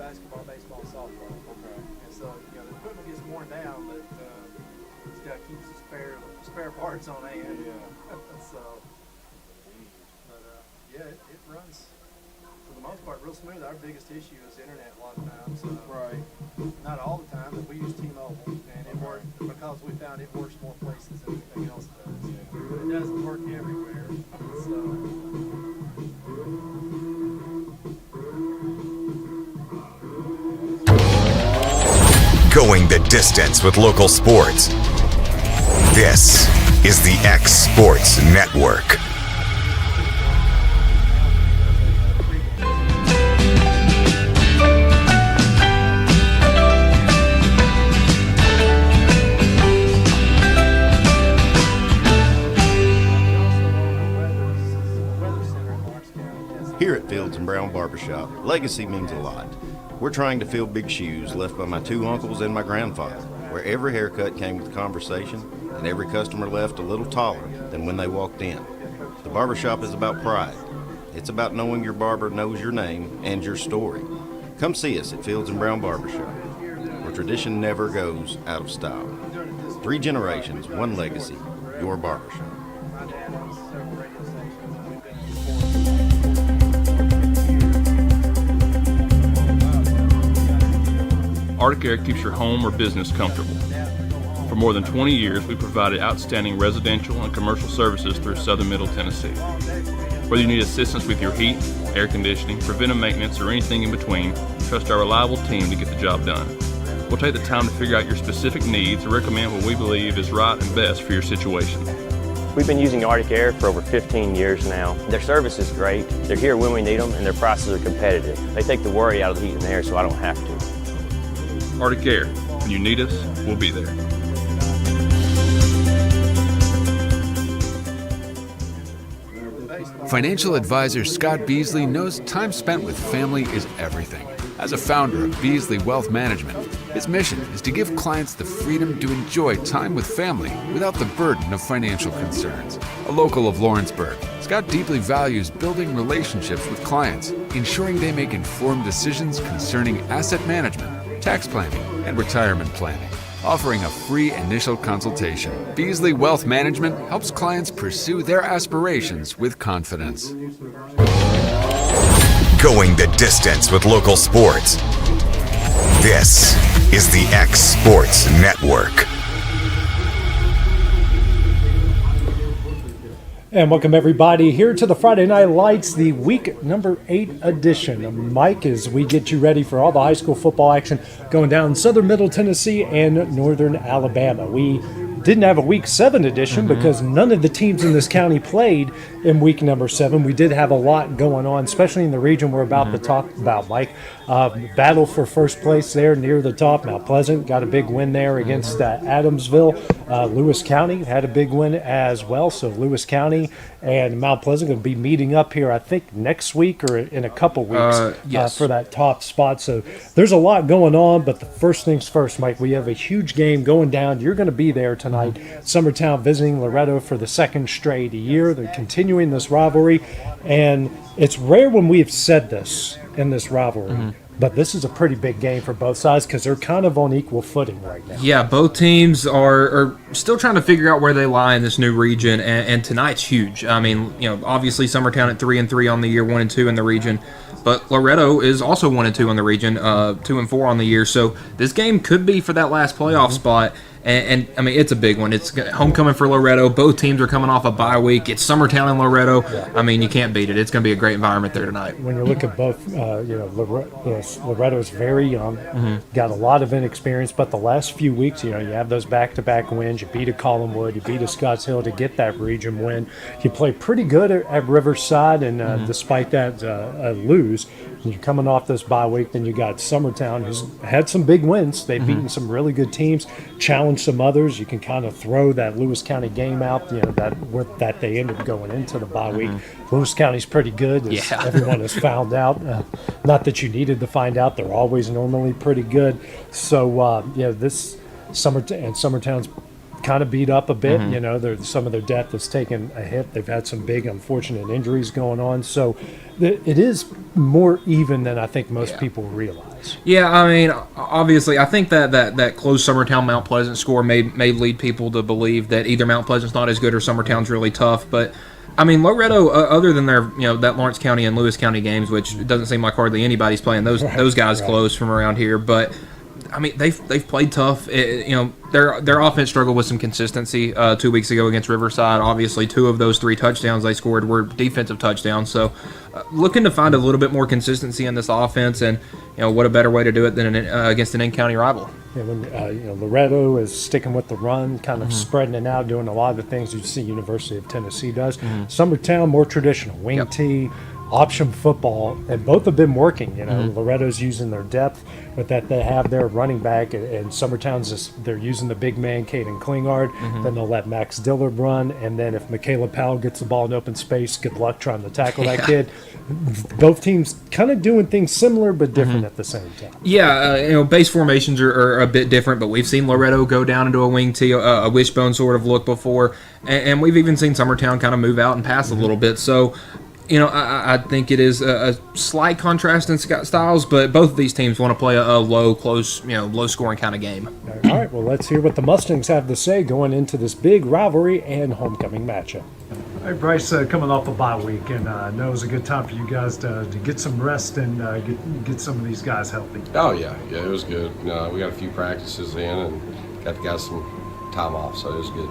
basketball, baseball, and softball. Okay. And so, the equipment gets worn down, but it's got to keep some spare parts on hand. Yeah. So, but it runs for the most part real smooth. Our biggest issue is internet a lot of times. Right. Not all the time, but we use T-Mobile, and it worked because we found it works more places than anything else does. But it doesn't work everywhere. Going the distance with local sports. This is the X Sports Network. Here at Fields and Brown Barbershop, legacy means a lot. We're trying to fill big shoes left by my two uncles and my grandfather, where every haircut came with conversation and every customer left a little taller than when they walked in. The barbershop is about pride. It's about knowing your barber knows your name and your story. Come see us at Fields and Brown Barbershop, where tradition never goes out of style. 3 generations, 1 legacy, your barbershop. My dad owns several radio stations, and we've been Arctic Air keeps your home or business comfortable. For more than 20 years, we provided outstanding residential and commercial services through southern Middle Tennessee. Whether you need assistance with your heat, air conditioning, preventive maintenance, or anything in between, trust our reliable team to get the job done. We'll take the time to figure out your specific needs and recommend what we believe is right and best for your situation. We've been using Arctic Air for over 15 years now. Their service is great, they're here when we need them, and their prices are competitive. They take the worry out of the heat and air so I don't have to. Arctic Air. When you need us, we'll be there. Financial advisor Scott Beasley knows time spent with family is everything. As a founder of Beasley Wealth Management, his mission is to give clients the freedom to enjoy time with family without the burden of financial concerns. A local of Lawrenceburg, Scott deeply values building relationships with clients, ensuring they make informed decisions concerning asset management, tax planning, and retirement planning. Offering a free initial consultation, Beasley Wealth Management helps clients pursue their aspirations with confidence. Going the distance with local sports. This is the X Sports Network. And welcome everybody here to the Friday Night Lights, the week number 8 edition. Mike, as we get you ready for all the high school football action going down in southern Middle Tennessee and northern Alabama. We didn't have a week 7 edition because none of the teams in this county played in week number 7. We did have a lot going on, especially in the region we're about to talk about, Mike. Battle for first place there near the top. Mount Pleasant got a big win there against Adamsville. Lewis County had a big win as well. So Lewis County and Mount Pleasant going to be meeting up here, I think, next week or in a couple weeks for that top spot. So there's a lot going on, but the first things first, Mike, we have a huge game going down. You're going to be there tonight. Summertown visiting Loretto for the second straight year. They're continuing this rivalry, and it's rare when we have said this in this rivalry. But this is a pretty big game for both sides because they're kind of on equal footing right now. Yeah, both teams are still trying to figure out where they lie in this new region, and tonight's huge. I mean, obviously Summertown at 3-3 on the year, 1-2 in the region, but Loretto is also 1-2 on the region, 2-4 on the year. So this game could be for that last playoff spot. And I mean, it's a big one. It's homecoming for Loretto. Both teams are coming off a bye week. It's Summertown and Loretto. Yeah. I mean, you can't beat it. It's going to be a great environment there tonight. When you look at both, Loretto's very young, got a lot of inexperience, but the last few weeks, you have those back-to-back wins. You beat a Collinwood, you beat a Scotts Hill to get that region win. You play pretty good at Riverside, and despite that, lose. You're coming off this bye week, then you got Summertown, who's had some big wins. They've beaten some really good teams, challenged some others. You can kind of throw that Lewis County game out, that they ended up going into the bye week. Lewis County's pretty good, as everyone has found out. Not that you needed to find out; they're always normally pretty good. So, this Summertown's kind of beat up a bit. You know, some of their depth has taken a hit. They've had some big, unfortunate injuries going on. So it is more even than I think most people realize. Yeah, I mean, obviously, I think that close Summertown Mount Pleasant score may lead people to believe that either Mount Pleasant's not as good or Summertown's really tough. But I mean, Loretto, other than their that Lawrence County and Lewis County games, which it doesn't seem like hardly anybody's playing those guys close from around here, but I mean, they've played tough. Their offense struggled with some consistency 2 weeks ago against Riverside. Obviously, 2 of those 3 touchdowns they scored were defensive touchdowns. So, looking to find a little bit more consistency in this offense, and what a better way to do it than against an in-county rival. Yeah, when Loretto is sticking with the run, kind of spreading it out, doing a lot of the things you see University of Tennessee does. Summertown, more traditional, wing tee, option football, and both have been working. Loretto's using their depth, but that they have their running back, and Summertown's they're using the big man, Caden Klingard. Then they'll let Max Dillard run, and then if Michaela Powell gets the ball in open space, good luck trying to tackle that kid. Both teams kind of doing things similar but different at the same time. Yeah, base formations are a bit different, but we've seen Loretto go down into a wing tee, a wishbone sort of look before, and we've even seen Summertown kind of move out and pass a little bit. So, I think it is a slight contrast in styles, but both of these teams want to play a low, close, low-scoring kind of game. All right, well, let's hear what the Mustangs have to say going into this big rivalry and homecoming matchup. All right, Bryce, coming off a bye week, and I know it was a good time for you guys to get some rest and get some of these guys healthy. Oh, yeah, it was good. We got a few practices in and got the guys some time off, so it was good.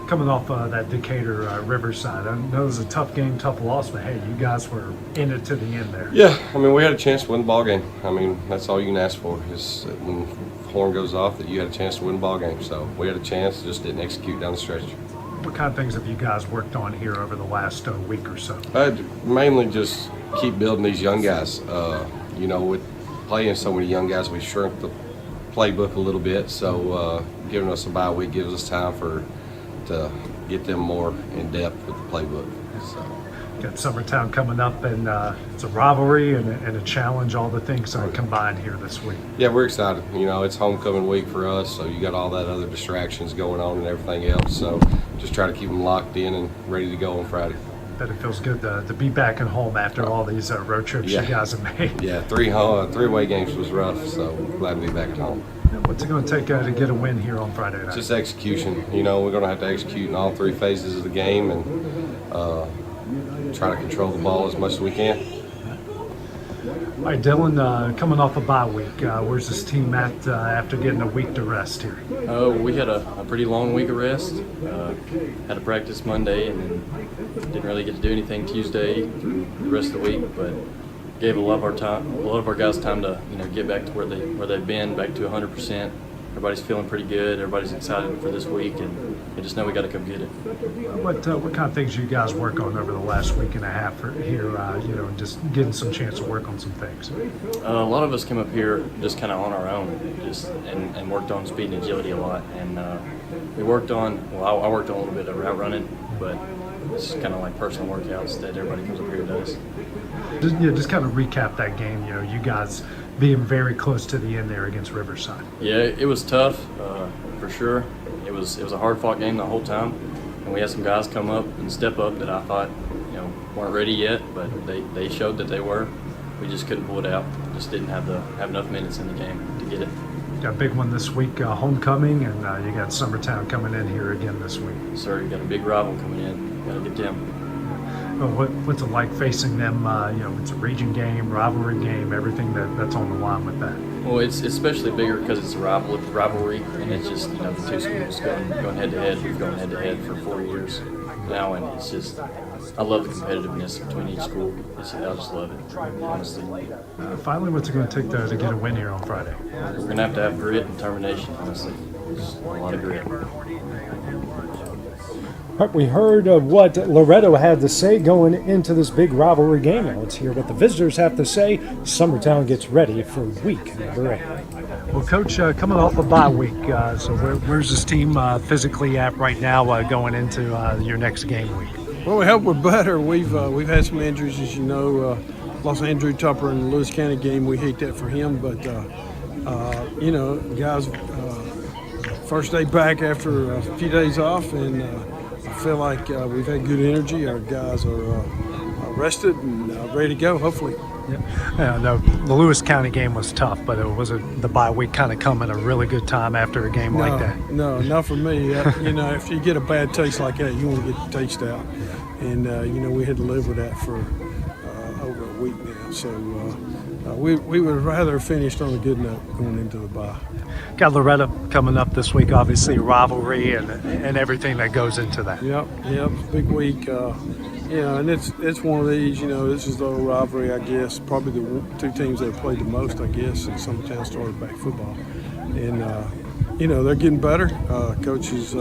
Coming off that Decatur Riverside, I know it was a tough game, tough loss, but hey, you guys were in it to the end there. Yeah, I mean, we had a chance to win the ball game. I mean, that's all you can ask for is that when the horn goes off that you had a chance to win the ball game. So we had a chance, just didn't execute down the stretch. What kind of things have you guys worked on here over the last week or so? Mainly just keep building these young guys. With playing so many young guys, we shrunk the playbook a little bit. So giving us a bye week gives us time to get them more in depth with the playbook. So. Got Summertown coming up, and it's a rivalry and a challenge, all the things combined here this week. Yeah, we're excited. It's homecoming week for us, so you got all that other distractions going on and everything else. So just try to keep them locked in and ready to go on Friday. But it feels good to be back at home after all these road trips you guys have made. Yeah, three away games was rough, so glad to be back at home. What's it going to take to get a win here on Friday night? Just execution. We're going to have to execute in all 3 phases of the game and try to control the ball as much as we can. All right, Dylan, coming off a bye week, where's this team at after getting a week to rest here? We had a pretty long week of rest. Had a practice Monday and then didn't really get to do anything Tuesday through the rest of the week, but gave a lot of our guys time to get back to where they've been, back to 100%. Everybody's feeling pretty good. Everybody's excited for this week, and we just know we got to come get it. What kind of things you guys work on over the last week and a half here? Just getting some chance to work on some things. A lot of us came up here just kind of on our own, and worked on speed and agility a lot. And we worked on. I worked on a little bit of route running, but it's kind of like personal workouts that everybody comes up here and does. Just kind of recap that game. You guys being very close to the end there against Riverside. Yeah, it was tough for sure. It was a hard-fought game the whole time, and we had some guys come up and step up that I thought weren't ready yet, but they showed that they were. We just couldn't pull it out. Just didn't have enough minutes in the game to get it. You got a big one this week, homecoming, and you got Summertown coming in here again this week. Sir, you got a big rival coming in. Got to get them. What's it like facing them? It's a region game, rivalry game, everything that's on the line with that. Well, it's especially bigger because it's a rivalry, and it's just the 2 schools going head to head. We've gone head to head for 4 years now, and it's just I love the competitiveness between each school. I just love it, honestly. Finally, what's it going to take to get a win here on Friday? We're going to have grit and determination, honestly. Just a lot of grit. We heard what Loretto had to say going into this big rivalry game. Now let's hear what the visitors have to say. Summertown gets ready for week number 8. Well, Coach, coming off a bye week, so where's this team physically at right now going into your next game week? Well, we hope we're better. We've had some injuries, as you know. Lost Andrew Tupper in the Lewis County game. We hate that for him, but guys. first day back after a few days off, and I feel like we've had good energy. Our guys are rested and ready to go, hopefully. Yeah, no, the Lewis County game was tough, but it was the bye week kind of come at a really good time after a game like that. No, not for me. If you get a bad taste like that, you want to get the taste out. And, we had to live with that for over a week now. So we would rather have finished on a good note going into the bye. Got Loretto coming up this week, obviously rivalry and everything that goes into that. Yep, it's a big week. And it's one of these, this is the old rivalry, I guess, probably the two teams that have played the most, I guess, since Summertown started back football. And, they're getting better. Coach is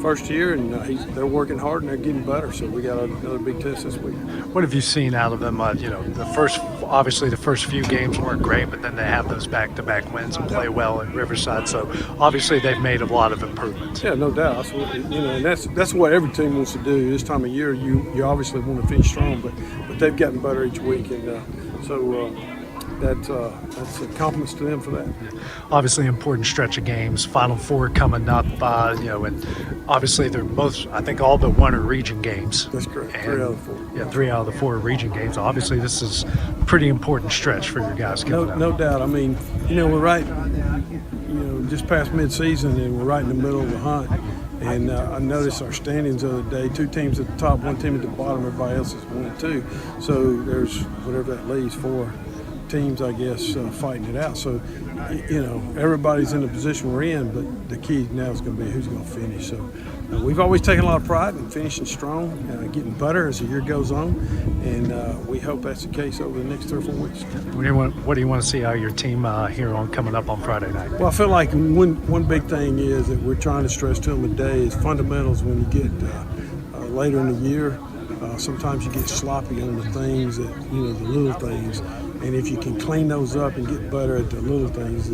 first year, and they're working hard, and they're getting better. So we got another big test this week. What have you seen out of them? The first few games weren't great, but then they have those back-to-back wins and play well at Riverside. So obviously they've made a lot of improvements. Yeah, no doubt. That's what, and that's what every team wants to do. This time of year, you obviously want to finish strong, but they've gotten better each week, and that's a compliment to them for that. Obviously, important stretch of games. Final Four coming up, and obviously they're both, I think, all but one are region games. That's correct. And, 3 out of 4. Yeah, 3 out of the 4 region games. Obviously, this is a pretty important stretch for your guys coming up. No doubt. I mean, we're right, just past mid-season, and we're right in the middle of the hunt. And I noticed our standings the other day, 2 teams at the top, 1 team at the bottom, everybody else is 1 and 2. So there's whatever that leaves, 4 teams, I guess, fighting it out. So, everybody's in the position we're in, but the key now is going to be who's going to finish. So we've always taken a lot of pride in finishing strong, getting better as the year goes on, and we hope that's the case over the next 3 or 4 weeks. What do you want to see out of your team here coming up on Friday night? Well, I feel like one big thing is that we're trying to stress to them today is fundamentals. When you get later in the year, sometimes you get sloppy on the things that, the little things. And if you can clean those up and get better at the little things,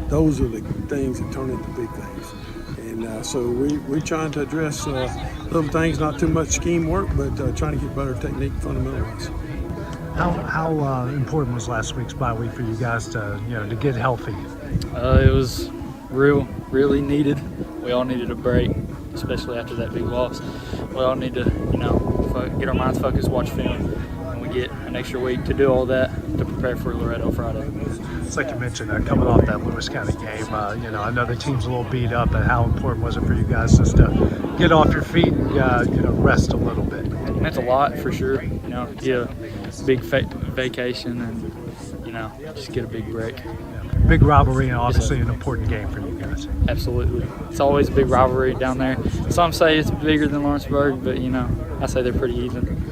those are the things that turn into big things. And so we're trying to address little things, not too much scheme work, but trying to get better technique fundamental-wise. How important was last week's bye week for you guys to get healthy? It was really needed. We all needed a break, especially after that big loss. We all need to, get our minds focused, watch film, and we get an extra week to do all that to prepare for Loretto Friday. It's like you mentioned, coming off that Lewis County game, I know the team's a little beat up, but how important was it for you guys just to get off your feet and, rest a little bit? It meant a lot for sure, get a big vacation and, just get a big break. Big rivalry and obviously an important game for you guys. Absolutely. It's always a big rivalry down there. Some say it's bigger than Lawrenceburg, but, I say they're pretty even.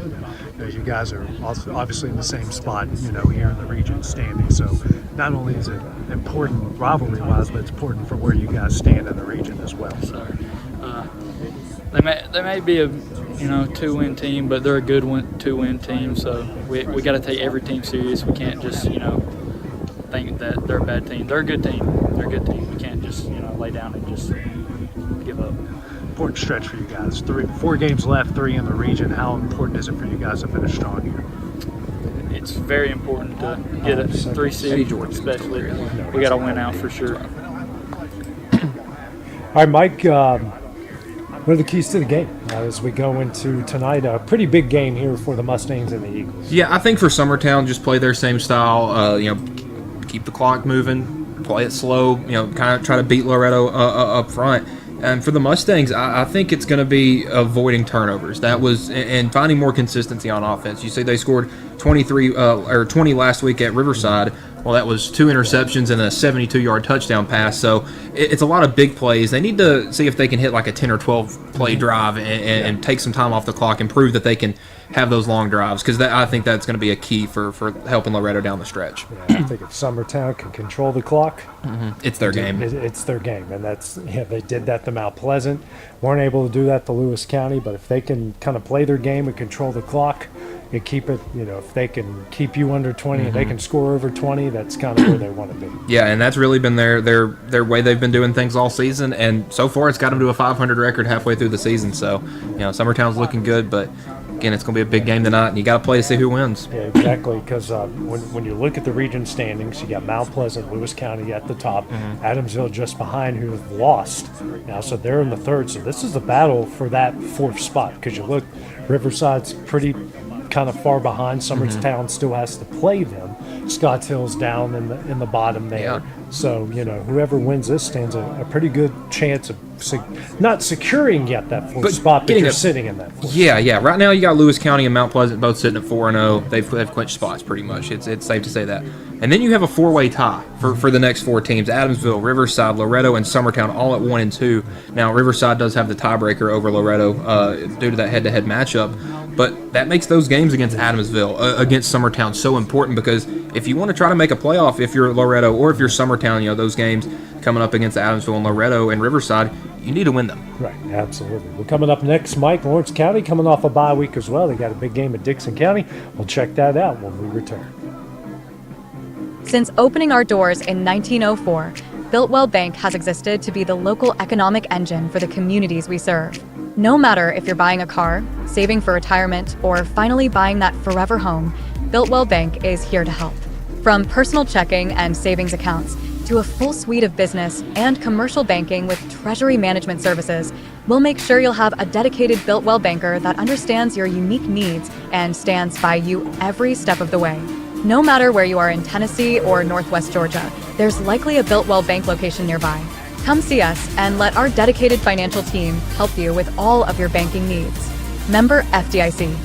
You guys are obviously in the same spot, here in the region standing. So not only is it important rivalry-wise, but it's important for where you guys stand in the region as well. So they may be a 2-win team, but they're a good 2-win team. So we got to take every team serious. We can't just think that they're a bad team. They're a good team. They're a good team. We can't just lay down and just give up. Important stretch for you guys. 4 games left, 3 in the region. How important is it for you guys to finish strong here? It's very important to get a 3 seed, especially. We got to win out for sure. All right, Mike, what are the keys to the game as we go into tonight? A pretty big game here for the Mustangs and the Eagles. Yeah, I think for Summertown, just play their same style. Keep the clock moving, play it slow. Kind of try to beat Loretto up front. And for the Mustangs, I think it's going to be avoiding turnovers. That was and finding more consistency on offense. You say they scored 20 last week at Riverside. Well, that was 2 interceptions and a 72-yard touchdown pass. So it's a lot of big plays. They need to see if they can hit like a 10 or 12 play drive and take some time off the clock and prove that they can have those long drives, because I think that's going to be a key for helping Loretto down the stretch. Yeah, I think if Summertown can control the clock, it's their game. It's their game, and they did that to Mount Pleasant. Weren't able to do that to Lewis County, but if they can kind of play their game and control the clock, and keep it, if they can keep you under 20 and they can score over 20, that's kind of where they want to be. Yeah, and that's really been their way they've been doing things all season, and so far it's got them to a 500 record halfway through the season. So, Summertown's looking good, but Again, it's going to be a big game tonight, and you got to play to see who wins. Yeah, exactly. Because when you look at the region standings, you got Mount Pleasant, Lewis County at the top, Adamsville just behind, who have lost now, so they're in the third. So this is a battle for that fourth spot. Because you look, Riverside's pretty kind of far behind. Summertown still has to play them. Scotts Hill's down in the bottom there. Yeah. So, whoever wins this stands a pretty good chance of not securing yet that fourth spot, but you're sitting in that fourth spot. Yeah. Right now you got Lewis County and Mount Pleasant both sitting at 4-0. They've clinched spots pretty much. It's safe to say that. And then you have a four-way tie for the next four teams. Adamsville, Riverside, Loretto, and Summertown all at 1 and 2. Now, Riverside does have the tiebreaker over Loretto due to that head-to-head matchup. But that makes those games against Adamsville, against Summertown, so important, because if you want to try to make a playoff, if you're Loretto or if you're Summertown, those games coming up against Adamsville and Loretto and Riverside, you need to win them. Right, absolutely. Well, coming up next, Mike, Lawrence County coming off a bye week as well. They got a big game at Dickson County. We'll check that out when we return. Since opening our doors in 1904, Builtwell Bank has existed to be the local economic engine for the communities we serve. No matter if you're buying a car, saving for retirement, or finally buying that forever home, Builtwell Bank is here to help. From personal checking and savings accounts to a full suite of business and commercial banking with treasury management services, we'll make sure you'll have a dedicated Builtwell banker that understands your unique needs and stands by you every step of the way. No matter where you are in Tennessee or Northwest Georgia, there's likely a Builtwell Bank location nearby. Come see us and let our dedicated financial team help you with all of your banking needs. Member FDIC.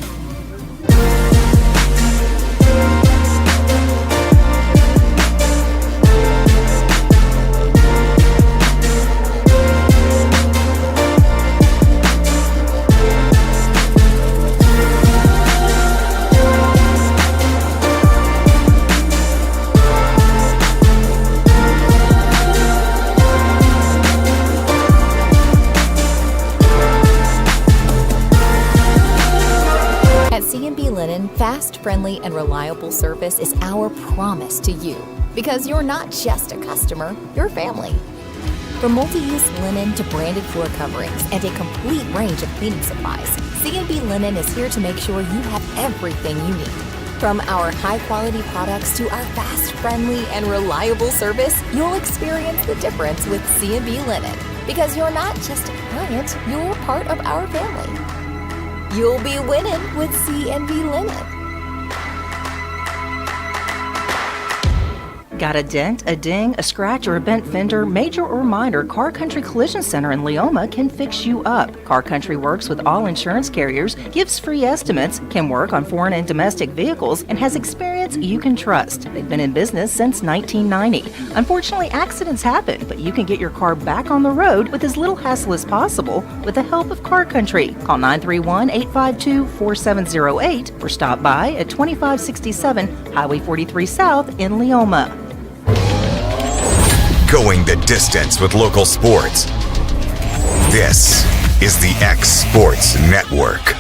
Fast, friendly, and reliable service is our promise to you, because you're not just a customer, you're family. From multi-use linen to branded floor coverings and a complete range of cleaning supplies, C&B Linen is here to make sure you have everything you need. From our high-quality products to our fast, friendly, and reliable service, you'll experience the difference with C&B Linen, because you're not just a client, you're part of our family. You'll be winning with C&B Linen. Got a dent, a ding, a scratch, or a bent fender? Major or minor, Car Country Collision Center in Leoma can fix you up. Car Country works with all insurance carriers, gives free estimates, can work on foreign and domestic vehicles, and has experience you can trust. They've been in business since 1990. Unfortunately, accidents happen, but you can get your car back on the road with as little hassle as possible with the help of Car Country. Call 931-852-4708 or stop by at 2567 Highway 43 South in Leoma. Going the distance with local sports. This is the X Sports Network.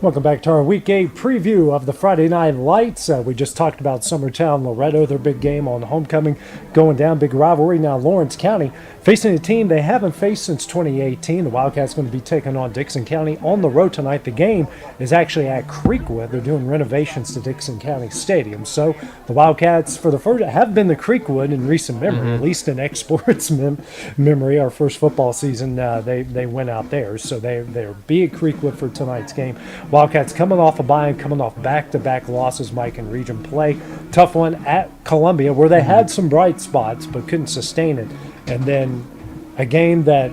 Welcome back to our Week 8 preview of the Friday Night Lights. We just talked about Summertown, Loretto, their big game on homecoming, going down, big rivalry. Now Lawrence County facing a team they haven't faced since 2018. The Wildcats going to be taking on Dickson County on the road tonight. The game is actually at Creekwood. They're doing renovations to Dickson County Stadium. So the Wildcats, for the first, have been to Creekwood in recent memory, at least in X Sports memory. Our first football season, they went out there. So they'll be at Creekwood for tonight's game. Wildcats coming off a bye and coming off back-to-back losses, Mike, in region play. Tough one at Columbia, where they had some bright spots but couldn't sustain it. And then a game that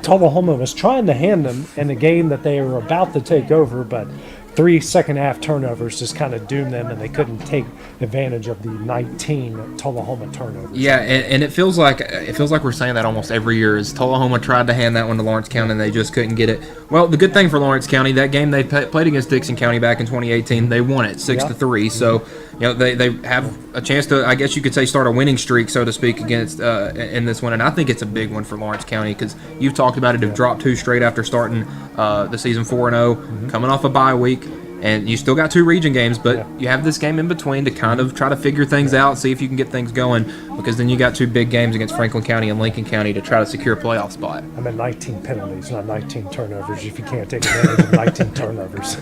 Tullahoma was trying to hand them, and a game that they were about to take over, but 3 second-half turnovers just kind of doomed them, and they couldn't take advantage of the 19 Tullahoma turnovers. Yeah, and it feels like we're saying that almost every year. Is Tullahoma tried to hand that one to Lawrence County, and they just couldn't get it. Well, the good thing for Lawrence County, that game they played against Dickson County back in 2018, they won it 6-3. So they have a chance to, I guess you could say, start a winning streak, so to speak, against in this one. And I think it's a big one for Lawrence County, because you've talked about it. They've dropped 2 straight after starting the season 4-0, coming off a bye week. And you still got 2 region games, but you have this game in between to kind of try to figure things out, see if you can get things going, because then you got 2 big games against Franklin County and Lincoln County to try to secure a playoff spot. I'm at 19 penalties, not 19 turnovers. If you can't take advantage of 19 turnovers,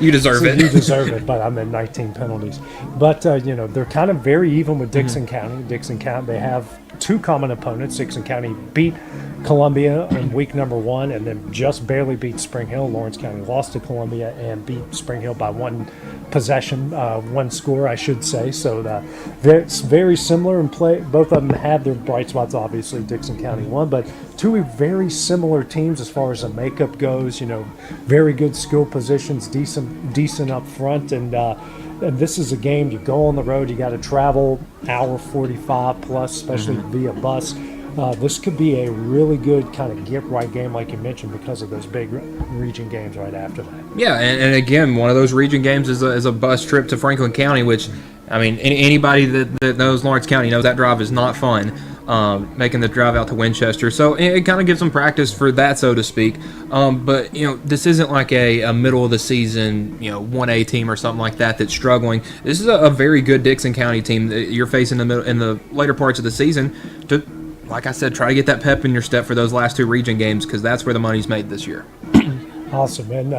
you deserve it. You deserve it, but I'm at 19 penalties. But, they're kind of very even with Dickson County. Dickson County, they have 2 common opponents. Dickson County beat Columbia in week number 1 and then just barely beat Spring Hill. Lawrence County lost to Columbia and beat Spring Hill by 1 possession, 1 score, I should say. So it's very similar in play. Both of them have their bright spots. Obviously, Dickson County won, but 2 very similar teams as far as the makeup goes. Very good skill positions, decent up front, and this is a game you go on the road. You got to travel hour 45 plus, especially via bus. This could be a really good kind of get-right game, like you mentioned, because of those big region games right after that. Yeah, and again, one of those region games is a bus trip to Franklin County, which, I mean, anybody that knows Lawrence County knows that drive is not fun, making the drive out to Winchester. So it kind of gives them practice for that, so to speak. But, this isn't like a middle-of-the-season, 1A team or something like that that's struggling. This is a very good Dickson County team that you're facing in the later parts of the season to, like I said, try to get that pep in your step for those last 2 region games, because that's where the money's made this year. Awesome. And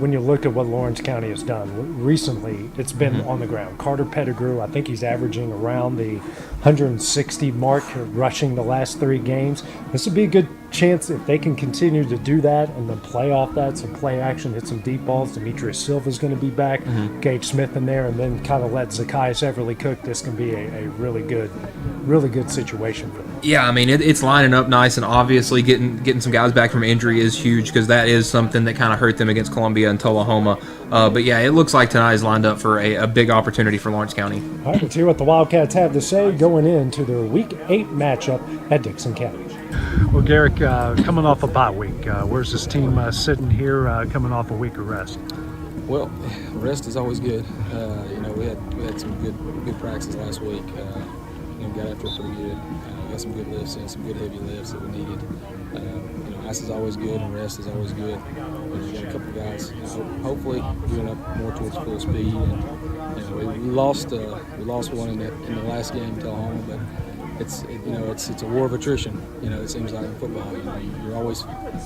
when you look at what Lawrence County has done recently, it's been on the ground. Carter Pettigrew, I think he's averaging around the 160 mark, rushing the last 3 games. This would be a good chance if they can continue to do that and then play off that, some play action, hit some deep balls. Demetrius Silva's going to be back, Gage Smith in there, and then kind of let Zacchaeus Everly cook. This can be a really good situation for them. Yeah, I mean, it's lining up nice, and obviously getting some guys back from injury is huge, because that is something that kind of hurt them against Columbia and Tullahoma. But yeah, it looks like tonight is lined up for a big opportunity for Lawrence County. All right, let's hear what the Wildcats have to say going into their Week 8 matchup at Dickson County. Well, Garrick, coming off a bye week, where's this team sitting here coming off a week of rest? Well, rest is always good. We had some good practices last week. Got after it pretty good. Got some good lifts in, some good heavy lifts that we needed. Ice is always good and rest is always good. We got a couple guys, hopefully, doing up more towards full speed. And we lost one in the last game to Tullahoma, but it's a war of attrition. It seems like in football. You're always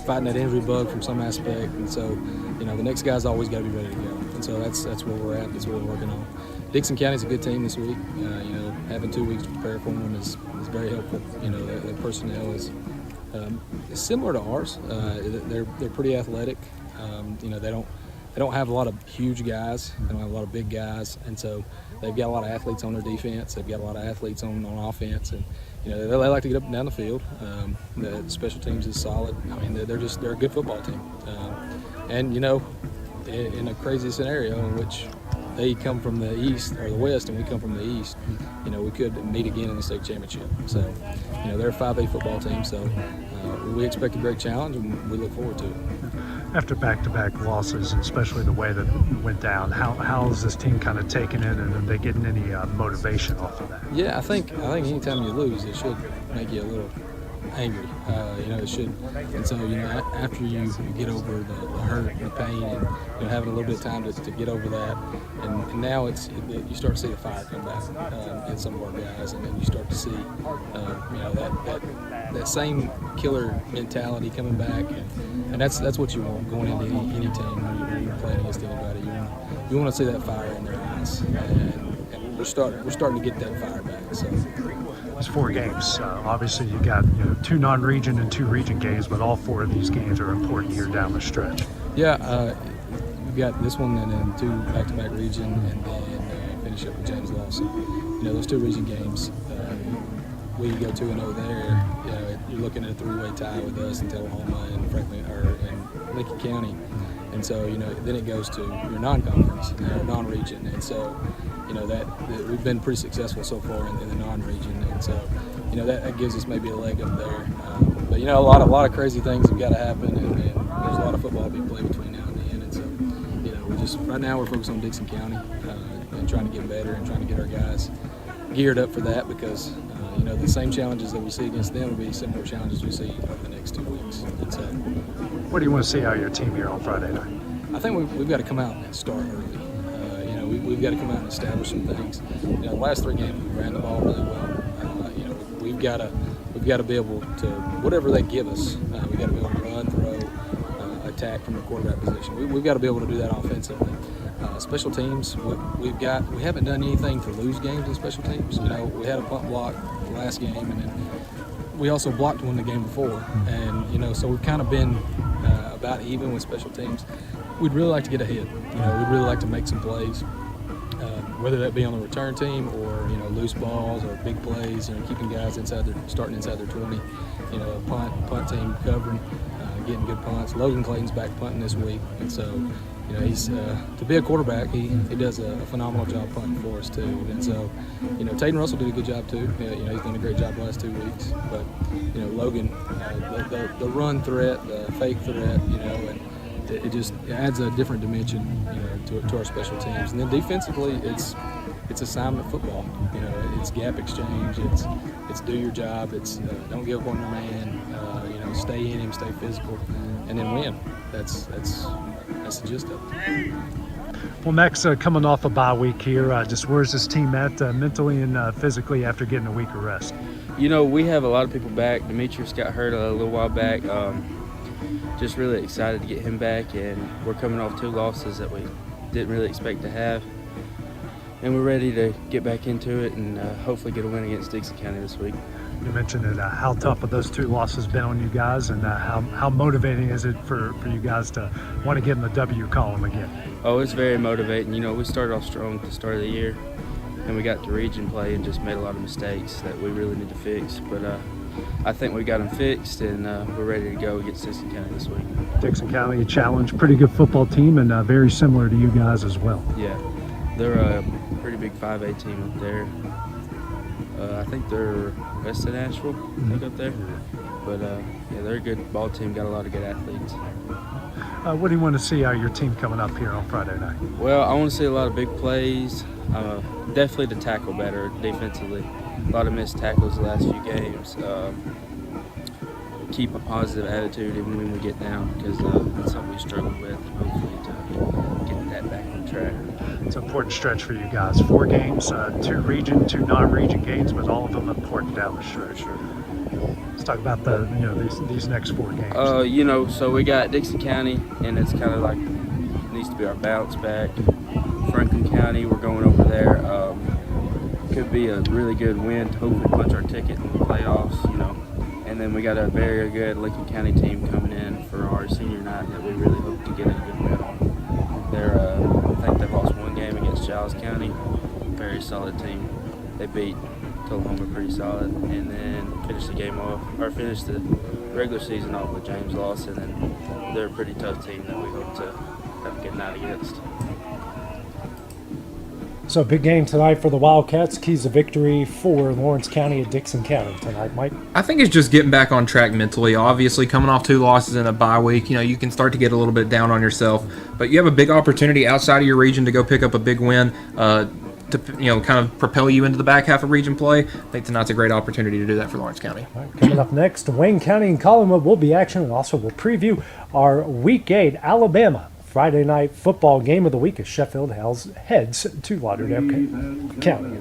fighting that injury bug from some aspect, and so the next guy's always got to be ready to go. And so that's where we're at. That's what we're working on. Dickson County's a good team this week. Having 2 weeks to prepare for them is very helpful. Their personnel is similar to ours. They're pretty athletic. They don't have a lot of huge guys. They don't have a lot of big guys, and so they've got a lot of athletes on their defense. They've got a lot of athletes on offense, and they like to get up and down the field. The special teams is solid. I mean, they're a good football team. And in a crazy scenario in which they come from the east or the west and we come from the east, we could meet again in the state championship. So, they're a 5A football team, so we expect a great challenge and we look forward to it. After back-to-back losses, and especially the way that it went down, how is this team kind of taking it, and are they getting any motivation off of that? Yeah, I think anytime you lose, it should make you a little angry. It should. And so, after you get over the hurt and the pain and having a little bit of time to get over that, and now you start to see the fire come back in some of our guys, and then you start to see that same killer mentality coming back, and that's what you want going into any team when you're playing against anybody. You want to see that fire in their eyes, and we're starting to get that fire back. So. It's 4 games. Obviously, you got 2 non-region and 2 region games, but all 4 of these games are important here down the stretch. Yeah, we've got this one and then 2 back-to-back region, and then finish up with James Lawson. Those 2 region games, we go 2-0 there. You're looking at a 3-way tie with us and Tullahoma and Franklin and Lincoln County, and so then it goes to your non-conference, non-region, and so. That we've been pretty successful so far in the non-region, and so that gives us maybe a leg up there. But a lot of crazy things have got to happen, and there's a lot of football to be played between now and then. And so we just right now we're focused on Dickson County and trying to get better and trying to get our guys geared up for that, because the same challenges that we see against them will be similar challenges we see over the next 2 weeks. And so, what do you want to see out of your team here on Friday night? I think we've got to come out and start early. We've got to come out and establish some things. The last 3 games we ran the ball really well. We've got to be able to, whatever they give us, we've got to be able to run, throw, attack from the quarterback position. We've got to be able to do that offensively. Special teams, we haven't done anything to lose games in special teams. We had a punt block the last game, and then we also blocked one the game before, and so we've kind of been about even with special teams. We'd really like to get ahead. We'd really like to make some plays, whether that be on the return team or loose balls or big plays. Keeping guys starting inside their 20. Punt team covering, getting good punts. Logan Clayton's back punting this week, and so he's to be a quarterback. He does a phenomenal job punting for us too. And so Tatum Russell did a good job too. He's done a great job the last 2 weeks. But Logan, the run threat, the fake threat, and it just adds a different dimension, to our special teams. And then defensively, it's assignment football. It's gap exchange. It's do your job. It's don't give up on your man. Stay in him, stay physical, and then win. That's the gist of it. Well, Max, coming off a bye week here, just where's this team at mentally and physically after getting a week of rest? We have a lot of people back. Demetrius got hurt a little while back. Just really excited to get him back, and we're coming off 2 losses that we didn't really expect to have. And we're ready to get back into it and hopefully get a win against Dickson County this week. You mentioned that how tough have those 2 losses been on you guys, and how motivating is it for you guys to want to get in the W column again? Oh, it's very motivating. We started off strong at the start of the year, and we got to region play and just made a lot of mistakes that we really need to fix. But I think we got them fixed, and we're ready to go against Dickson County this week. Dickson County, a challenge, pretty good football team, and very similar to you guys as well. Yeah, they're a pretty big 5A team up there. I think they're west of Nashville, up there. But they're a good ball team, got a lot of good athletes. What do you want to see out of your team coming up here on Friday night? Well, I want to see a lot of big plays, definitely to tackle better defensively. A lot of missed tackles the last few games. Keep a positive attitude even when we get down, because that's something we struggle with, hopefully to get that back on track. It's an important stretch for you guys. 4 games, 2 region, 2 non-region games, but all of them important down the stretch. Let's talk about these next 4 games. So we got Dickson County, and it's kind of like needs to be our bounce back. Franklin County, we're going over there. Could be a really good win to hopefully punch our ticket in the playoffs. And then we got a very good Lincoln County team coming in for our senior night that we really hope to get a good win on. I think they've lost 1 game against Giles County. Very solid team. They beat Tullahoma pretty solid, and then finished the game off, or finished the regular season off with James Lawson, and they're a pretty tough team that we hope to have a good night against. So big game tonight for the Wildcats. Keys to victory for Lawrence County at Dickson County tonight, Mike. I think it's just getting back on track mentally. Obviously, coming off 2 losses in a bye week, you can start to get a little bit down on yourself. But you have a big opportunity outside of your region to go pick up a big win to kind of propel you into the back half of region play. I think tonight's a great opportunity to do that for Lawrence County. All right, coming up next, Wayne County and Colima will be action, and also we'll preview our Week 8 Alabama Friday night football game of the week as Sheffield heads to Lauderdale County.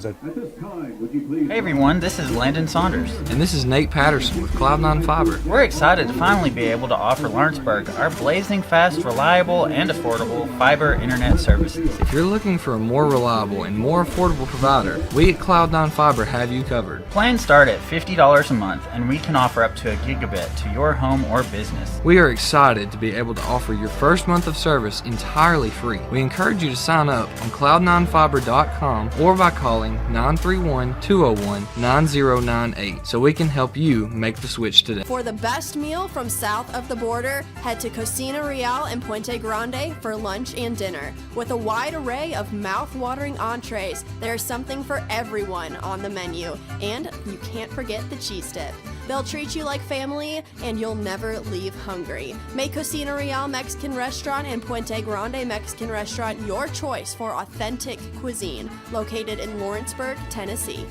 Hey everyone, this is Landon Saunders. And this is Nate Patterson with Cloud9 Fiber. We're excited to finally be able to offer Lawrenceburg our blazing fast, reliable, and affordable fiber internet services. If you're looking for a more reliable and more affordable provider, we at Cloud9 Fiber have you covered. Plans start at $50 a month, and we can offer up to a gigabit to your home or business. We are excited to be able to offer your first month of service entirely free. We encourage you to sign up on cloud9fiber.com or by calling 931-201-9098 so we can help you make the switch today. For the best meal from south of the border, head to Cocina Real and Puente Grande for lunch and dinner. With a wide array of mouth-watering entrees, there's something for everyone on the menu. And you can't forget the cheese dip. They'll treat you like family, and you'll never leave hungry. Make Cocina Real Mexican Restaurant and Puente Grande Mexican Restaurant your choice for authentic cuisine, located in Lawrenceburg, Tennessee.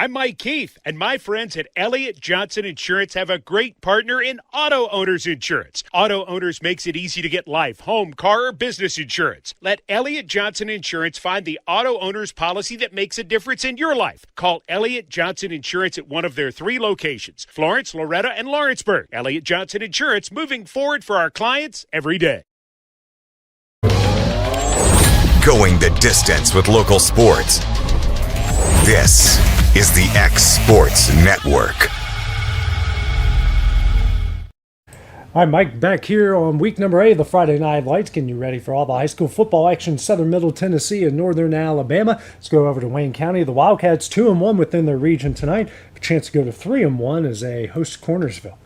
I'm Mike Keith, and my friends at Elliott Johnson Insurance have a great partner in Auto Owners Insurance. Auto Owners makes it easy to get life, home, car, or business insurance. Let Elliott Johnson Insurance find the Auto Owners policy that makes a difference in your life. Call Elliott Johnson Insurance at one of their 3 locations, Florence, Loretto, and Lawrenceburg. Elliott Johnson Insurance, moving forward for our clients every day. Going the distance with local sports. This is the X Sports Network. All right, Mike, back here on week number 8 of the Friday Night Lights, getting you ready for all the high school football action, Southern Middle Tennessee and Northern Alabama. Let's go over to Wayne County. The Wildcats 2-1 within their region tonight. A chance to go to 3-1 as they host Cornersville.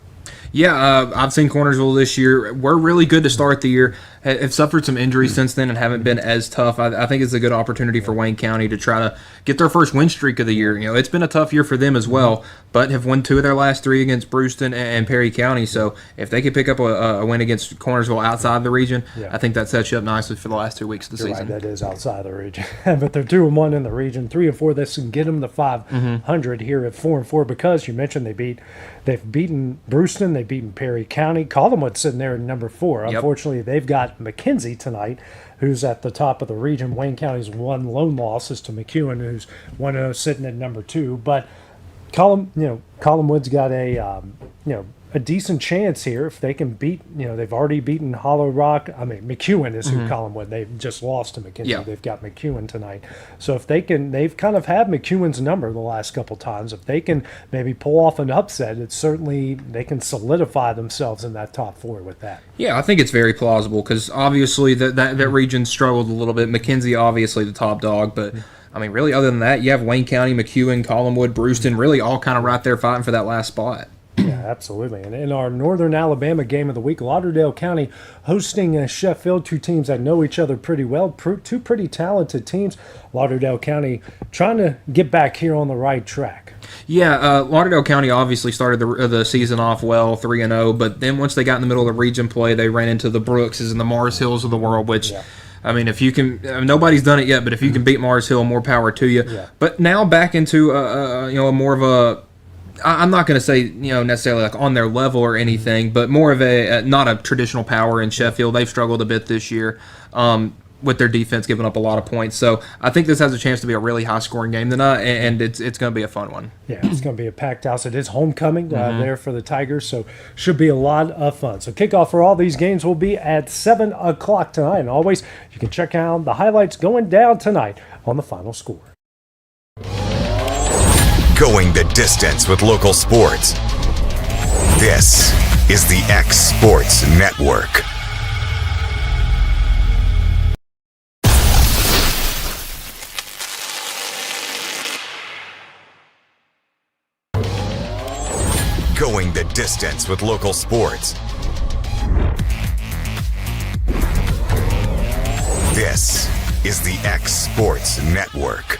Yeah, I've seen Cornersville this year. We're really good to start the year. Have suffered some injuries since then and haven't been as tough. I think it's a good opportunity for Wayne County to try to get their first win streak of the year. You know, it's been a tough year for them as well, but have won 2 of their last 3 against Brewston and Perry County. So if they could pick up a win against Cornersville outside the region, I think that sets you up nicely for the last 2 weeks of the season. Right, that is outside the region. But they're 2-1 in the region, 3-4. This can get them to 500 here at 4-4 because you mentioned they've beaten Brewston, they've beaten Perry County. Collinwood's sitting there at number 4. Yep. Unfortunately, they've got McKenzie tonight, who's at the top of the region. Wayne County's 1 lone loss is to McEwen, who's 1-0 sitting at number 2. But Collinwood's got a decent chance here if they can beat. They've already beaten Hollow Rock. I mean, McEwen is who Collinwood. They've just lost to McKenzie. Yeah. They've got McEwen tonight. So if they can, they've kind of had McEwen's number the last couple times. If they can maybe pull off an upset, it's certainly they can solidify themselves in that top 4 with that. Yeah, I think it's very plausible because obviously that region struggled a little bit. McKenzie obviously the top dog, but I mean really other than that, you have Wayne County, McEwen, Collinwood, Brewston, really all kind of right there fighting for that last spot. Yeah, absolutely. And in our Northern Alabama game of the week, Lauderdale County hosting Sheffield, 2 teams that know each other pretty well, 2 pretty talented teams. Lauderdale County trying to get back here on the right track. Yeah, Lauderdale County obviously started the season off well, 3-0, but then once they got in the middle of the region play, they ran into the Brookses and the Mars Hills of the world, which I mean, if you can, nobody's done it yet, but if you can beat Mars Hill, more power to you. Yeah. But now back into a more of a, I'm not going to say necessarily like on their level or anything, but more of a not a traditional power in Sheffield. They've struggled a bit this year with their defense giving up a lot of points. So I think this has a chance to be a really high scoring game tonight, and it's going to be a fun one. Yeah, it's going to be a packed house. It is homecoming there for the Tigers, so should be a lot of fun. So kickoff for all these games will be at 7 o'clock tonight. And always, you can check out the highlights going down tonight on the final score. Going the distance with local sports. This is the X Sports Network. Going the distance with local sports. This is the X Sports Network.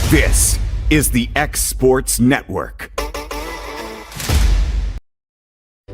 This is the X Sports Network.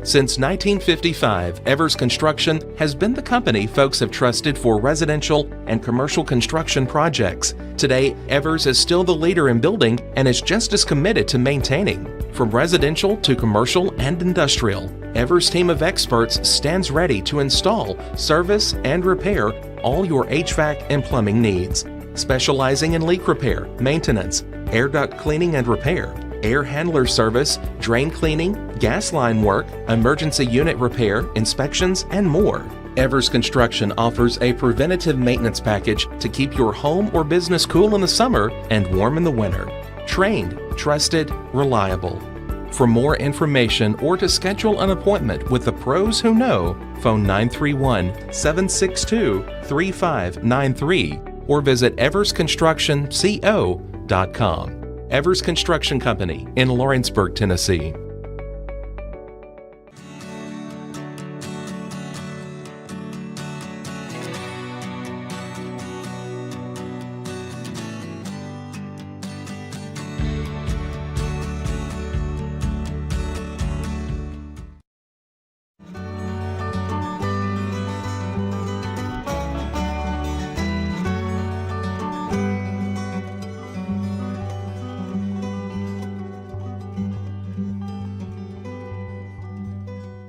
Since 1955, Evers Construction has been the company folks have trusted for residential and commercial construction projects. Today, Evers is still the leader in building and is just as committed to maintaining. From residential to commercial and industrial, Evers' team of experts stands ready to install, service, and repair all your HVAC and plumbing needs. Specializing in leak repair, maintenance, air duct cleaning and repair, air handler service, drain cleaning, gas line work, emergency unit repair, inspections, and more. Evers Construction offers a preventative maintenance package to keep your home or business cool in the summer and warm in the winter. Trained, trusted, reliable. For more information or to schedule an appointment with the pros who know, phone 931-762-3593 or visit eversconstructionco.com. Evers Construction Company in Lawrenceburg, Tennessee.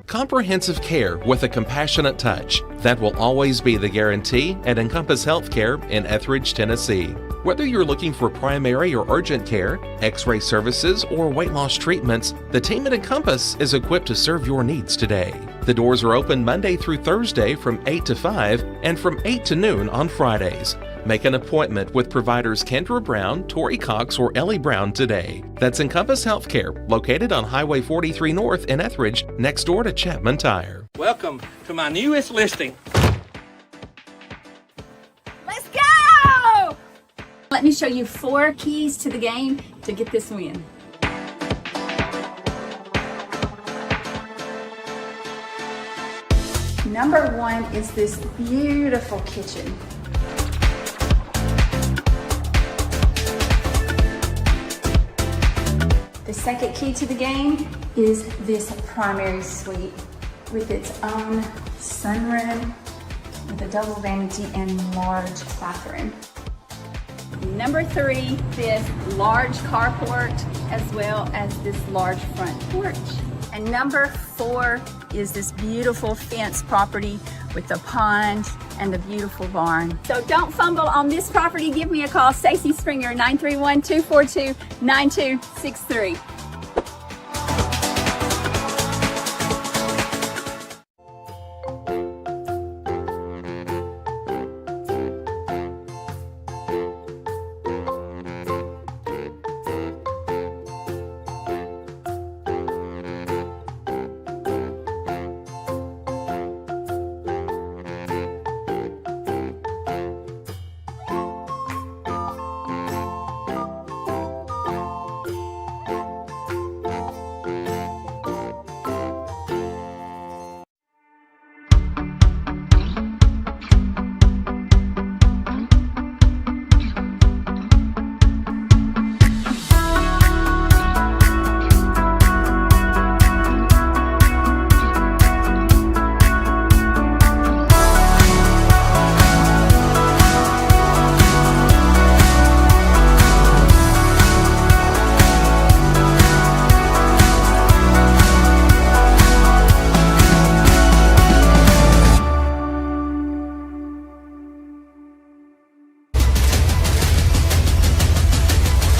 Comprehensive care with a compassionate touch. That will always be the guarantee at Encompass Healthcare in Etheridge, Tennessee. Whether you're looking for primary or urgent care, x-ray services, or weight loss treatments, the team at Encompass is equipped to serve your needs today. The doors are open Monday through Thursday from 8 to 5 and from 8 to noon on Fridays. Make an appointment with providers Kendra Brown, Tori Cox, or Ellie Brown today. That's Encompass Healthcare, located on Highway 43 North in Etheridge, next door to Chapman Tire. Welcome to my newest listing. Let's go! Let me show you 4 keys to the game to get this win. Number 1 is this beautiful kitchen. The second key to the game is this primary suite with its own sunroom with a double vanity and large bathroom. Number 3, this large carport as well as this large front porch. And number 4 is this beautiful fenced property with the pond and the beautiful barn. So don't fumble on this property. Give me a call, Stacy Springer, 931-242-9263.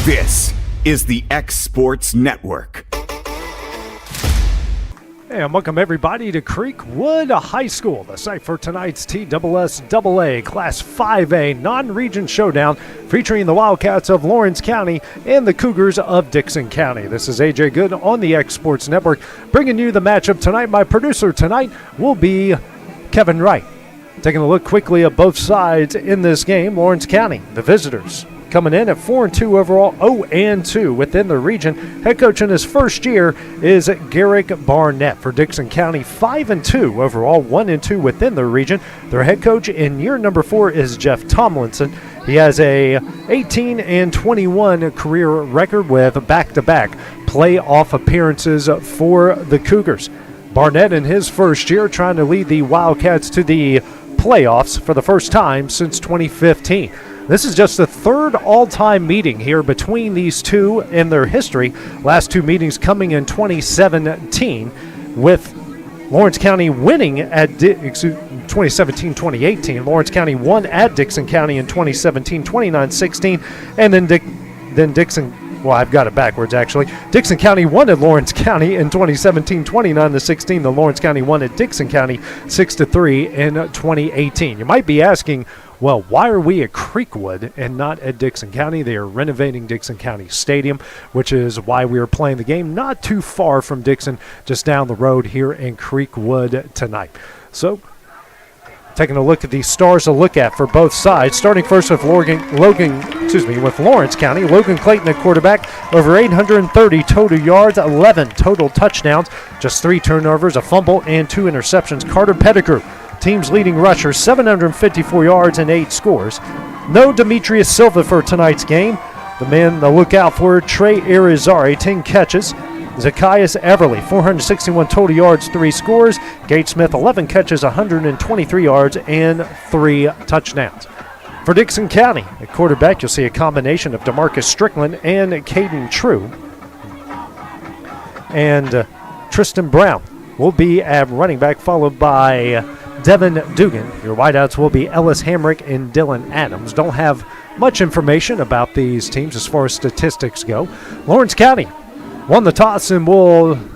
This is the X Sports Network. And welcome everybody to Creekwood High School, the site for tonight's TSSAA Class 5A non-region showdown featuring the Wildcats of Lawrence County and the Cougars of Dickson County. This is AJ Good on the X Sports Network bringing you the matchup tonight. My producer tonight will be Kevin Wright. Taking a look quickly at both sides in this game, Lawrence County, the visitors, coming in at 4-2 overall, 0-2 within the region. Head coach in his first year is Garrick Barnett. For Dickson County, 5-2 overall, 1-2 within the region. Their head coach in year number 4 is Jeff Tomlinson. He has a 18-21 career record with back-to-back playoff appearances for the Cougars. Barnett in his first year trying to lead the Wildcats to the playoffs for the first time since 2015. This is just the third all-time meeting here between these two in their history. Last two meetings coming in 2017 with Lawrence County winning at 2017-2018. Lawrence County won at Dickson County in 2017, 29-16, and then Dickson. Well, I've got it backwards, actually. Dickson County won at Lawrence County in 2017, 29-16. The Lawrence County won at Dickson County 6-3 in 2018. You might be asking, well, why are we at Creekwood and not at Dickson County? They are renovating Dickson County Stadium, which is why we are playing the game not too far from Dickson, just down the road here in Creekwood tonight. So, taking a look at the stars to look at for both sides. Starting first with with Lawrence County. Logan Clayton at quarterback, over 830 total yards, 11 total touchdowns, just 3 turnovers, a fumble, and 2 interceptions. Carter Pettigrew, team's leading rusher, 754 yards and 8 scores. No Demetrius Silva for tonight's game. The man to look out for, Trey Irizarry, 10 catches. Zacchaeus Everly, 461 total yards, 3 scores. Gage Smith, 11 catches, 123 yards, and 3 touchdowns. For Dickson County, at quarterback, you'll see a combination of DeMarcus Strickland and Caden True. And Tristan Brown will be at running back, followed by Devin Dugan. Your wideouts will be Ellis Hamrick and Dylan Adams. Don't have much information about these teams as far as statistics go. Lawrence County won the toss and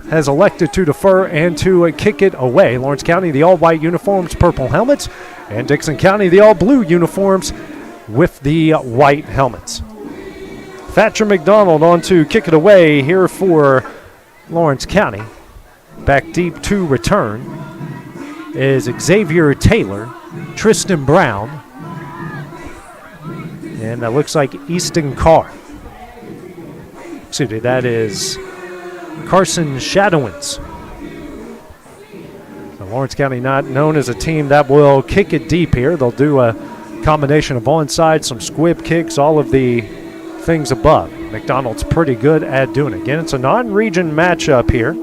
has elected to defer and to kick it away. Lawrence County, the all-white uniforms, purple helmets, and Dickson County, the all-blue uniforms with the white helmets. Thatcher McDonald on to kick it away here for Lawrence County. Back deep to return is Xavier Taylor, Tristan Brown, and that looks like Easton Carr. Excuse me, that is Carson Shadowins. So Lawrence County not known as a team that will kick it deep here. They'll do a combination of onside, some squib kicks, all of the things above. McDonald's pretty good at doing it. Again, it's a non-region matchup here.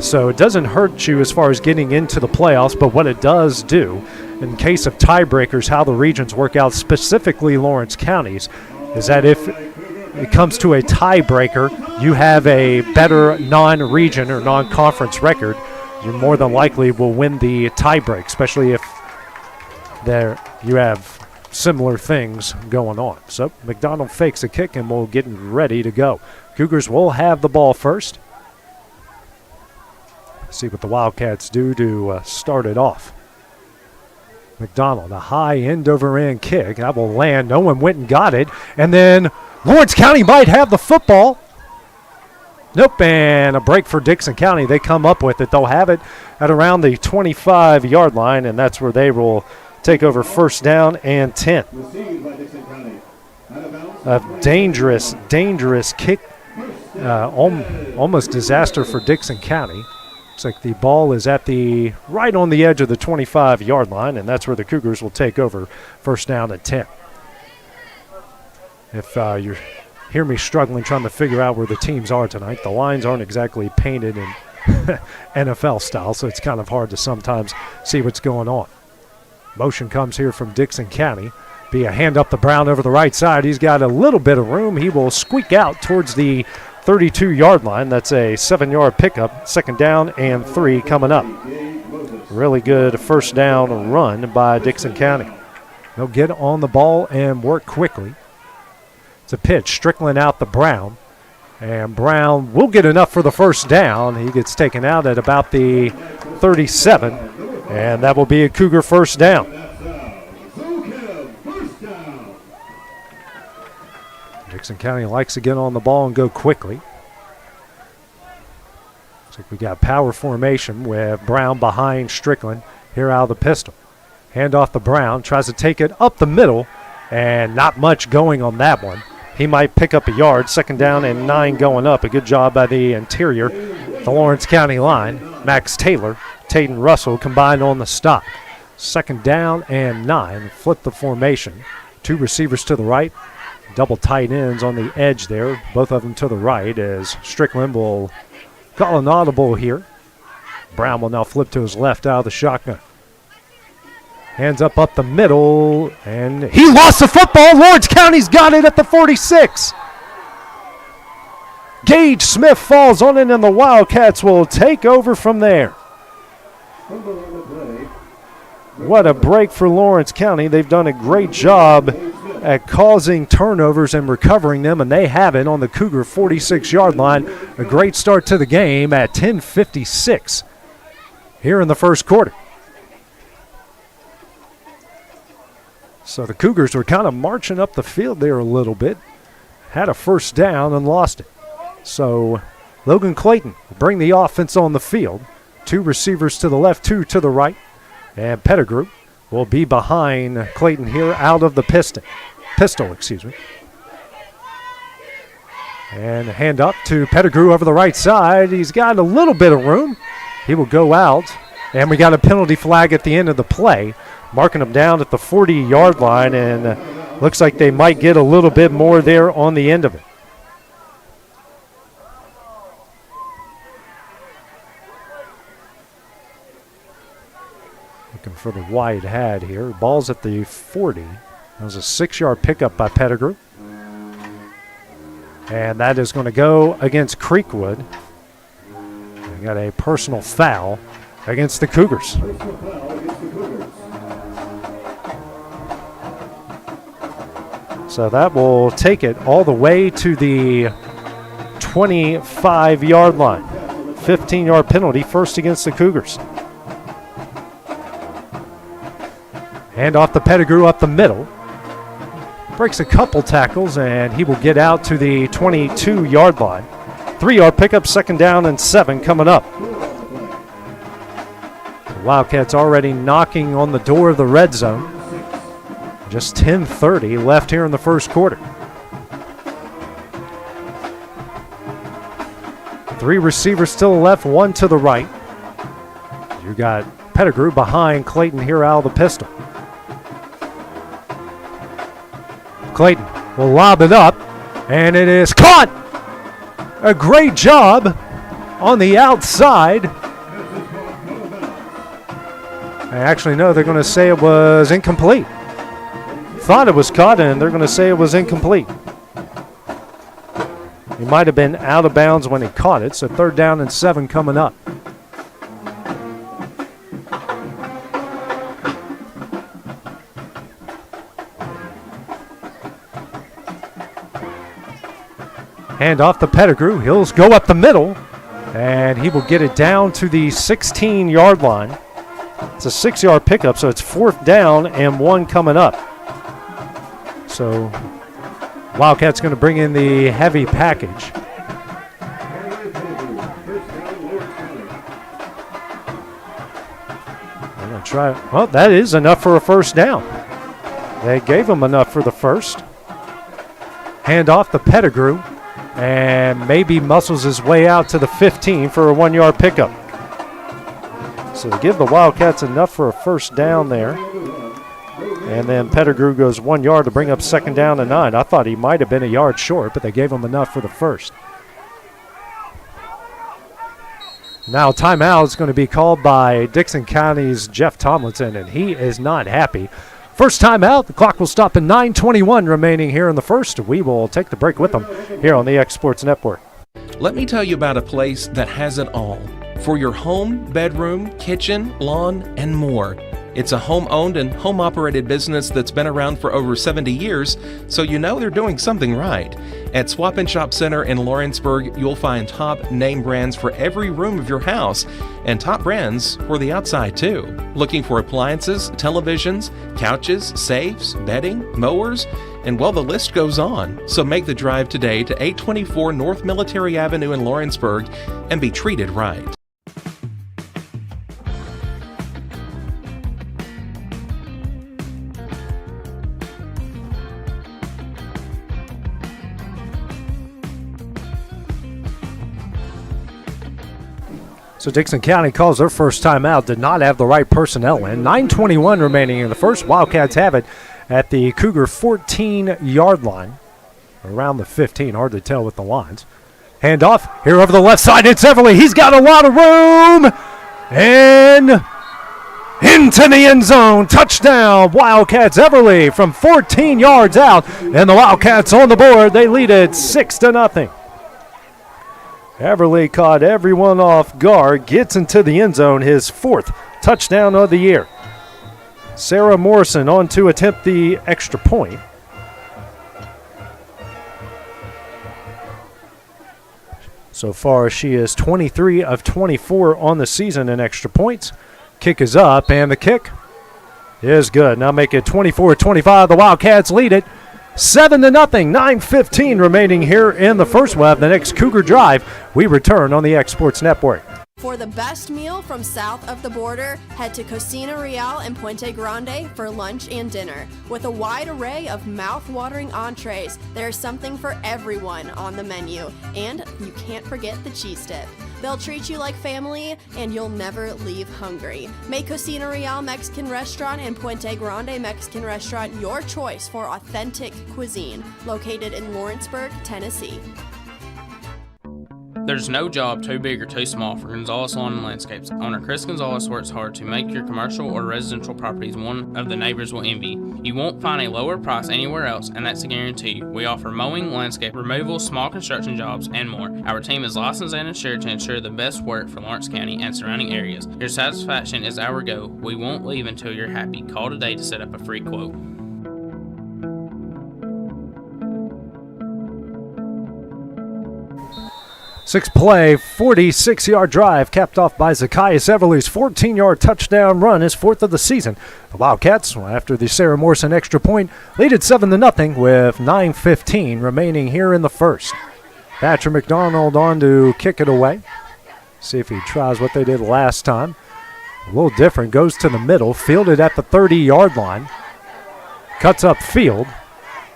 So it doesn't hurt you as far as getting into the playoffs, but what it does do, in case of tiebreakers, how the regions work out, specifically Lawrence County's, is that if it comes to a tiebreaker, you have a better non-region or non-conference record, you more than likely will win the tiebreak, especially if you have similar things going on. So McDonald fakes a kick and we'll get ready to go. Cougars will have the ball first. See what the Wildcats do to start it off. McDonald, a high end-over-end kick. That will land. No one went and got it. And then Lawrence County might have the football. Nope, and a break for Dickson County. They come up with it. They'll have it at around the 25-yard line, and that's where they will take over first down and 10. A dangerous kick. Almost disaster for Dickson County. Looks like the ball is at right on the edge of the 25-yard line, and that's where the Cougars will take over first down at 10. If you hear me struggling trying to figure out where the teams are tonight, the lines aren't exactly painted in NFL style, so it's kind of hard to sometimes see what's going on. Motion comes here from Dickson County. Be a hand up the Brown over the right side. He's got a little bit of room. He will squeak out towards the 32-yard line. That's a 7-yard pickup. Second down and 3 coming up. Really good first down run by Dickson County. They'll get on the ball and work quickly. It's a pitch. Strickland out the Brown. And Brown will get enough for the first down. He gets taken out at about the 37. And that will be a Cougar first down. Dickson County likes to get on the ball and go quickly. Looks like we got power formation with Brown behind Strickland here out of the pistol. Hand off to Brown, tries to take it up the middle, and not much going on that one. He might pick up a yard. Second down and 9 going up. A good job by the interior, the Lawrence County line. Max Taylor, Tayden Russell combined on the stop. Second down and 9. Flip the formation. 2 receivers to the right. Double tight ends on the edge there, both of them to the right, as Strickland will call an audible here. Brown will now flip to his left out of the shotgun. Hands up the middle, and he lost the football. Lawrence County's got it at the 46. Gage Smith falls on it, and the Wildcats will take over from there. What a break for Lawrence County. They've done a great job at causing turnovers and recovering them, and they have it on the Cougar 46-yard line. A great start to the game at 10:56 here in the first quarter. So the Cougars were kind of marching up the field there a little bit. Had a first down and lost it. So Logan Clayton will bring the offense on the field. 2 receivers to the left, 2 to the right. And Pettigrew will be behind Clayton here out of the pistol. And a hand up to Pettigrew over the right side. He's got a little bit of room. He will go out. And we got a penalty flag at the end of the play, marking him down at the 40-yard line. And looks like they might get a little bit more there on the end of it. Looking for the wide hat here. Ball's at the 40. That was a 6-yard pickup by Pettigrew. And that is going to go against Creekwood. We got a personal foul against the Cougars. So that will take it all the way to the 25-yard line. 15-yard penalty, first against the Cougars. Hand off the Pettigrew up the middle. Breaks a couple tackles, and he will get out to the 22-yard line. 3-yard pickup, second down and 7 coming up. The Wildcats already knocking on the door of the red zone. Just 10:30 left here in the first quarter. 3 receivers to the left, 1 to the right. You got Pettigrew behind Clayton here out of the pistol. Clayton will lob it up, and it is caught. A great job on the outside. I actually know they're going to say it was incomplete. Thought it was caught, and they're going to say it was incomplete. He might have been out of bounds when he caught it, so 3rd down and 7 coming up. Hand off the Pettigrew. He'll go up the middle, and he will get it down to the 16-yard line. It's a 6-yard pickup, so it's 4th down and 1 coming up. So Wildcats going to bring in the heavy package. They're going to try. Well, that is enough for a first down. They gave him enough for the first. Hand off the Pettigrew, and maybe muscles his way out to the 15 for a 1-yard pickup. So they give the Wildcats enough for a first down there. And then Pettigrew goes 1 yard to bring up 2nd down and 9. I thought he might have been a yard short, but they gave him enough for the first. Now timeout is going to be called by Dickson County's Jeff Tomlinson, and he is not happy. First timeout, the clock will stop at 9:21 remaining here in the first. We will take the break with them here on the X Sports Network. Let me tell you about a place that has it all for your home, bedroom, kitchen, lawn, and more. It's a home-owned and home-operated business that's been around for over 70 years, so you know they're doing something right. At Swap and Shop Center in Lawrenceburg, you'll find top name brands for every room of your house, and top brands for the outside too. Looking for appliances, televisions, couches, safes, bedding, mowers, and well, the list goes on. So make the drive today to 824 North Military Avenue in Lawrenceburg and be treated right. So Dickson County calls their first time out, did not have the right personnel in. 9:21 remaining in the first. Wildcats have it at the Cougar 14-yard line. around the 15. Hard to tell with the lines. Handoff here over the left side. It's Everly. He's got a lot of room. And into the end zone. Touchdown, Wildcats. Everly from 14 yards out. And the Wildcats on the board. They lead it 6-0. Everly caught everyone off guard. Gets into the end zone. His 4th touchdown of the year. Sarah Morrison on to attempt the extra point. So far, she is 23 of 24 on the season in extra points. Kick is up, and the kick is good. Now make it 24-25. The Wildcats lead it 7-0. 9:15 remaining here in the first. We'll have the next Cougar Drive. We return on the X Sports Network. For the best meal from south of the border, head to Cocina Real and Puente Grande for lunch and dinner. With a wide array of mouth-watering entrees, there's something for everyone on the menu. And you can't forget the cheese dip. They'll treat you like family, and you'll never leave hungry. Make Cocina Real Mexican Restaurant and Puente Grande Mexican Restaurant your choice for authentic cuisine, located in Lawrenceburg, Tennessee. There's no job too big or too small for Gonzalez Lawn and Landscapes. Owner Chris Gonzalez works hard to make your commercial or residential properties one of the neighbors will envy. You won't find a lower price anywhere else, and that's a guarantee. We offer mowing, landscape removal, small construction jobs, and more. Our team is licensed and insured to ensure the best work for Lawrence County and surrounding areas. Your satisfaction is our goal. We won't leave until you're happy. Call today to set up a free quote. 6-play, 46-yard drive capped off by Zacchaeus Everly's 14-yard touchdown run, his 4th of the season. The Wildcats, after the Sarah Morrison extra point, lead it 7-0 with 9:15 remaining here in the first. Thatcher McDonald on to kick it away. See if he tries what they did last time. A little different, goes to the middle, fielded at the 30-yard line. Cuts up field,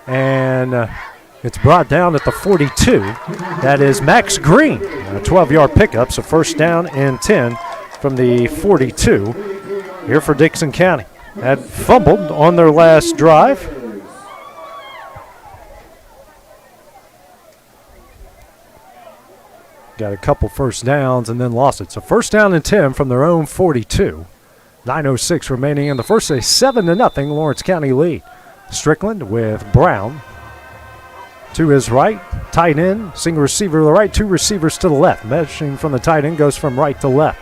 and it's brought down at the 42. That is Max Green. A 12-yard pickup, so first down and 10 from the 42 here for Dickson County. Had fumbled on their last drive. Got a couple first downs and then lost it. So first down and 10 from their own 42. 9:06 remaining in the first. A 7-0 Lawrence County lead. Strickland with Brown to his right, tight end, single receiver to the right, 2 receivers to the left. Measuring from the tight end goes from right to left.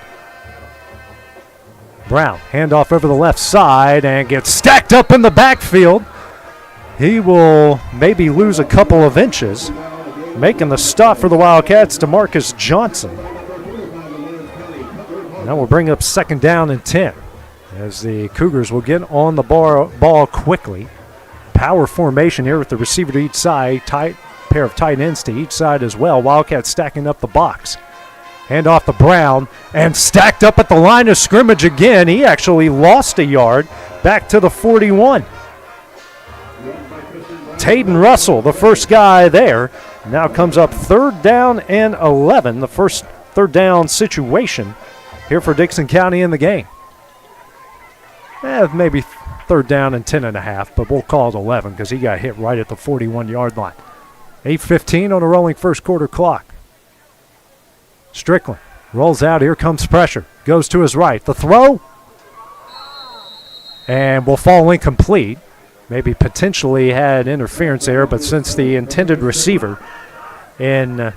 Brown, handoff over the left side and gets stacked up in the backfield. He will maybe lose a couple of inches. Making the stop for the Wildcats to Marcus Johnson. Now we'll bring up second down and 10 as the Cougars will get on the ball quickly. Power formation here with the receiver to each side, pair of tight ends to each side as well. Wildcats stacking up the box. Hand off to Brown and stacked up at the line of scrimmage again. He actually lost a yard back to the 41. Tayden Russell, the first guy there, now comes up third down and 11, the first third down situation here for Dickson County in the game. Maybe third down and 10.5, but we'll call it 11 because he got hit right at the 41-yard line. 8:15 on a rolling first quarter clock. Strickland rolls out. Here comes pressure. Goes to his right. The throw. And will fall incomplete. Maybe potentially had interference there, but since the intended receiver in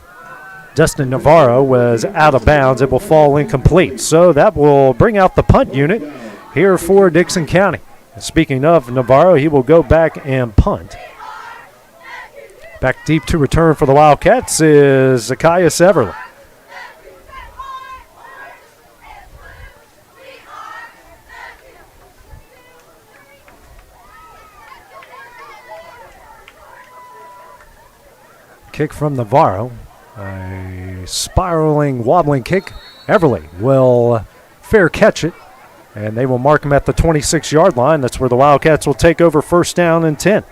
Dustin Navarro was out of bounds, it will fall incomplete. So that will bring out the punt unit here for Dickson County. Speaking of Navarro, he will go back and punt. Back deep to return for the Wildcats is Zacchaeus Everly. Kick from Navarro. A spiraling, wobbling kick. Everly will fair catch it. And they will mark him at the 26-yard line. That's where the Wildcats will take over first down and 10.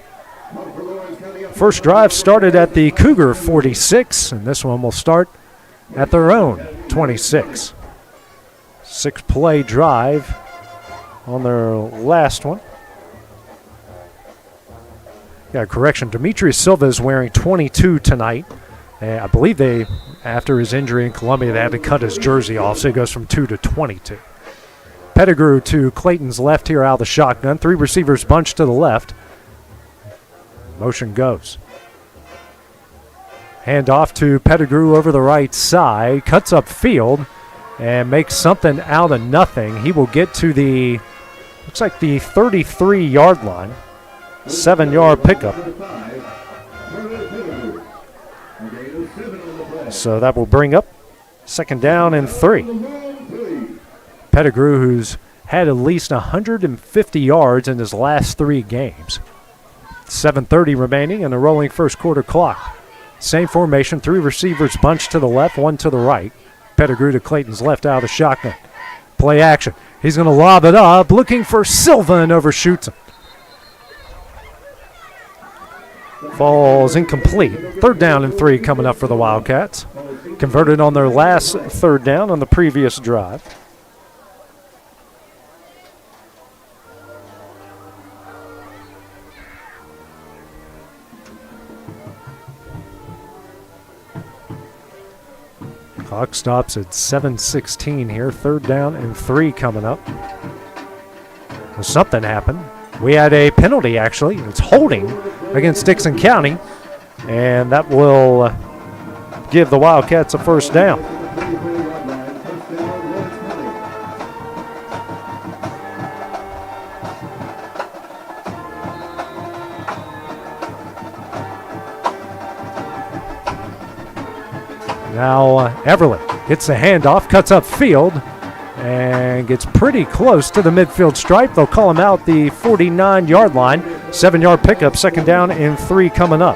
First drive started at the Cougar 46, and this one will start at their own 26. 6-play drive on their last one. Yeah, correction. Demetrius Silva is wearing 22 tonight. I believe after his injury in Columbia, they had to cut his jersey off, so he goes from 2 to 22. Pettigrew to Clayton's left here out of the shotgun. 3 receivers bunched to the left. Motion goes. Hand off to Pettigrew over the right side. Cuts up field and makes something out of nothing. He will get to the, looks like the 33-yard line. 7-yard pickup. So that will bring up 2nd down and 3. Pettigrew, who's had at least 150 yards in his last 3 games. 7:30 remaining in the rolling first quarter clock. Same formation, 3 receivers bunched to the left, 1 to the right. Pettigrew to Clayton's left out of the shotgun. Play action. He's going to lob it up, looking for Silva and overshoots him. Falls incomplete. 3rd down and 3 coming up for the Wildcats. Converted on their last 3rd down on the previous drive. Clock stops at 7:16 here. 3rd down and 3 coming up. Well, something happened. We had a penalty, actually. It's holding against Dickson County, and that will give the Wildcats a 1st down. Now Everly gets the handoff, cuts up field, and gets pretty close to the midfield stripe. They'll call him out the 49-yard line. 7-yard pickup, 2nd down and 3 coming up.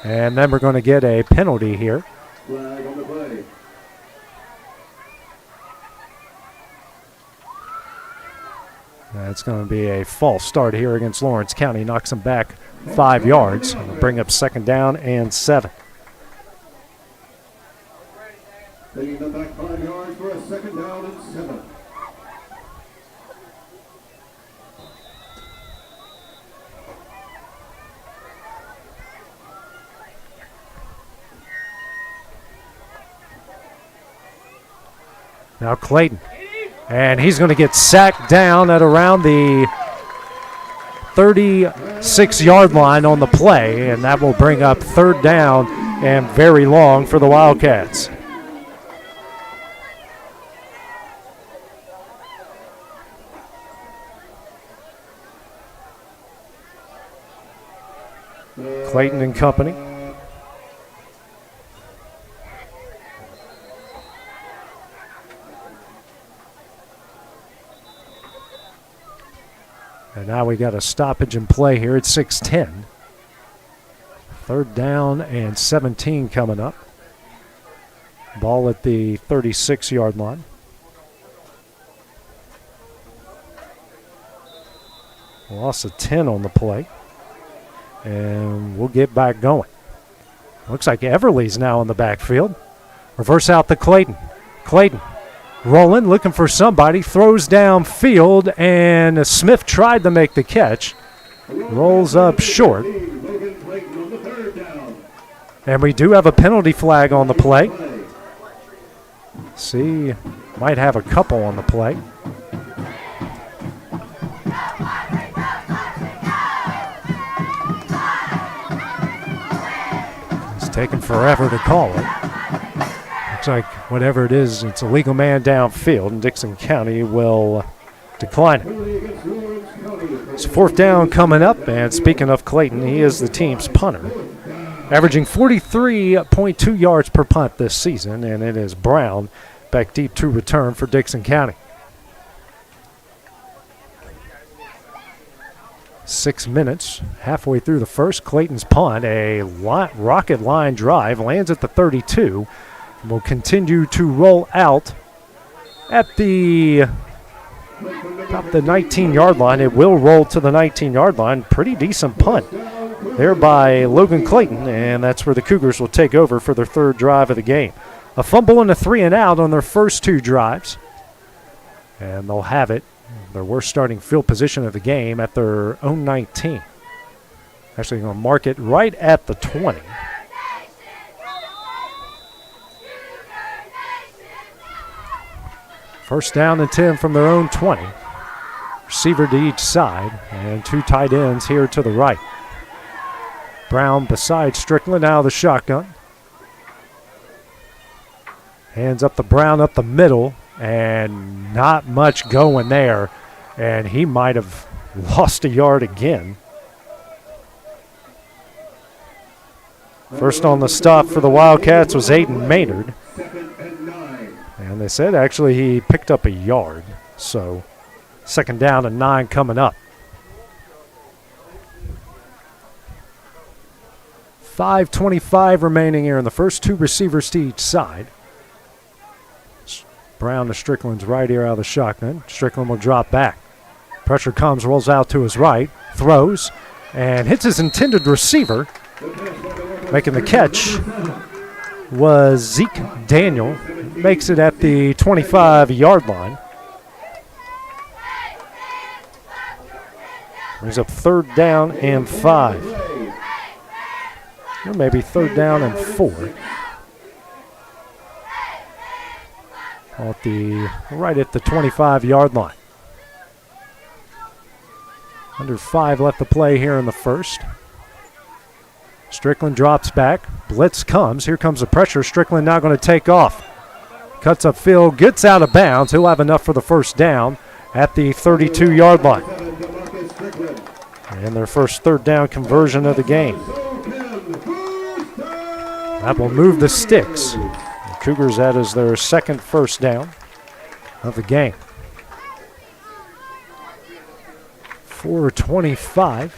And then we're going to get a penalty here. Flag on the play. That's going to be a false start here against Lawrence County. Knocks them back 5 yards. It'll bring up 2nd down and 7. Taking them back 5 yards for a 2nd down and 7. Now Clayton. And he's going to get sacked down at around the 36-yard line on the play, and that will bring up 3rd down and very long for the Wildcats. Clayton and company. And now we got a stoppage in play here at 6:10. 3rd down and 17 coming up. Ball at the 36-yard line. Loss of 10 on the play. And we'll get back going. Looks like Everly's now in the backfield. Reverse out to Clayton. Clayton rolling, looking for somebody, throws downfield, and Smith tried to make the catch. Rolls up short. And we do have a penalty flag on the play. See, might have a couple on the play. It's taking forever to call it. Looks like whatever it is, it's a legal man downfield, and Dickson County will decline it. It's 4th down coming up, and speaking of Clayton, he is the team's punter. Averaging 43.2 yards per punt this season, and it is Brown back deep to return for Dickson County. 6 minutes, halfway through the first. Clayton's punt, a rocket line drive, lands at the 32. Will continue to roll out at about the 19-yard line. It will roll to the 19-yard line. Pretty decent punt there by Logan Clayton, and that's where the Cougars will take over for their 3rd drive of the game. A fumble and a 3 and out on their first 2 drives. And they'll have it, their worst starting field position of the game, at their own 19. Actually going to mark it right at the 20. First down and 10 from their own 20. Receiver to each side, and 2 tight ends here to the right. Brown beside Strickland out of the shotgun. Hands up to Brown up the middle, and not much going there. And he might have lost a yard again. First on the stop for the Wildcats was Aiden Maynard. And they said actually he picked up a yard. So 2nd down and 9 coming up. 5:25 remaining here in the first. 2 receivers to each side. Brown to Strickland's right here out of the shotgun. Strickland will drop back. Pressure comes, rolls out to his right, throws, and hits his intended receiver. Making the catch was Zeke Daniel. Makes it at the 25-yard line. Brings up 3rd down and 5. Or maybe 3rd down and 4. Right at the 25-yard line. Under 5 left to play here in the first. Strickland drops back. Blitz comes. Here comes the pressure. Strickland now going to take off. Cuts upfield, gets out of bounds. He'll have enough for the first down at the 32-yard line. And their first 3rd down conversion of the game. That will move the sticks. The Cougars, that is their 2nd first down of the game. 4:25.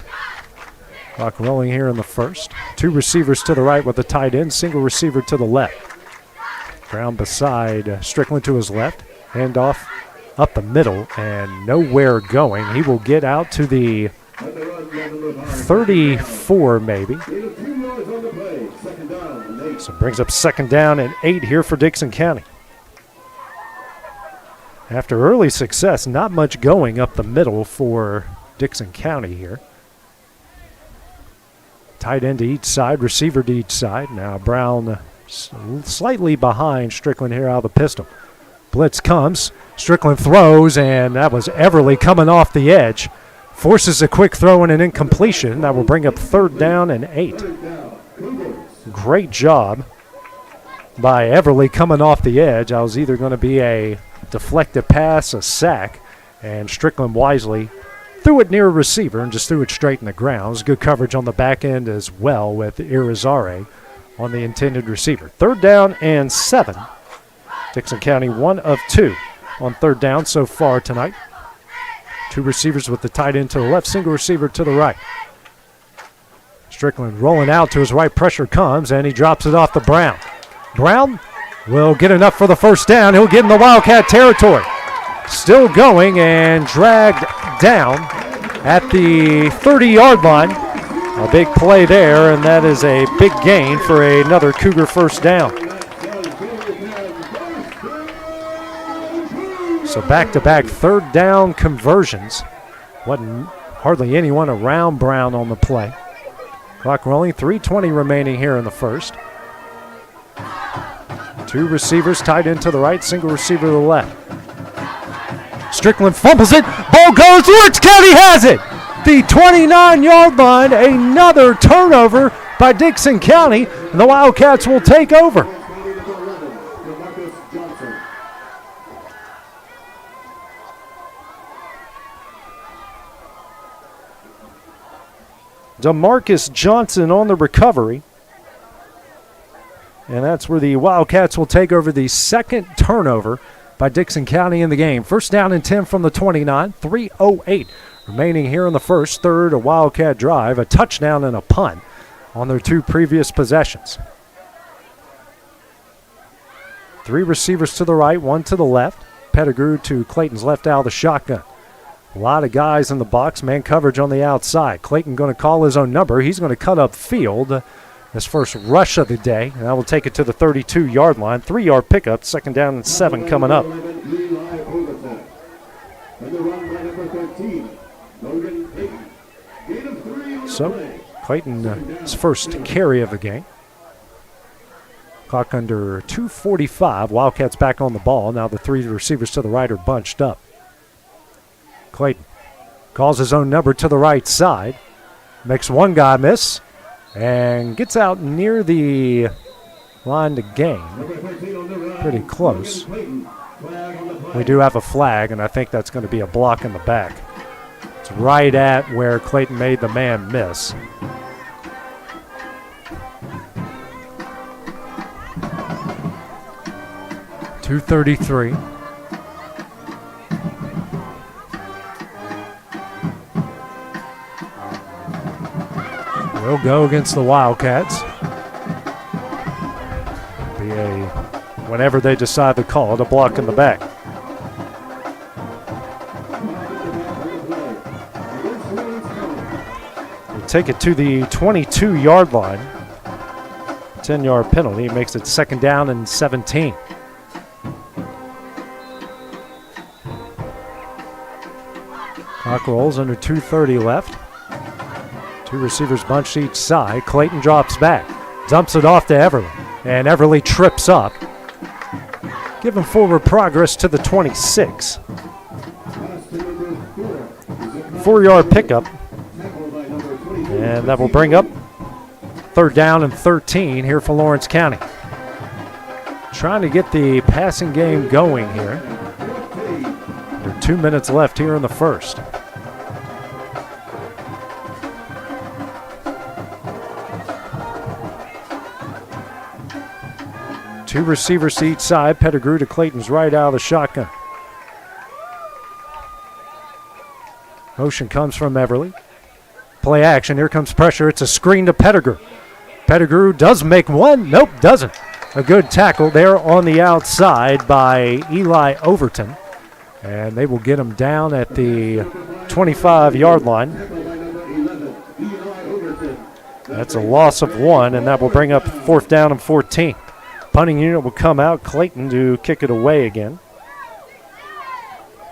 Clock rolling here in the first. 2 receivers to the right with the tight end, single receiver to the left. Brown beside Strickland to his left. Handoff up the middle and nowhere going. He will get out to the 34 maybe. So brings up 2nd down and 8 here for Dickson County. After early success, not much going up the middle for Dickson County here. Tight end to each side, receiver to each side. Now Brown slightly behind Strickland here out of the pistol. Blitz comes. Strickland throws, and that was Everly coming off the edge. Forces a quick throw and an incompletion. That will bring up 3rd down and 8. Great job by Everly coming off the edge. I was either going to be a deflected pass, a sack, and Strickland wisely threw it near a receiver and just threw it straight in the ground. It was good coverage on the back end as well with Irizarry on the intended receiver. 3rd down and 7. Dickson County 1 of 2 on 3rd down so far tonight. 2 receivers with the tight end to the left, single receiver to the right. Strickland rolling out to his right, pressure comes, and he drops it off to Brown. Brown will get enough for the first down. He'll get in the Wildcat territory. Still going and dragged down at the 30-yard line. A big play there, and that is a big gain for another Cougar first down. So back-to-back 3rd down conversions. Wasn't hardly anyone around Brown on the play. Clock rolling, 3:20 remaining here in the first. 2 receivers tied into the right, single receiver to the left. Strickland fumbles it, ball goes, Lawrence County has it! The 29-yard line, another turnover by Dickson County, and the Wildcats will take over. DeMarcus Johnson on the recovery. And that's where the Wildcats will take over the 2nd turnover by Dickson County in the game. First down and 10 from the 29, 3:08 remaining here in the first. 3rd, a Wildcat drive, a touchdown and a punt on their 2 previous possessions. 3 receivers to the right, 1 to the left. Pettigrew to Clayton's left out of the shotgun. A lot of guys in the box, man coverage on the outside. Clayton going to call his own number. He's going to cut up field His first rush of the day, and that will take it to the 32-yard line. 3-yard pickup, 2nd down and 7 coming up. So, Clayton's first carry of the game. Clock under 2:45. Wildcats back on the ball. Now the 3 receivers to the right are bunched up. Clayton calls his own number to the right side. Makes one guy miss and gets out near the line to gain. Pretty close. We do have a flag, and I think that's going to be a block in the back. It's right at where Clayton made the man miss. .233. Will go against the Wildcats. Be a, whenever they decide to call it, a block in the back. We'll take it to the 22-yard line. 10-yard penalty makes it 2nd down and 17. Clock rolls under 2:30 left. 2 receivers bunched each side. Clayton drops back, dumps it off to Everly, and Everly trips up. Giving forward progress to the 26. 4-yard pickup, and that will bring up 3rd down and 13 here for Lawrence County. Trying to get the passing game going here. There are 2 minutes left here in the first. Two receivers to each side. Pettigrew to Clayton's right out of the shotgun. Motion comes from Everly. Play action. Here comes pressure. It's a screen to Pettigrew. Pettigrew does make one. Nope, doesn't. A good tackle there on the outside by Eli Overton. And they will get him down at the 25-yard line. That's a loss of 1, and that will bring up 4th down and 14. Punting unit will come out. Clayton to kick it away again.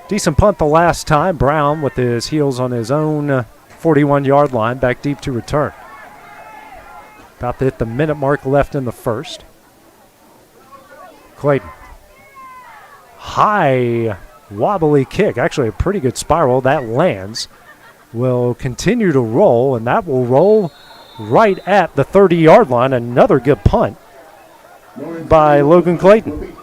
Decent punt the last time. Brown with his heels on his own 41-yard line, back deep to return. About to hit the minute mark left in the first. Clayton. High wobbly kick. Actually a pretty good spiral. That lands. Will continue to roll, and that will roll right at the 30-yard line. Another good punt by Logan Clayton.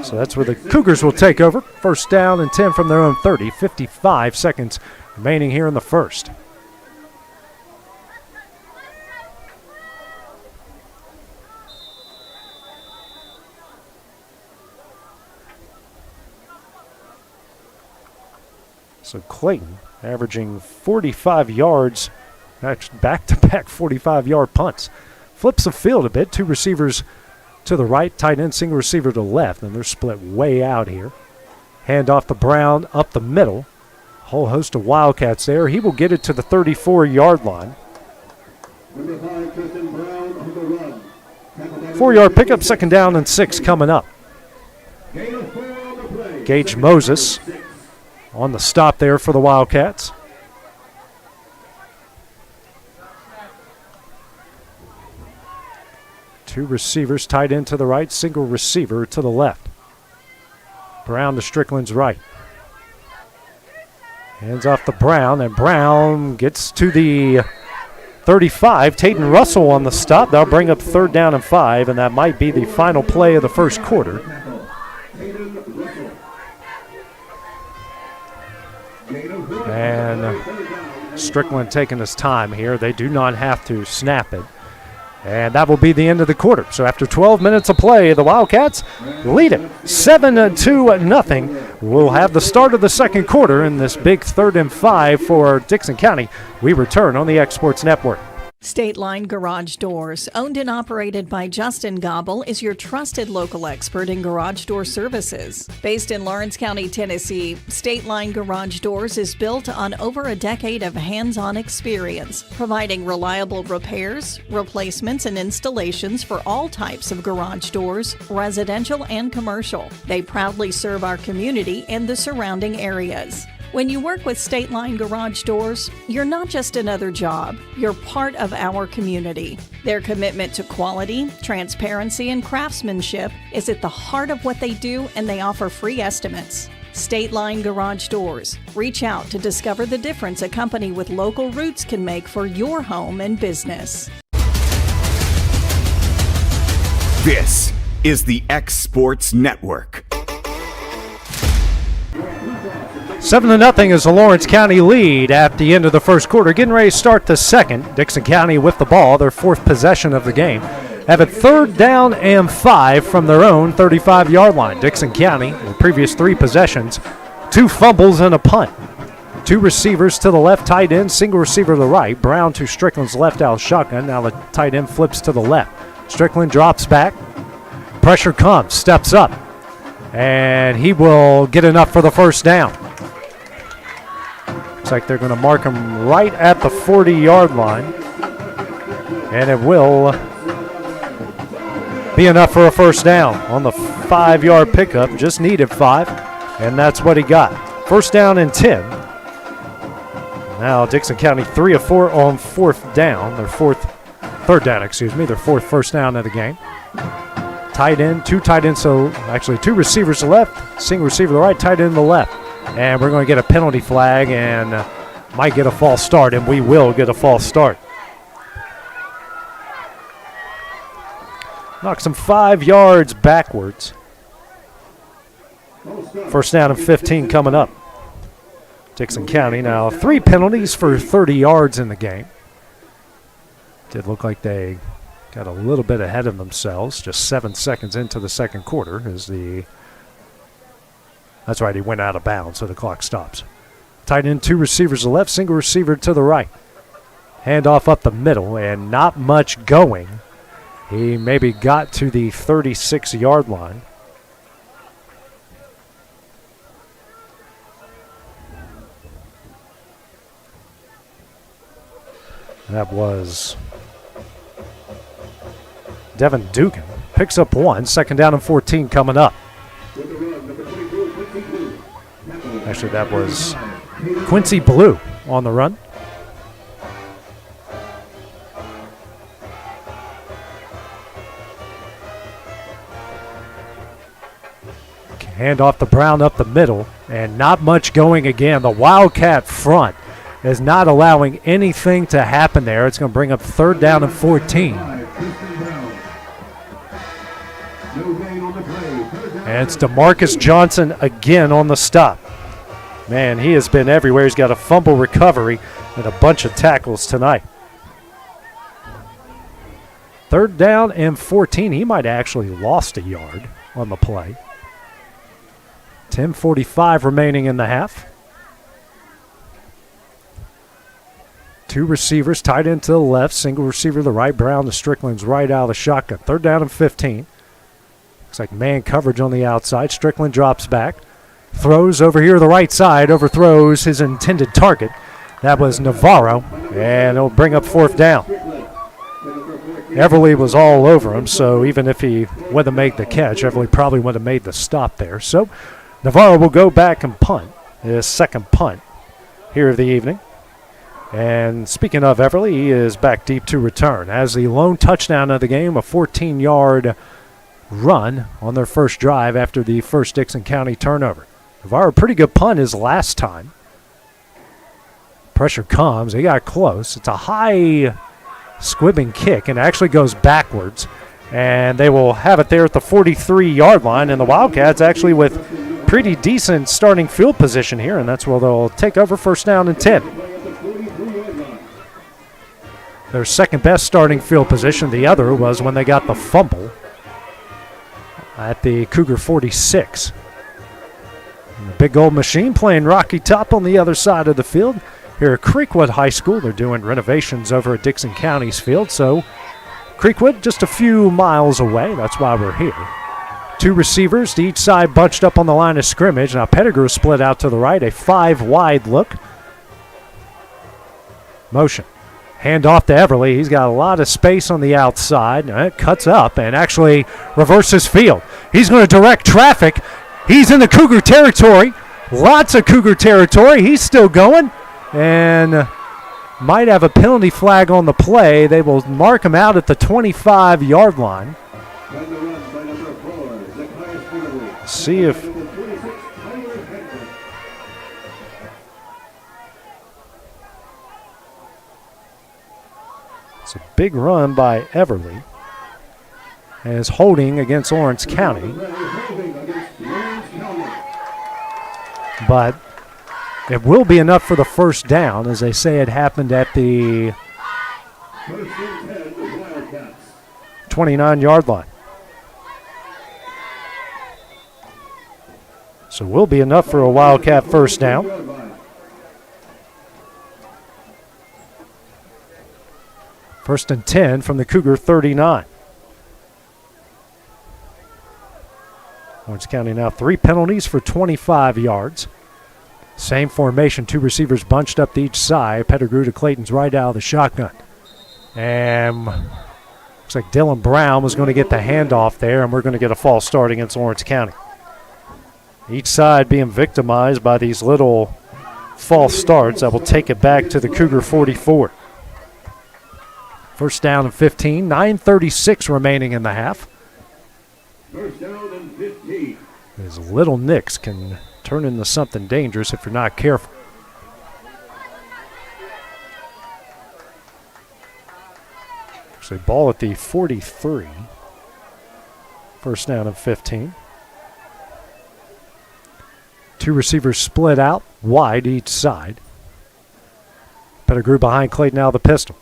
So that's where the Cougars will take over. 1st down and 10 from their own 30. 55 seconds remaining here in the first. So Clayton averaging 45 yards. That's back-to-back 45-yard punts. Flips the field a bit. 2 receivers to the right, tight end, single receiver to the left, and they're split way out here. Hand off to Brown up the middle. Whole host of Wildcats there. He will get it to the 34-yard line. 4-yard pickup, 2nd down and 6 coming up. Gage Moses on the stop there for the Wildcats. Two receivers tight end to the right, single receiver to the left. Brown to Strickland's right. Hands off to Brown, and Brown gets to the 35. Taden Russell on the stop. That'll bring up 3rd down and 5, and that might be the final play of the first quarter. And Strickland taking his time here. They do not have to snap it. And that will be the end of the quarter. So after 12 minutes of play, the Wildcats lead it 7-0. We'll have the start of the second quarter in this big 3rd and 5 for Dickson County. We return on the X Sports Network. State Line Garage Doors, owned and operated by Justin Gobble, is your trusted local expert in garage door services. Based in Lawrence County, Tennessee, State Line Garage Doors is built on over a decade of hands-on experience, providing reliable repairs, replacements, and installations for all types of garage doors, residential and commercial. They proudly serve our community and the surrounding areas. When you work with State Line Garage Doors, you're not just another job, you're part of our community. Their commitment to quality, transparency, and craftsmanship is at the heart of what they do, and they offer free estimates. State Line Garage Doors. Reach out to discover the difference a company with local roots can make for your home and business. This is the X Sports Network. 7-0 is the Lawrence County lead at the end of the first quarter. Getting ready to start the second. Dickson County with the ball, their fourth possession of the game. Have it 3rd down and 5 from their own 35-yard line. Dickson County, in the previous 3 possessions, 2 fumbles and a punt. 2 receivers to the left, tight end, single receiver to the right. Brown to Strickland's left out shotgun. Now the tight end flips to the left. Strickland drops back. Pressure comes, steps up. And he will get enough for the first down. Looks like they're going to mark him right at the 40-yard line. And it will be enough for a first down on the 5-yard pickup. Just needed 5, and that's what he got. First down and 10. Now Dickson County 3 of 4 on 4th down. Their 3rd down, their 4th first down of the game. Tight end, 2 tight ends, so actually 2 receivers to the left, single receiver to the right, tight end to the left. And we're going to get a penalty flag and might get a false start, and we will get a false start. Knocks him 5 yards backwards. First down and 15 coming up. Dickson County now 3 penalties for 30 yards in the game. Did look like they got a little bit ahead of themselves, just 7 seconds into the second quarter that's right, he went out of bounds, so the clock stops. Tight end, 2 receivers to the left, single receiver to the right. Handoff up the middle, and not much going. He maybe got to the 36-yard line. That was Devin Dugan. Picks up 1, second down and 14 coming up. Actually, that was Quincy Blue on the run. Hand off to Brown up the middle, and not much going again. The Wildcat front is not allowing anything to happen there. It's going to bring up 3rd down and 14. And it's DeMarcus Johnson again on the stop. Man, he has been everywhere. He's got a fumble recovery and a bunch of tackles tonight. 3rd down and 14. He might have actually lost a yard on the play. 10:45 remaining in the half. 2 receivers, tight end to the left, single receiver to the right. Brown to Strickland's right out of the shotgun. 3rd down and 15. Looks like man coverage on the outside. Strickland drops back. Throws over here to the right side, overthrows his intended target. That was Navarro, and it'll bring up 4th down. Everly was all over him, so even if he would have made the catch, Everly probably would have made the stop there. So Navarro will go back and punt, his second punt here of the evening. And speaking of Everly, he is back deep to return. As the lone touchdown of the game, a 14-yard run on their first drive after the first Dickson County turnover. Navarro, pretty good punt his last time. Pressure comes. He got close. It's a high squibbing kick and actually goes backwards. And they will have it there at the 43-yard line. And the Wildcats actually with pretty decent starting field position here. And that's where they'll take over first down and 10. Their second best starting field position. The other was when they got the fumble at the Cougar 46. And the big old machine playing Rocky Top on the other side of the field. here at Creekwood High School. They're doing renovations over at Dickson County's field, so Creekwood just a few miles away. That's why we're here. Two receivers to each side bunched up on the line of scrimmage. Now Pettigrew split out to the right, a 5-wide look. Motion. Hand off to Everly. He's got a lot of space on the outside. It cuts up and actually reverses field. He's going to direct traffic. He's in the Cougar territory. Lots of Cougar territory. He's still going and might have a penalty flag on the play. They will mark him out at the 25-yard line. See if it's a big run by Everly as holding against Lawrence County. But it will be enough for the first down, as they say it happened at the 29-yard line. So will be enough for a Wildcat first down. First and 10 from the Cougar 39. Lawrence County now 3 penalties for 25 yards. Same formation, 2 receivers bunched up to each side. Pettigrew to Clayton's right out of the shotgun. And looks like Dylan Brown was going to get the handoff there, and we're going to get a false start against Lawrence County. Each side being victimized by these little false starts that will take it back to the Cougar 44. First down and 15, 9:36 remaining in the half. First down and 15. These little nicks can turn into something dangerous if you're not careful. Actually, ball at the 43. First down and 15. 2 receivers split out wide each side. Pettigrew behind Clayton out of the pistol.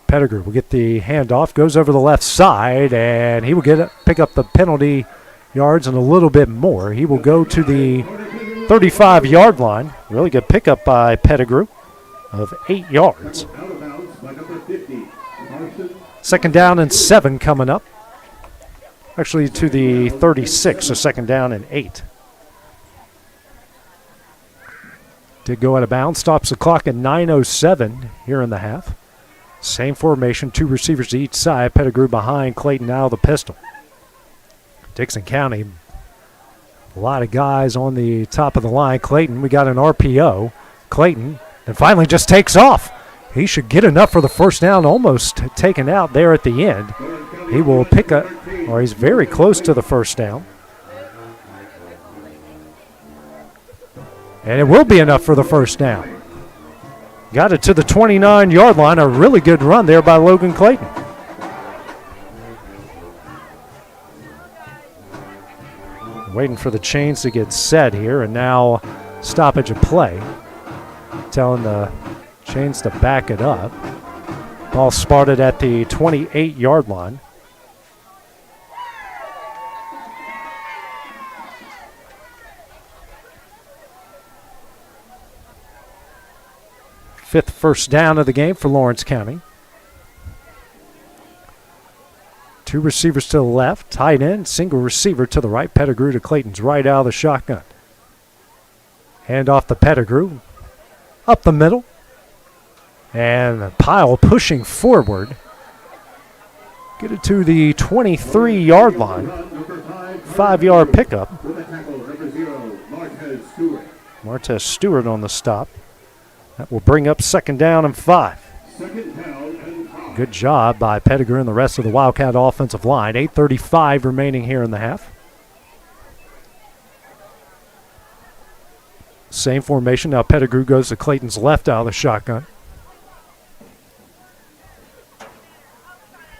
Pettigrew will get the handoff, goes over the left side, and he will pick up the penalty yards and a little bit more. He will go to the 35-yard line. Really good pickup by Pettigrew of 8 yards. Second down and 7 coming up. Actually to the 36, so second down and 8. Did go out of bounds, stops the clock at 9:07 here in the half. Same formation, 2 receivers to each side. Pettigrew behind Clayton out of the pistol. Dickson County, a lot of guys on the top of the line. Clayton, we got an RPO. Clayton, and finally just takes off. He should get enough for the first down, almost taken out there at the end. He will pick up, or he's very close to the first down. And it will be enough for the first down. Got it to the 29-yard line. A really good run there by Logan Clayton. Waiting for the chains to get set here, and now stoppage of play. Telling the chains to back it up. Ball spotted at the 28-yard line. Fifth first down of the game for Lawrence County. 2 receivers to the left, tight end, single receiver to the right. Pettigrew to Clayton's right out of the shotgun. Hand off to Pettigrew. Up the middle. And the pile pushing forward. Get it to the 23-yard line. 5-yard pickup. Martez Stewart on the stop. That will bring up second down and 5. Good job by Pettigrew and the rest of the Wildcat offensive line. 8:35 remaining here in the half. Same formation. Now Pettigrew goes to Clayton's left out of the shotgun.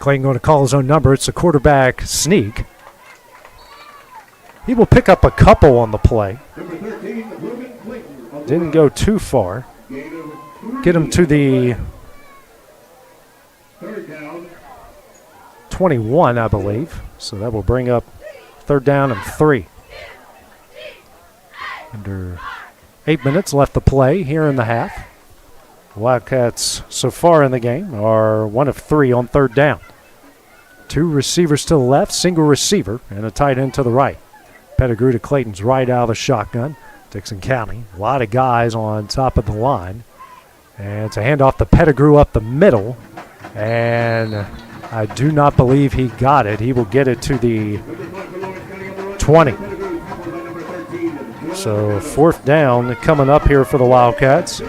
Clayton going to call his own number. It's a quarterback sneak. He will pick up a couple on the play. Didn't go too far. Get him to the 21, I believe. So that will bring up third down and 3. Under 8 minutes left to play here in the half. Wildcats so far in the game are 1 of 3 on third down. 2 receivers to the left, single receiver, and a tight end to the right. Pettigrew to Clayton's right out of the shotgun. Dickson County, a lot of guys on top of the line. And it's a handoff to Pettigrew up the middle. And I do not believe he got it. He will get it to the 20. So 4th down coming up here for the Wildcats.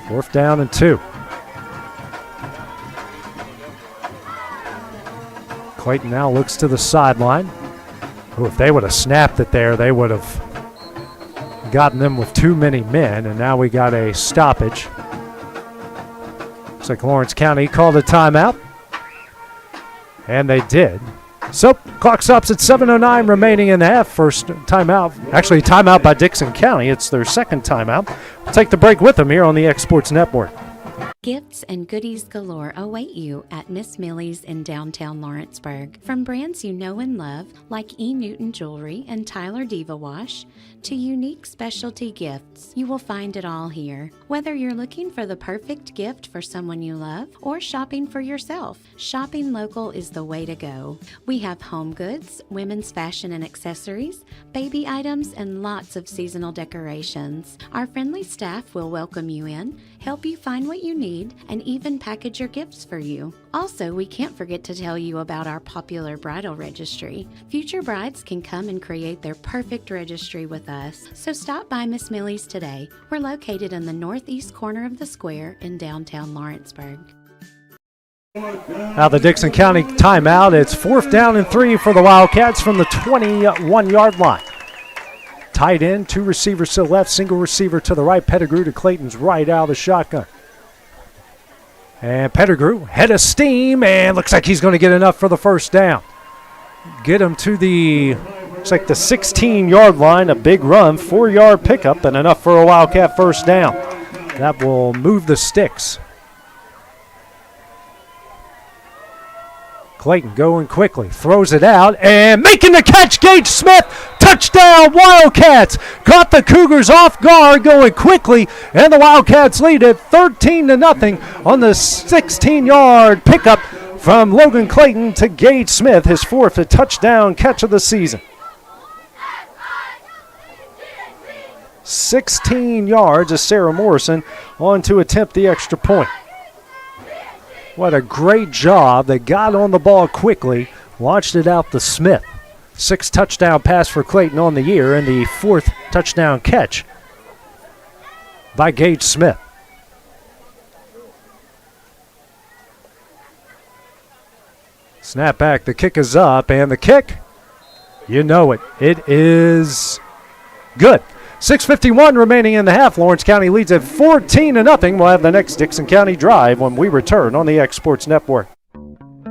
4th down and 2. Clayton now looks to the sideline. Oh, if they would have snapped it there, they would have gotten them with too many men, and now we got a stoppage. Looks like Lawrence County called a timeout, and they did. So, clock stops at 7:09 remaining in the half. First timeout, actually timeout by Dickson County. It's their second timeout. We'll take the break with them here on the X Sports Network. Gifts and goodies galore await you at Miss Millie's in downtown Lawrenceburg. From brands you know and love, like E. Newton Jewelry and Tyler Diva Wash, to unique specialty gifts, you will find it all here. Whether you're looking for the perfect gift for someone you love or shopping for yourself, shopping local is the way to go. We have home goods, women's fashion and accessories, baby items, and lots of seasonal decorations. Our friendly staff will welcome you in, help you find what you need, and even package your gifts for you. Also, we can't forget to tell you about our popular bridal registry. Future brides can come and create their perfect registry with us. So stop by Miss Millie's today. We're located in the northeast corner of the square in downtown Lawrenceburg. Now the Dickson County timeout. It's 4th down and 3 for the Wildcats from the 21-yard line. Tight end, 2 receivers to the left, single receiver to the right. Pettigrew to Clayton's right out of the shotgun. And Pettigrew, head of steam, and looks like he's going to get enough for the first down. Get him to the, looks like the 16-yard line, a big run, 4-yard pickup, and enough for a Wildcat first down. That will move the sticks. Clayton going quickly, throws it out, and making the catch, Gage Smith. Touchdown, Wildcats. Caught the Cougars off guard, going quickly, and the Wildcats lead it 13-0 on the 16-yard pickup from Logan Clayton to Gage Smith, his 4th touchdown catch of the season. 16 yards as Sarah Morrison on to attempt the extra point. What a great job. They got on the ball quickly, launched it out to Smith. 6th touchdown pass for Clayton on the year, and the 4th touchdown catch by Gage Smith. Snap back, the kick is up, and the kick, you know it. It is good. 6:51 remaining in the half. Lawrence County leads at 14-0. We'll have the next Dickson County drive when we return on the X Sports Network.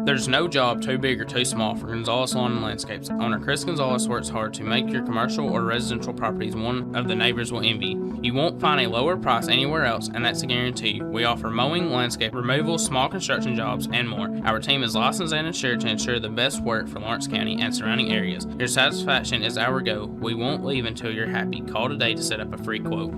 There's no job too big or too small for Gonzalez Lawn and Landscapes. Owner Chris Gonzalez works hard to make your commercial or residential properties one of the neighbors will envy. You won't find a lower price anywhere else, and that's a guarantee. We offer mowing, landscape removal, small construction jobs, and more. Our team is licensed and insured to ensure the best work for Lawrence County and surrounding areas. Your satisfaction is our goal. We won't leave until you're happy. Call today to set up a free quote.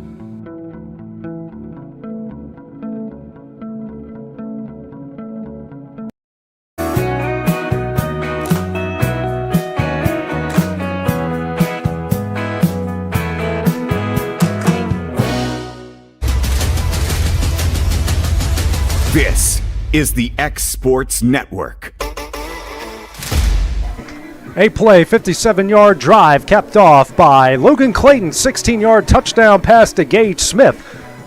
This is the X Sports Network. A play, 57-yard drive capped off by Logan Clayton, 16-yard touchdown pass to Gage Smith.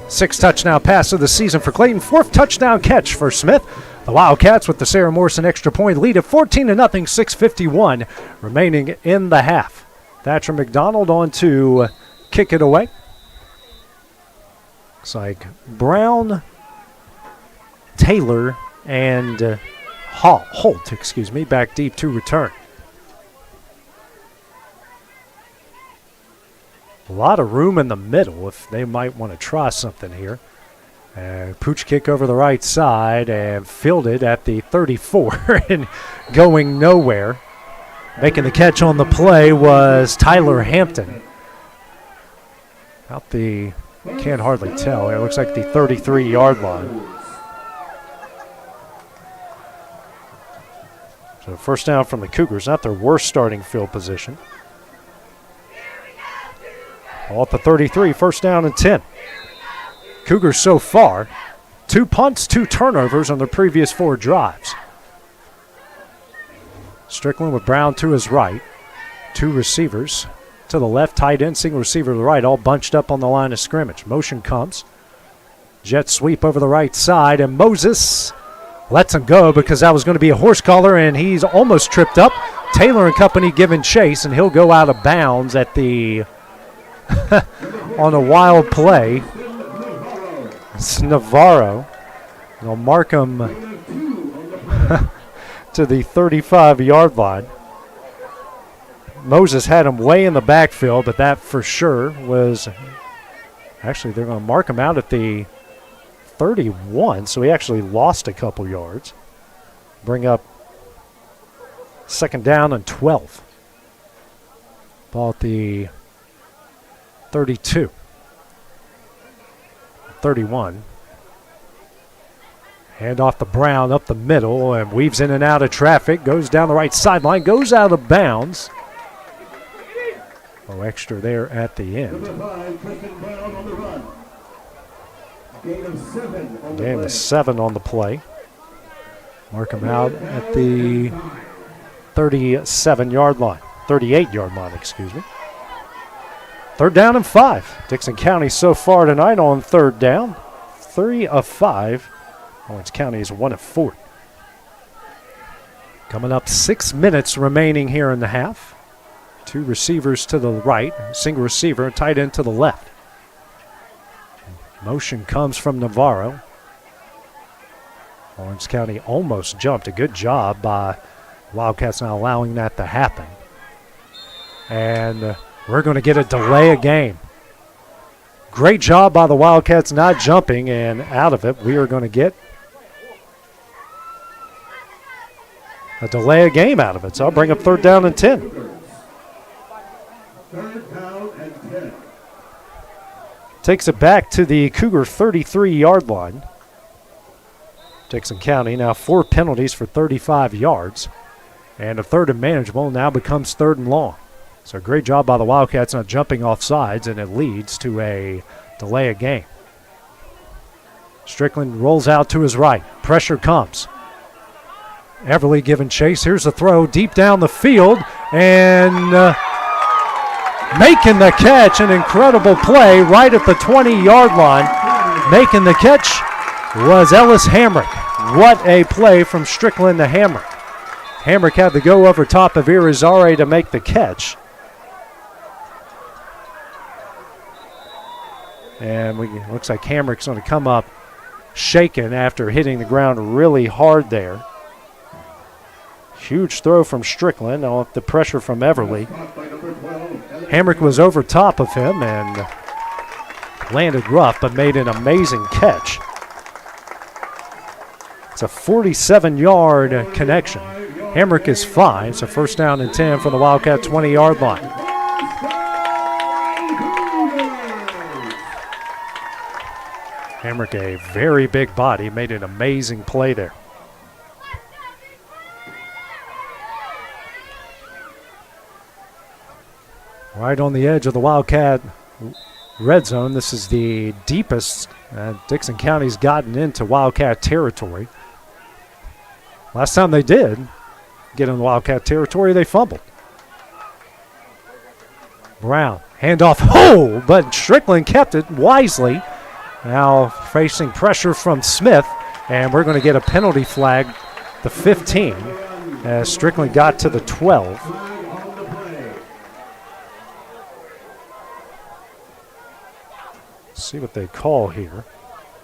6th touchdown pass of the season for Clayton, 4th touchdown catch for Smith. The Wildcats with the Sarah Morrison extra point lead at 14-0, 6:51 remaining in the half. Thatcher McDonald on to kick it away. Looks like Brown, Taylor, and Holt, back deep to return. A lot of room in the middle if they might want to try something here. Pooch kick over the right side and fielded at the 34 and going nowhere. Making the catch on the play was Tyler Hampton. About the Can't hardly tell. It looks like the 33-yard line. So first down from the Cougars, not their worst starting field position. Ball at the 33, first down and 10. Cougars so far, 2 punts, 2 turnovers on their previous 4 drives. Strickland with Brown to his right. 2 receivers to the left, tight end, single receiver to the right, all bunched up on the line of scrimmage. Motion comes. Jet sweep over the right side, and Moses lets him go because that was going to be a horse collar, and he's almost tripped up. Taylor and company giving chase, and he'll go out of bounds at the on a wild play. It's Navarro. They'll mark him to the 35-yard line. Moses had him way in the backfield, but that for sure was actually they're going to mark him out at the 31, so he actually lost a couple yards. Bring up second down and 12. Ball at the 32. 31. Hand off to Brown up the middle and weaves in and out of traffic. Goes down the right sideline. Goes out of bounds. Oh, extra there at the end. Gain of 7 on the play. Mark him out at the 37-yard line. 38-yard line, excuse me. Third down and 5. Dickson County so far tonight on third down. 3 of 5. Orange County is 1 of 4. Coming up 6 minutes remaining here in the half. 2 receivers to the right, single receiver, tight end to the left. Motion comes from Navarro. Orange County almost jumped. A good job by Wildcats not allowing that to happen. And we're going to get a delay of game. Great job by the Wildcats not jumping, and out of it we are going to get a delay of game out of it. So I'll bring up third down and 10. Third down and 10. Takes it back to the Cougar 33-yard line. Dickson County now 4 penalties for 35 yards. And a third and manageable now becomes third and long. So great job by the Wildcats not jumping off sides, and it leads to a delay of game. Strickland rolls out to his right. Pressure comes. Everly giving chase. Here's the throw deep down the field, and making the catch. An incredible play right at the 20-yard line. Making the catch was Ellis Hamrick. What a play from Strickland to Hamrick. Hamrick had to go over top of Irizarry to make the catch. And looks like Hamrick's going to come up shaken after hitting the ground really hard there. Huge throw from Strickland off the pressure from Everly. Hamrick was over top of him and landed rough, but made an amazing catch. It's a 47-yard connection. Hamrick is fine, so first down and 10 from the Wildcat 20-yard line. Hamrick, a very big body, made an amazing play there. Right on the edge of the Wildcat red zone. This is the deepest Dickson County's gotten into Wildcat territory. Last time they did get in the Wildcat territory, they fumbled. Brown, handoff, oh, but Strickland kept it wisely. Now facing pressure from Smith, and we're going to get a penalty flag, the 15, as Strickland got to the 12. Let's see what they call here.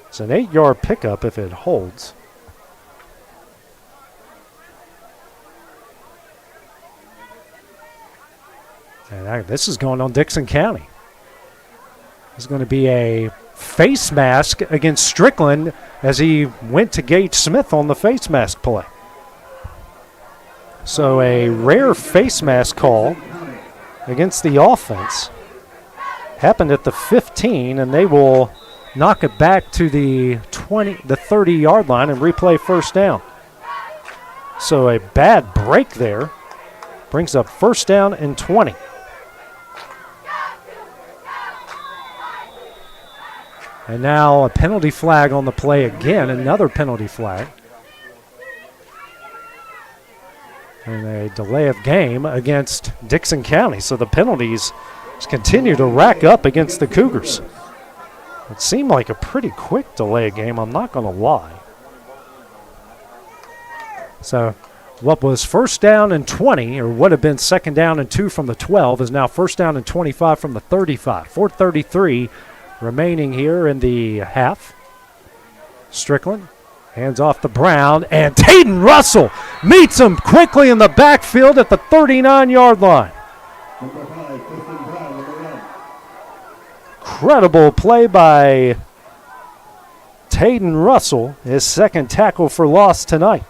It's an 8-yard pickup if it holds. And this is going on Dickson County. This is going to be a face mask against Strickland as he went to Gage Smith on the face mask play. So a rare face mask call against the offense. happened at the 15, and they will knock it back to the 30-yard line and replay first down. So a bad break there brings up first down and 20. And now a penalty flag on the play again, another penalty flag. And a delay of game against Dickson County. So the penalties continue to rack up against the Cougars. It seemed like a pretty quick delay of game, I'm not going to lie. So what was first down and 20, or would have been second down and 2 from the 12, is now first down and 25 from the 35. 4:33 remaining here in the half. Strickland hands off to Brown, and Tayden Russell meets him quickly in the backfield at the 39-yard line. Incredible play by Tayden Russell, his second tackle for loss tonight.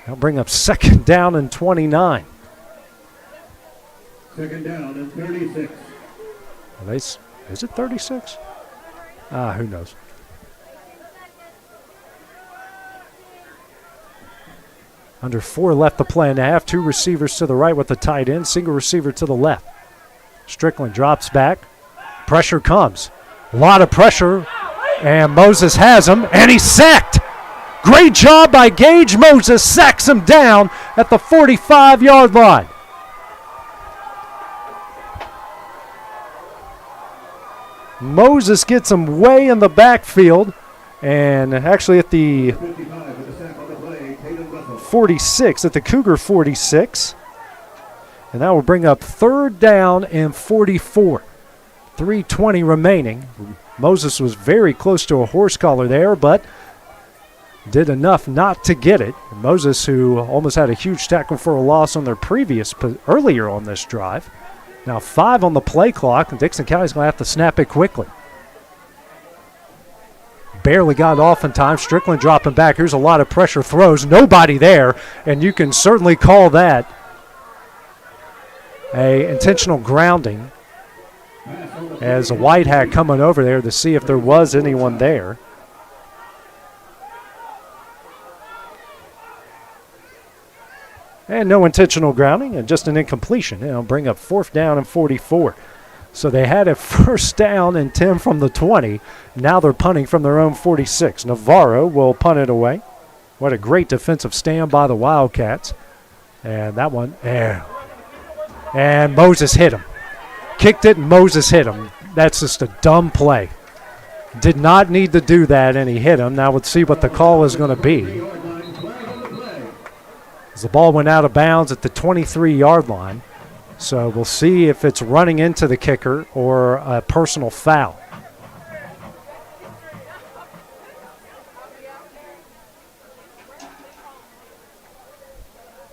That'll bring up second down and 29. Second down and 36. Is it 36? Who knows? Under 4 left to play in the half. 2 receivers to the right with the tight end. Single receiver to the left. Strickland drops back. Pressure comes. A lot of pressure. And Moses has him. And he's sacked. Great job by Gage Moses. Sacks him down at the 45-yard line. Moses gets him way in the backfield. And actually at the 46, at the Cougar 46. And that will bring up third down and 44. 3:20 remaining. Moses was very close to a horse collar there, but did enough not to get it. Moses, who almost had a huge tackle for a loss on their earlier on this drive. Now 5 on the play clock, and Dickson County's going to have to snap it quickly. Barely got off in time. Strickland dropping back. Here's a lot of pressure throws. Nobody there, and you can certainly call that a intentional grounding, as White had coming over there to see if there was anyone there. And no intentional grounding, and just an incompletion. It'll bring up fourth down and 44. So they had a first down and 10 from the 20. Now they're punting from their own 46. Navarro will punt it away. What a great defensive stand by the Wildcats. And that one, and Moses hit him. Kicked it, and Moses hit him. That's just a dumb play. Did not need to do that, and he hit him. Now let's see what the call is going to be. As the ball went out of bounds at the 23-yard line. So we'll see if it's running into the kicker or a personal foul.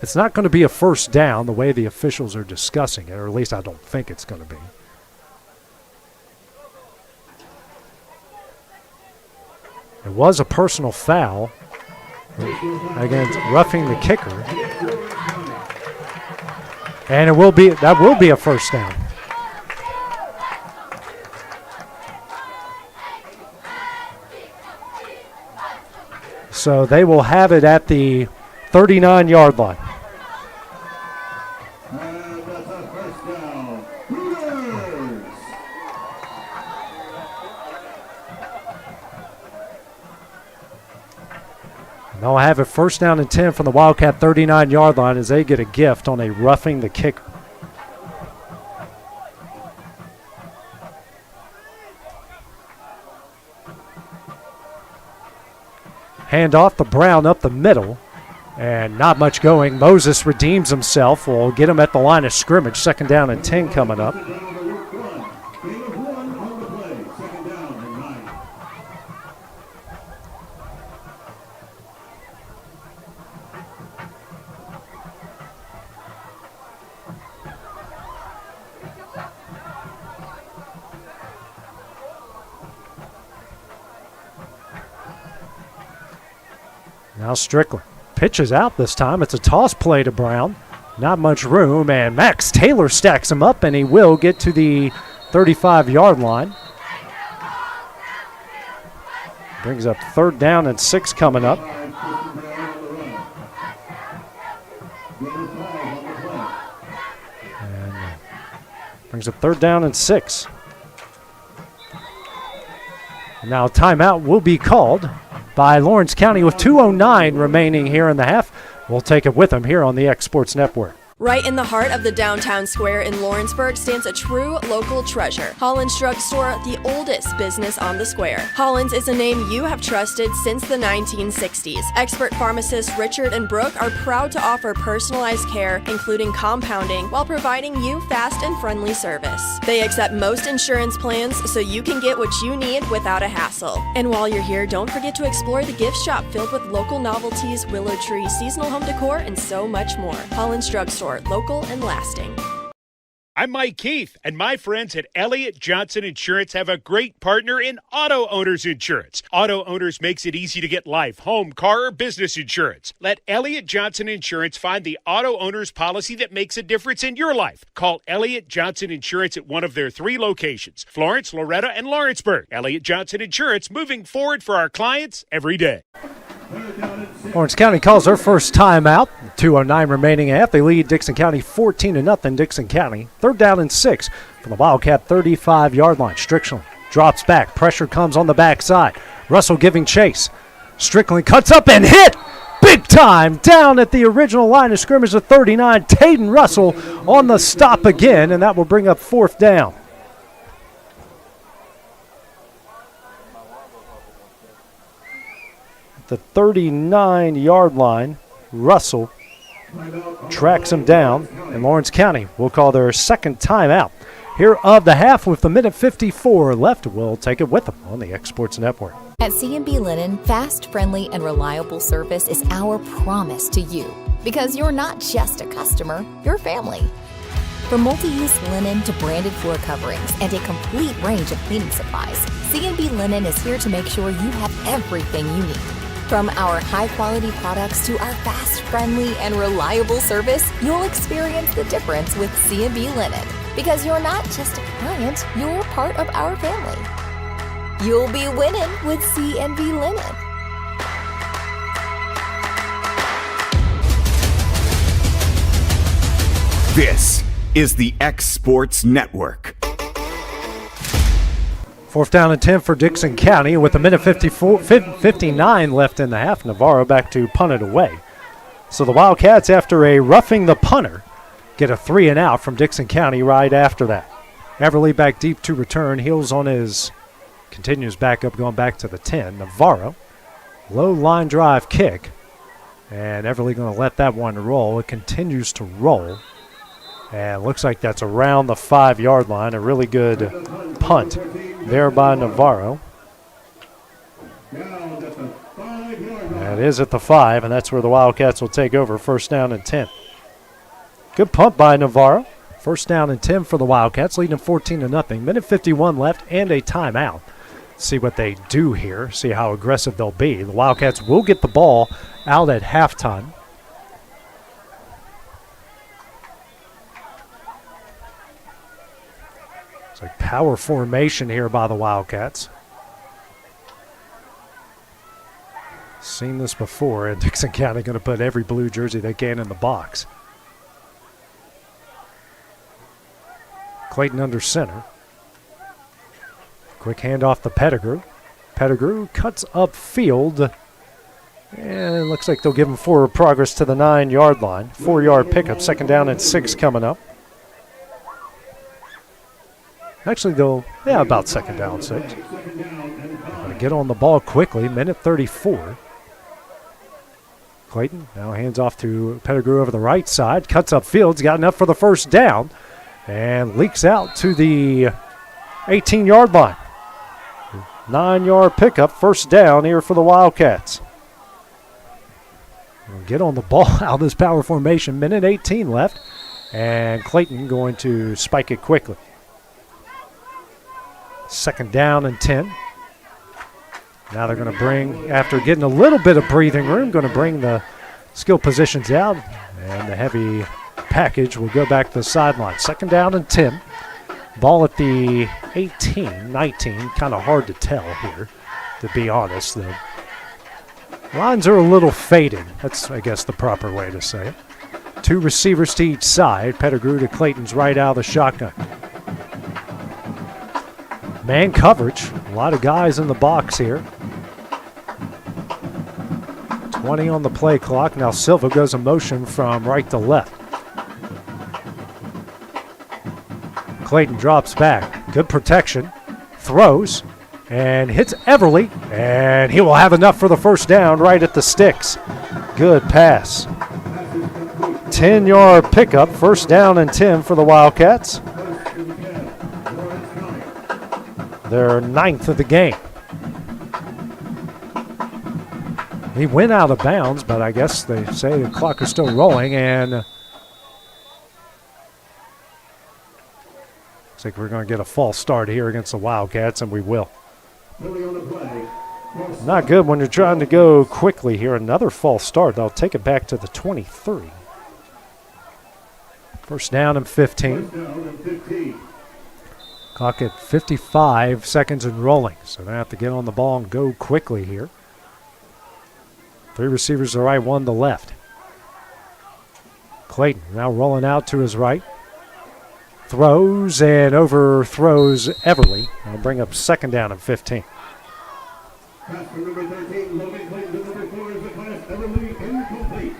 It's not going to be a first down the way the officials are discussing it, or at least I don't think it's going to be. It was a personal foul against roughing the kicker. And that will be a first down. So they will have it at the 39-yard line. And that's a first down. And they'll have it first down and 10 from the Wildcat 39-yard line as they get a gift on a roughing the kicker. Hand off to Brown up the middle. And not much going. Moses redeems himself. We'll get him at the line of scrimmage. Second down and 10 coming up. Now Strickland pitches out this time. It's a toss play to Brown. Not much room, and Max Taylor stacks him up, and he will get to the 35-yard line. Brings up 3rd down and 6 coming up. And brings up 3rd down and 6. Now a timeout will be called by Lawrence County with 2:09 remaining here in the half. We'll take it with them here on the X Sports Network. Right in the heart of the downtown square in Lawrenceburg stands a true local treasure. Holland's Drugstore, the oldest business on the square. Holland's is a name you have trusted since the 1960s. Expert pharmacists Richard and Brooke are proud to offer personalized care, including compounding, while providing you fast and friendly service. They accept most insurance plans so you can get what you need without a hassle. And while you're here, don't forget to explore the gift shop filled with local novelties, willow tree, seasonal home decor, and so much more. Holland's Drugstore. Local and lasting. I'm Mike Keith, and my friends at Elliott Johnson Insurance have a great partner in Auto Owners Insurance. Auto Owners makes it easy to get life, home, car, or business insurance. Let Elliott Johnson Insurance find the Auto Owners policy that makes a difference in your life. Call Elliott Johnson Insurance at one of their 3 locations, Florence, Loretto, and Lawrenceburg. Elliott Johnson Insurance, moving forward for our clients every day. Lawrence County calls their first timeout. 2:09 remaining half. They lead Dickson County 14-0. Dickson County. 3rd down and 6 from the Wildcat 35-yard line. Strickland drops back. Pressure comes on the backside. Russell giving chase. Strickland cuts up and hit big time down at the original line of scrimmage of 39. Tayden Russell on the stop again, and that will bring up 4th down. The 39-yard line, Russell tracks him down, and Lawrence County will call their second timeout here of the half with a minute 54 left. We'll take it with them on the X Sports Network. At C&B Linen, fast, friendly, and reliable service is our promise to you, because you're not just a customer, you're family. From multi-use linen to branded floor coverings and a complete range of cleaning supplies, C&B Linen is here to make sure you have everything you need. From our high-quality products to our fast, friendly, and reliable service, you'll experience the difference with C&B Linen. Because you're not just a client, you're part of our family. You'll be winning with C&B Linen. This is the X Sports Network. 4th down and 10 for Dickson County with a minute 59 left in the half. Navarro back to punt it away. So the Wildcats, after a roughing the punter, get a 3 and out from Dickson County right after that. Everly back deep to return. Heels on his, continues back up, going back to the 10. Navarro, low line drive kick. And Everly going to let that one roll. It continues to roll. And looks like that's around the 5-yard line. A really good punt there by Navarro. That is at the 5, and that's where the Wildcats will take over. 1st down and 10. Good punt by Navarro. 1st down and 10 for the Wildcats, leading 14-0. Minute 51 left and a timeout. See what they do here, see how aggressive they'll be. The Wildcats will get the ball out at halftime. It's like power formation here by the Wildcats. Seen this before, and Dickson County going to put every blue jersey they can in the box. Clayton under center. Quick handoff to Pettigrew. Pettigrew cuts upfield. And it looks like they'll give him forward progress to the 9-yard line. 4-yard pickup, 2nd down and 6 coming up. Actually, they'll, about 2nd down, 6. Going to get on the ball quickly, minute 34. Clayton now hands off to Pettigrew over the right side. Cuts upfield, he's got enough for the 1st down. And leaks out to the 18-yard line. 9-yard pickup, 1st down here for the Wildcats. We'll get on the ball out of this power formation. Minute 18 left. And Clayton going to spike it quickly. 2nd down and 10. Now they're going to bring, after getting a little bit of breathing room, going to bring the skill positions out. And the heavy package will go back to the sideline. 2nd down and 10. Ball at the 18, 19. Kind of hard to tell here, to be honest. The lines are a little faded. That's, I guess, the proper way to say it. 2 receivers to each side. Pettigrew to Clayton's right out of the shotgun. Man coverage. A lot of guys in the box here. 20 on the play clock. Now Silva goes in motion from right to left. Clayton drops back. Good protection. Throws and hits Everly. And he will have enough for the first down right at the sticks. Good pass. 10-yard pickup. First down and 10 for the Wildcats. Their 9th of the game. He went out of bounds, but I guess they say the clock is still rolling, and looks like we're going to get a false start here against the Wildcats, and we will. Not good when you're trying to go quickly here. Another false start. They'll take it back to the 23. First down and 15. Clock at 55 seconds and rolling, so they have to get on the ball and go quickly here. 3 receivers to the right, 1 to the left. Clayton now rolling out to his right. Throws and overthrows Everly. That'll bring up second down and 15. Pass from number 13, Logan Clayton to number 4 is the pass. Everly incomplete.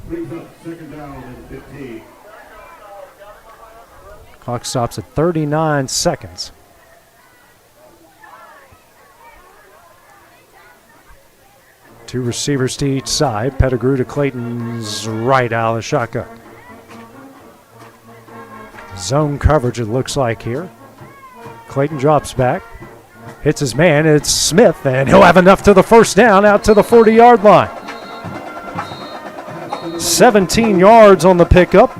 Brings up second down and 15. Clock stops at 39 seconds. Two receivers to each side. Pettigrew to Clayton's right out of the shotgun. Zone coverage, it looks like here. Clayton drops back. Hits his man. It's Smith, and he'll have enough to the first down out to the 40-yard line. 17 yards on the pickup.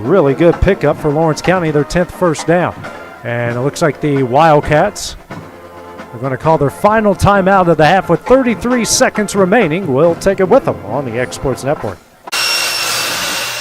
Really good pickup for Lawrence County, their 10th first down. And it looks like the Wildcats are going to call their final timeout of the half with 33 seconds remaining. We'll take it with them on the X Sports Network.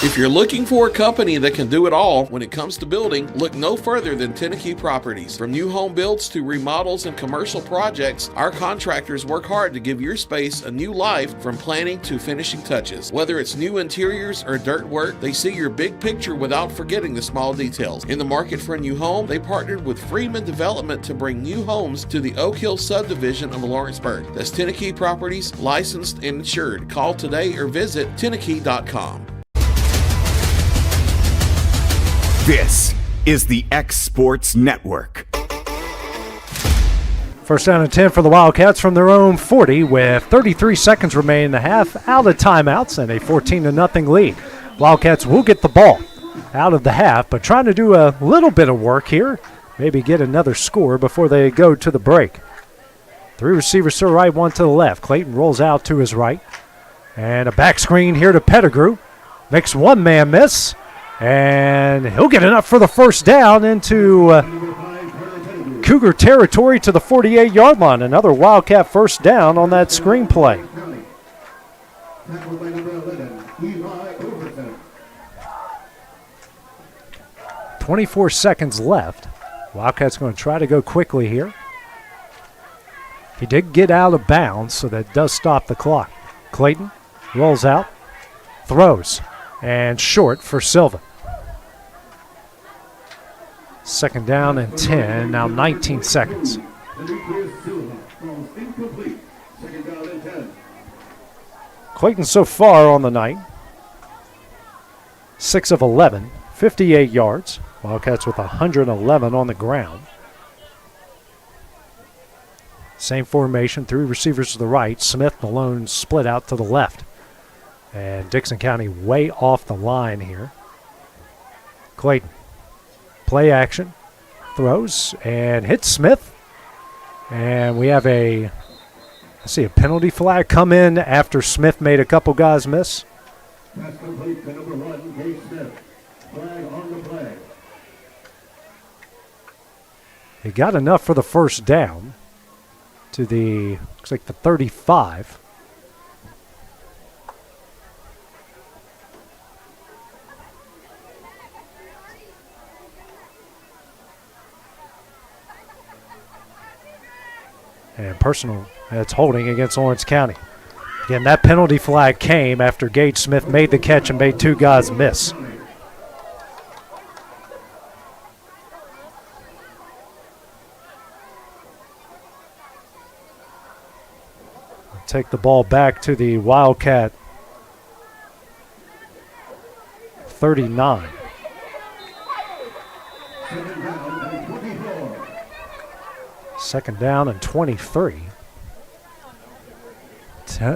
If you're looking for a company that can do it all when it comes to building, look no further than Tennessee Properties. From new home builds to remodels and commercial projects, our contractors work hard to give your space a new life from planning to finishing touches. Whether it's new interiors or dirt work, they see your big picture without forgetting the small details. In the market for a new home, they partnered with Freeman Development to bring new homes to the Oak Hill subdivision of Lawrenceburg. That's Tennessee Properties, licensed and insured. Call today or visit Tennessee.com. This is the X Sports Network. First down and 10 for the Wildcats from their own 40 with 33 seconds remaining in the half, out of timeouts and a 14-0 lead. Wildcats will get the ball out of the half, but trying to do a little bit of work here, maybe get another score before they go to the break. 3 receivers to the right, 1 to the left. Clayton rolls out to his right, and a back screen here to Pettigrew. Makes one man miss. And he'll get enough for the first down into Cougar territory to the 48-yard line. Another Wildcat first down on that screen play. 24 seconds left. Wildcats going to try to go quickly here. He did get out of bounds, so that does stop the clock. Clayton rolls out, throws, and short for Silva. Second down and 10, now 19 seconds. Clayton so far on the night, 6 of 11, 58 yards. Wildcats with 111 on the ground. Same formation, 3 receivers to the right. Smith, Malone split out to the left. And Dickson County way off the line here. Clayton, play action, throws and hits Smith. And we have a penalty flag come in after Smith made a couple guys miss. Pass complete to number 1, Case Smith. Flag on the play. He got enough for the first down to the, looks like the 35. And personal, it's holding against Lawrence County. Again, that penalty flag came after Gage Smith made the catch and made two guys miss. Take the ball back to the Wildcat 39. Second down and 23.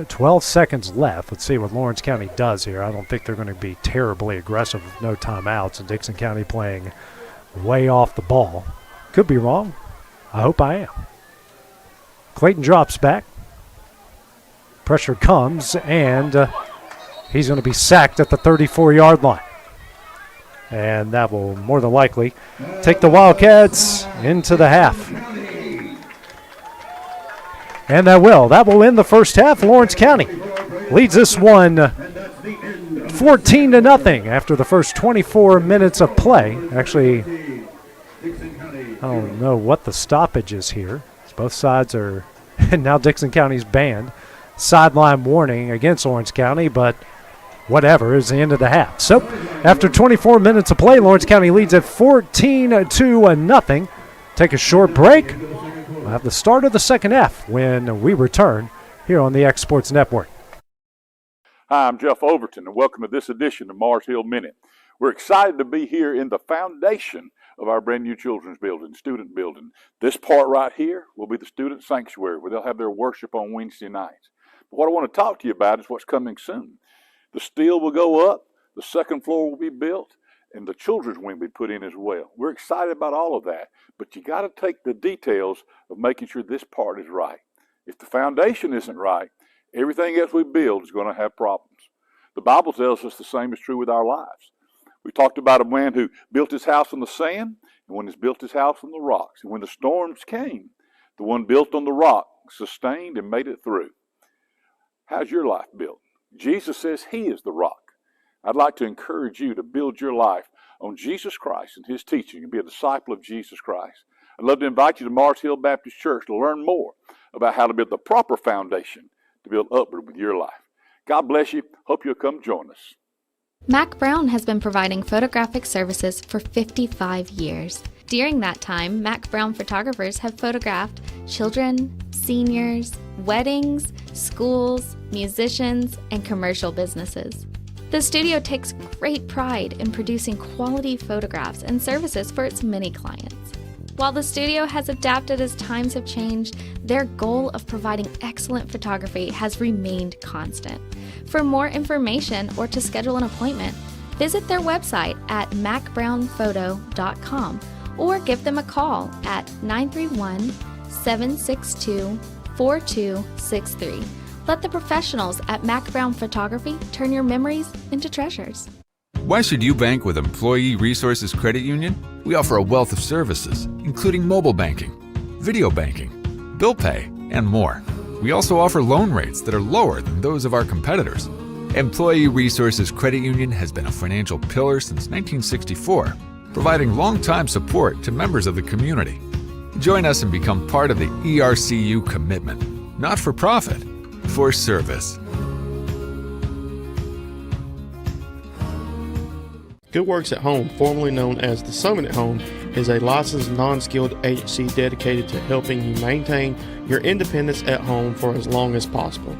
12 seconds left. Let's see what Lawrence County does here. I don't think they're going to be terribly aggressive with no timeouts, and Dickson County playing way off the ball. Could be wrong. I hope I am. Clayton drops back. Pressure comes, and he's going to be sacked at the 34-yard line. And that will more than likely take the Wildcats into the half. And that will end the first half. Lawrence County leads this one 14-0 after the first 24 minutes of play. Actually, I don't know what the stoppage is here. Both sides are, and now Dickson County's banned. Sideline warning against Lawrence County, but whatever is the end of the half. So after 24 minutes of play, Lawrence County leads at 14-0. Take a short break. We'll have the start of the second half when we return here on the X Sports Network. Hi, I'm Jeff Overton, and welcome to this edition of Mars Hill Minute. We're excited to be here in the foundation of our brand new children's building, student building. This part right here will be the student sanctuary where they'll have their worship on Wednesday nights. But what I want to talk to you about is what's coming soon. The steel will go up, the second floor will be built, and the children's wing will be put in as well. We're excited about all of that, but you got to take the details of making sure this part is right. If the foundation isn't right, everything else we build is going to have problems. The Bible tells us the same is true with our lives. We talked about a man who built his house on the sand, and one who's built his house on the rocks. And when the storms came, the one built on the rock sustained and made it through. How's your life built? Jesus says he is the rock. I'd like to encourage you to build your life on Jesus Christ and his teaching and be a disciple of Jesus Christ. I'd love to invite you to Mars Hill Baptist Church to learn more about how to build the proper foundation to build upward with your life. God bless you. Hope you'll come join us. Mac Brown has been providing photographic services for 55 years. During that time, Mac Brown photographers have photographed children, seniors, weddings, schools, musicians, and commercial businesses. The studio takes great pride in producing quality photographs and services for its many clients. While the studio has adapted as times have changed, their goal of providing excellent photography has remained constant. For more information or to schedule an appointment, visit their website at macbrownphoto.com or give them a call at 931-762-4263. Let the professionals at Mac Brown Photography turn your memories into treasures. Why should you bank with Employee Resources Credit Union? We offer a wealth of services, including mobile banking, video banking, bill pay, and more. We also offer loan rates that are lower than those of our competitors. Employee Resources Credit Union has been a financial pillar since 1964, providing long-time support to members of the community. Join us and become part of the ERCU commitment, not for profit, for service. Good Works at Home, formerly known as The Summit at Home, is a licensed non-skilled agency dedicated to helping you maintain your independence at home for as long as possible.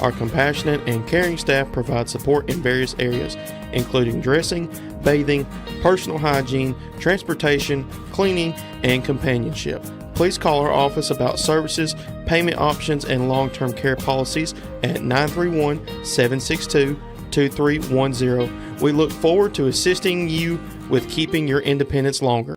Our compassionate and caring staff provide support in various areas, including dressing, bathing, personal hygiene, transportation, cleaning, and companionship. Please call our office about services, payment options, and long-term care policies at 931-762-2310. We look forward to assisting you with keeping your independence longer.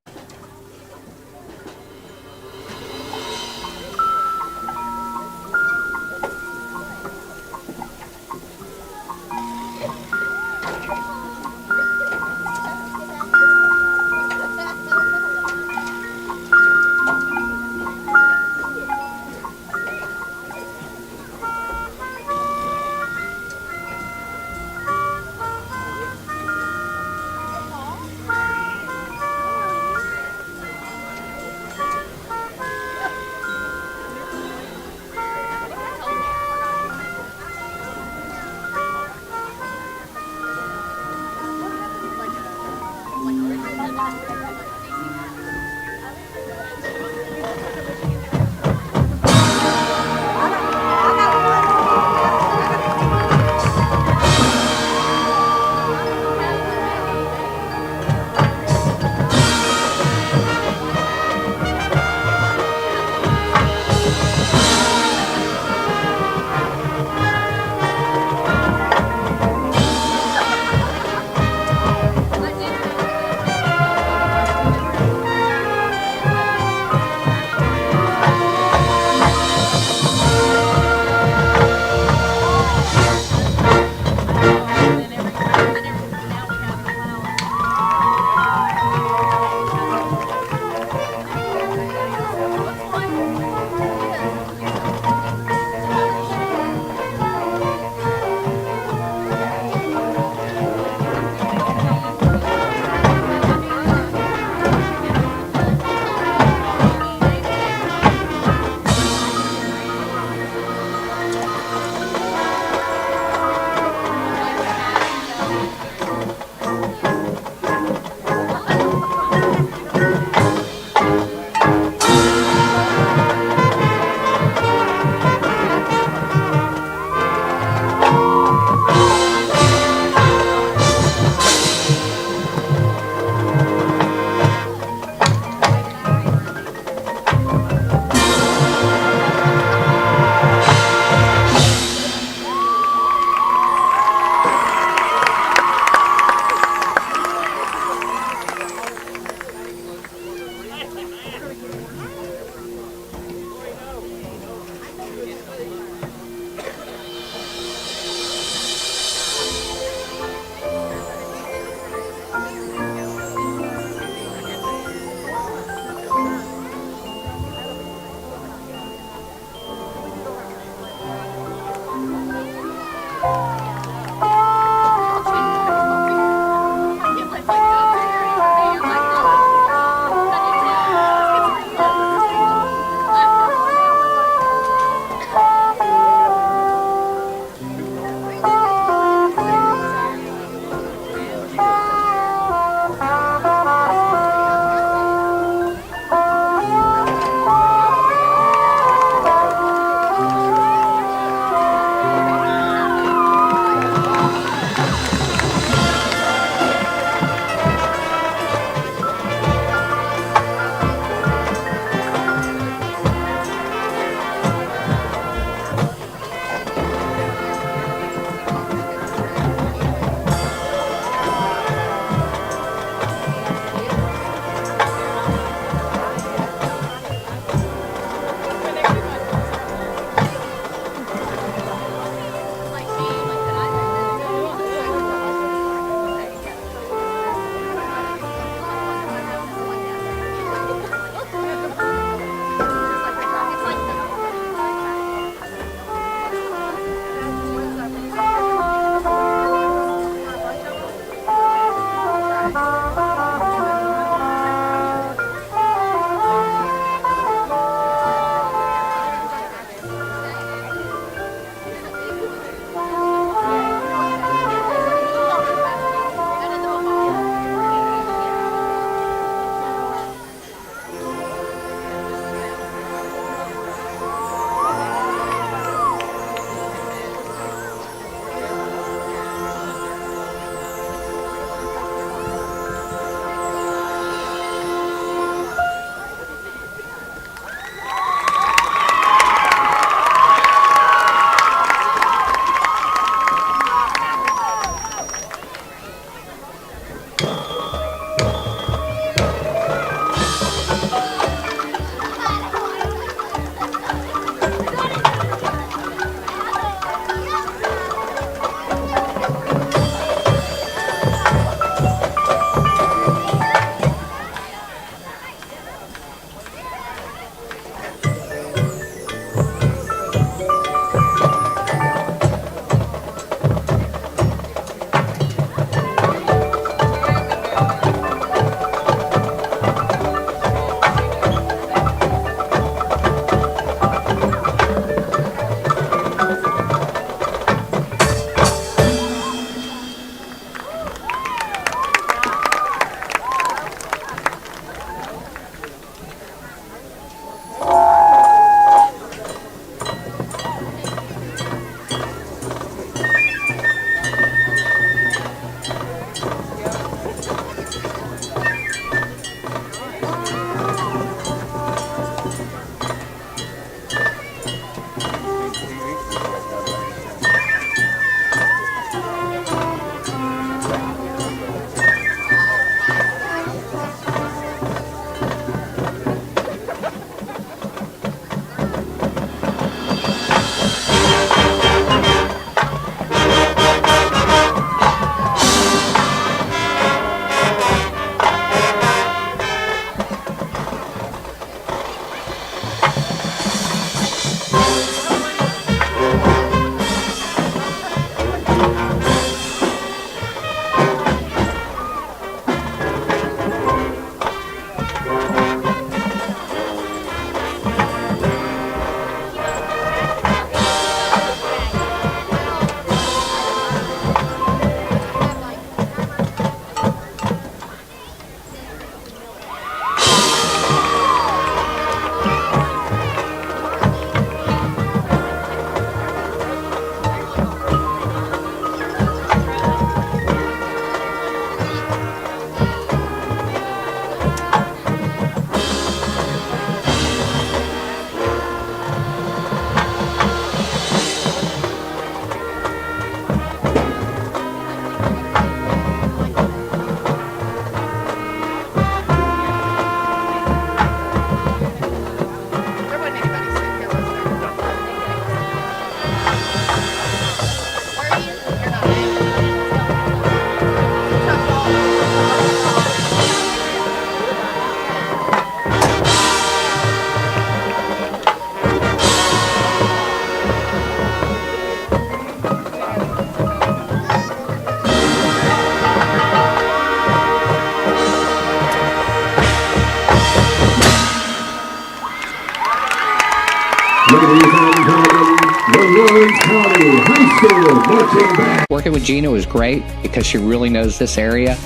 Working with Gina was great because she really knows this area.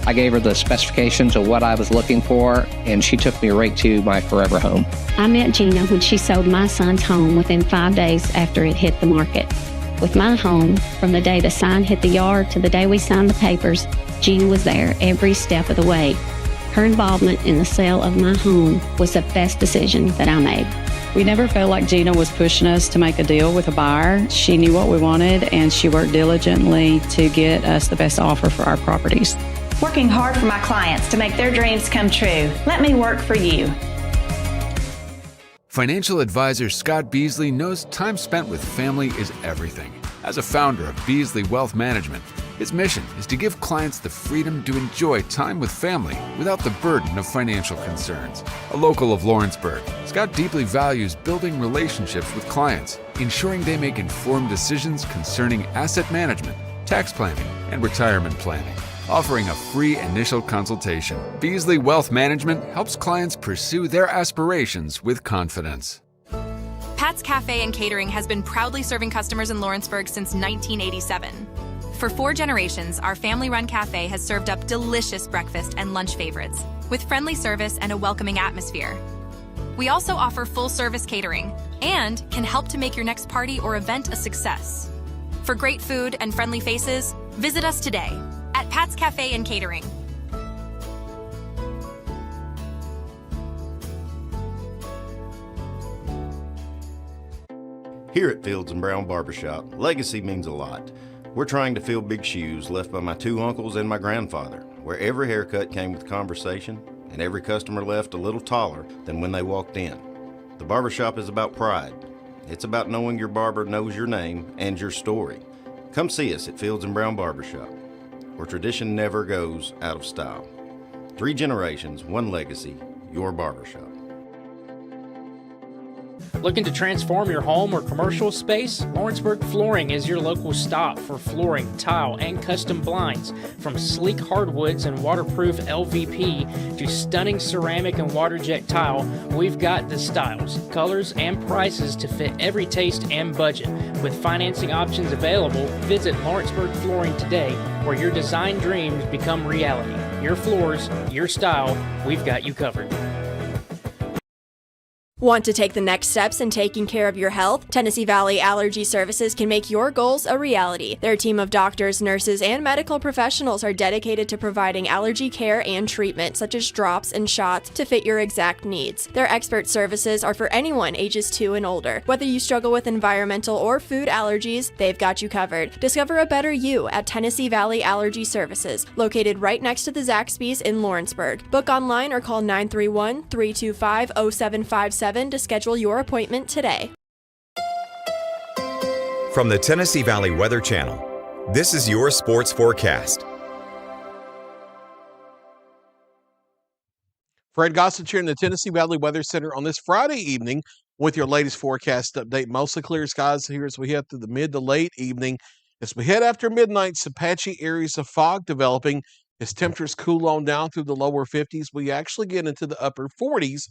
I gave her the specifications of what I was looking for, and she took me right to my forever home. I met Gina when she sold my son's home within 5 days after it hit the market. With my home, from the day the sign hit the yard to the day we signed the papers, Gina was there every step of the way. Her involvement in the sale of my home was the best decision that I made. We never felt like Gina was pushing us to make a deal with a buyer. She knew what we wanted, and she worked diligently to get us the best offer for our properties. Working hard for my clients to make their dreams come true. Let me work for you. Financial advisor Scott Beasley knows time spent with family is everything. As a founder of Beasley Wealth Management, his mission is to give clients the freedom to enjoy time with family without the burden of financial concerns. A local of Lawrenceburg, Scott deeply values building relationships with clients, ensuring they make informed decisions concerning asset management, tax planning, and retirement planning. Offering a free initial consultation, Beasley Wealth Management helps clients pursue their aspirations with confidence. Pat's Cafe and Catering has been proudly serving customers in Lawrenceburg since 1987. For 4 generations, our family-run cafe has served up delicious breakfast and lunch favorites, with friendly service and a welcoming atmosphere. We also offer full-service catering and can help to make your next party or event a success. For great food and friendly faces, visit us today at Pat's Cafe and Catering. Here at Fields and Brown Barbershop, legacy means a lot. We're trying to fill big shoes left by my 2 uncles and my grandfather, where every haircut came with conversation and every customer left a little taller than when they walked in. The barbershop is about pride. It's about knowing your barber knows your name and your story. Come see us at Fields and Brown Barbershop, where tradition never goes out of style. 3 generations, 1 legacy, your barbershop. Looking to transform your home or commercial space? Lawrenceburg Flooring is your local stop for flooring, tile, and custom blinds. From sleek hardwoods and waterproof LVP to stunning ceramic and water jet tile, we've got the styles, colors, and prices to fit every taste and budget. With financing options available, visit Lawrenceburg Flooring today, where your design dreams become reality. Your floors, your style, we've got you covered. Want to take the next steps in taking care of your health? Tennessee Valley Allergy Services can make your goals a reality. Their team of doctors, nurses, and medical professionals are dedicated to providing allergy care and treatment, such as drops and shots, to fit your exact needs. Their expert services are for anyone ages 2 and older. Whether you struggle with environmental or food allergies, they've got you covered. Discover a better you at Tennessee Valley Allergy Services, located right next to the Zaxby's in Lawrenceburg. Book online or call 931-325-0757 to schedule your appointment today. From the Tennessee Valley Weather Channel, this is your sports forecast. Fred Gossett here in the Tennessee Valley Weather Center on this Friday evening with your latest forecast update. Mostly clear skies here as we head through the mid to late evening. As we head after midnight, some patchy areas of fog developing As temperatures cool on down through the lower 50s, we actually get into the upper 40s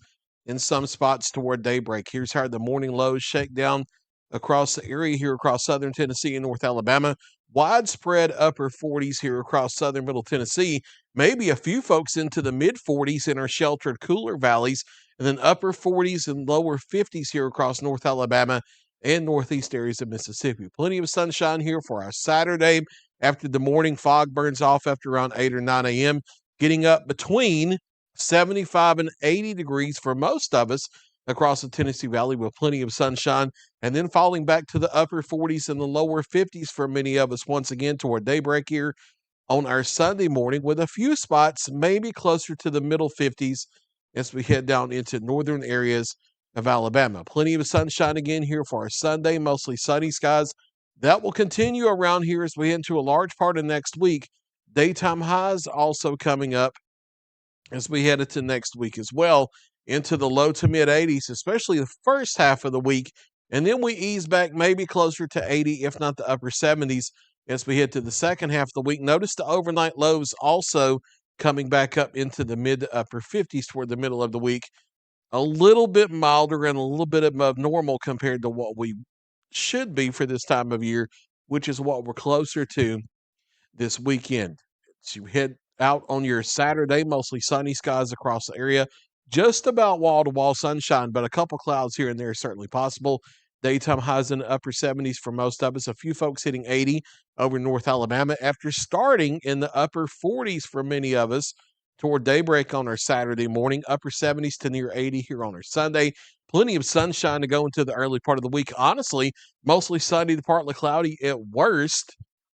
in some spots toward daybreak. Here's how the morning lows shake down across the area here across southern Tennessee and North Alabama. Widespread upper 40s here across southern Middle Tennessee. Maybe a few folks into the mid 40s in our sheltered cooler valleys, and then upper 40s and lower 50s here across North Alabama and northeast areas of Mississippi. Plenty of sunshine here for our Saturday after the morning fog burns off after around 8 or 9 a.m., getting up between 75 and 80 degrees for most of us across the Tennessee Valley with plenty of sunshine, and then falling back to the upper 40s and the lower 50s for many of us once again toward daybreak here on our Sunday morning, with a few spots maybe closer to the middle 50s as we head down into northern areas of Alabama. Plenty of sunshine again here for our Sunday, mostly sunny skies. That will continue around here as we head into a large part of next week. Daytime highs also coming up as we head into next week as well, into the low to mid 80s, especially the first half of the week. And then we ease back maybe closer to 80, if not the upper 70s, as we head to the second half of the week. Notice the overnight lows also coming back up into the mid to upper 50s toward the middle of the week. A little bit milder and a little bit above normal compared to what we should be for this time of year, which is what we're closer to this weekend. As you head out on your Saturday, mostly sunny skies across the area, just about wall-to-wall sunshine, but a couple clouds here and there is certainly possible. Daytime highs in the upper 70s for most of us. A few folks hitting 80 over North Alabama after starting in the upper 40s for many of us toward daybreak on our Saturday morning. Upper 70s to near 80 here on our Sunday. Plenty of sunshine to go into the early part of the week. Honestly, mostly sunny to partly cloudy at worst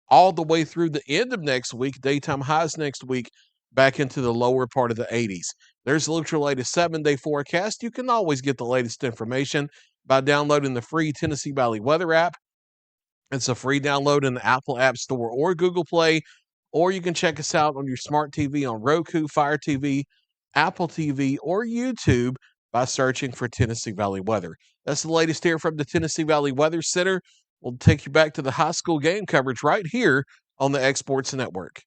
all the way through the end of next week. Daytime highs next week back into the lower part of the 80s. There's a look at your latest 7-day forecast. You can always get the latest information by downloading the free Tennessee Valley Weather app. It's a free download in the Apple App Store or Google Play, or you can check us out on your smart TV on Roku, Fire TV, Apple TV, or YouTube by searching for Tennessee Valley Weather. That's the latest here from the Tennessee Valley Weather Center. We'll take you back to the high school game coverage right here on the Exports Network.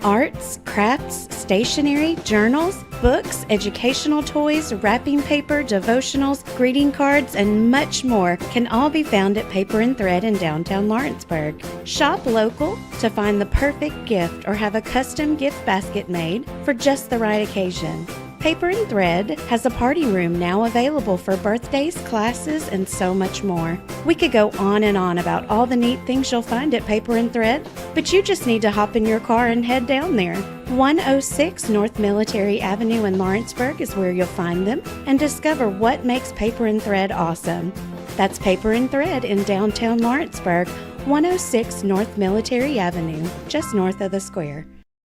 Arts, crafts, stationery, journals, books, educational toys, wrapping paper, devotionals, greeting cards, and much more can all be found at Paper and Thread in downtown Lawrenceburg. Shop local to find the perfect gift or have a custom gift basket made for just the right occasion. Paper and Thread has a party room now available for birthdays, classes, and so much more. We could go on and on about all the neat things you'll find at Paper and Thread, but you just need to hop in your car and head down there. 106 North Military Avenue in Lawrenceburg is where you'll find them and discover what makes Paper and Thread awesome. That's Paper and Thread in downtown Lawrenceburg, 106 North Military Avenue, just north of the square.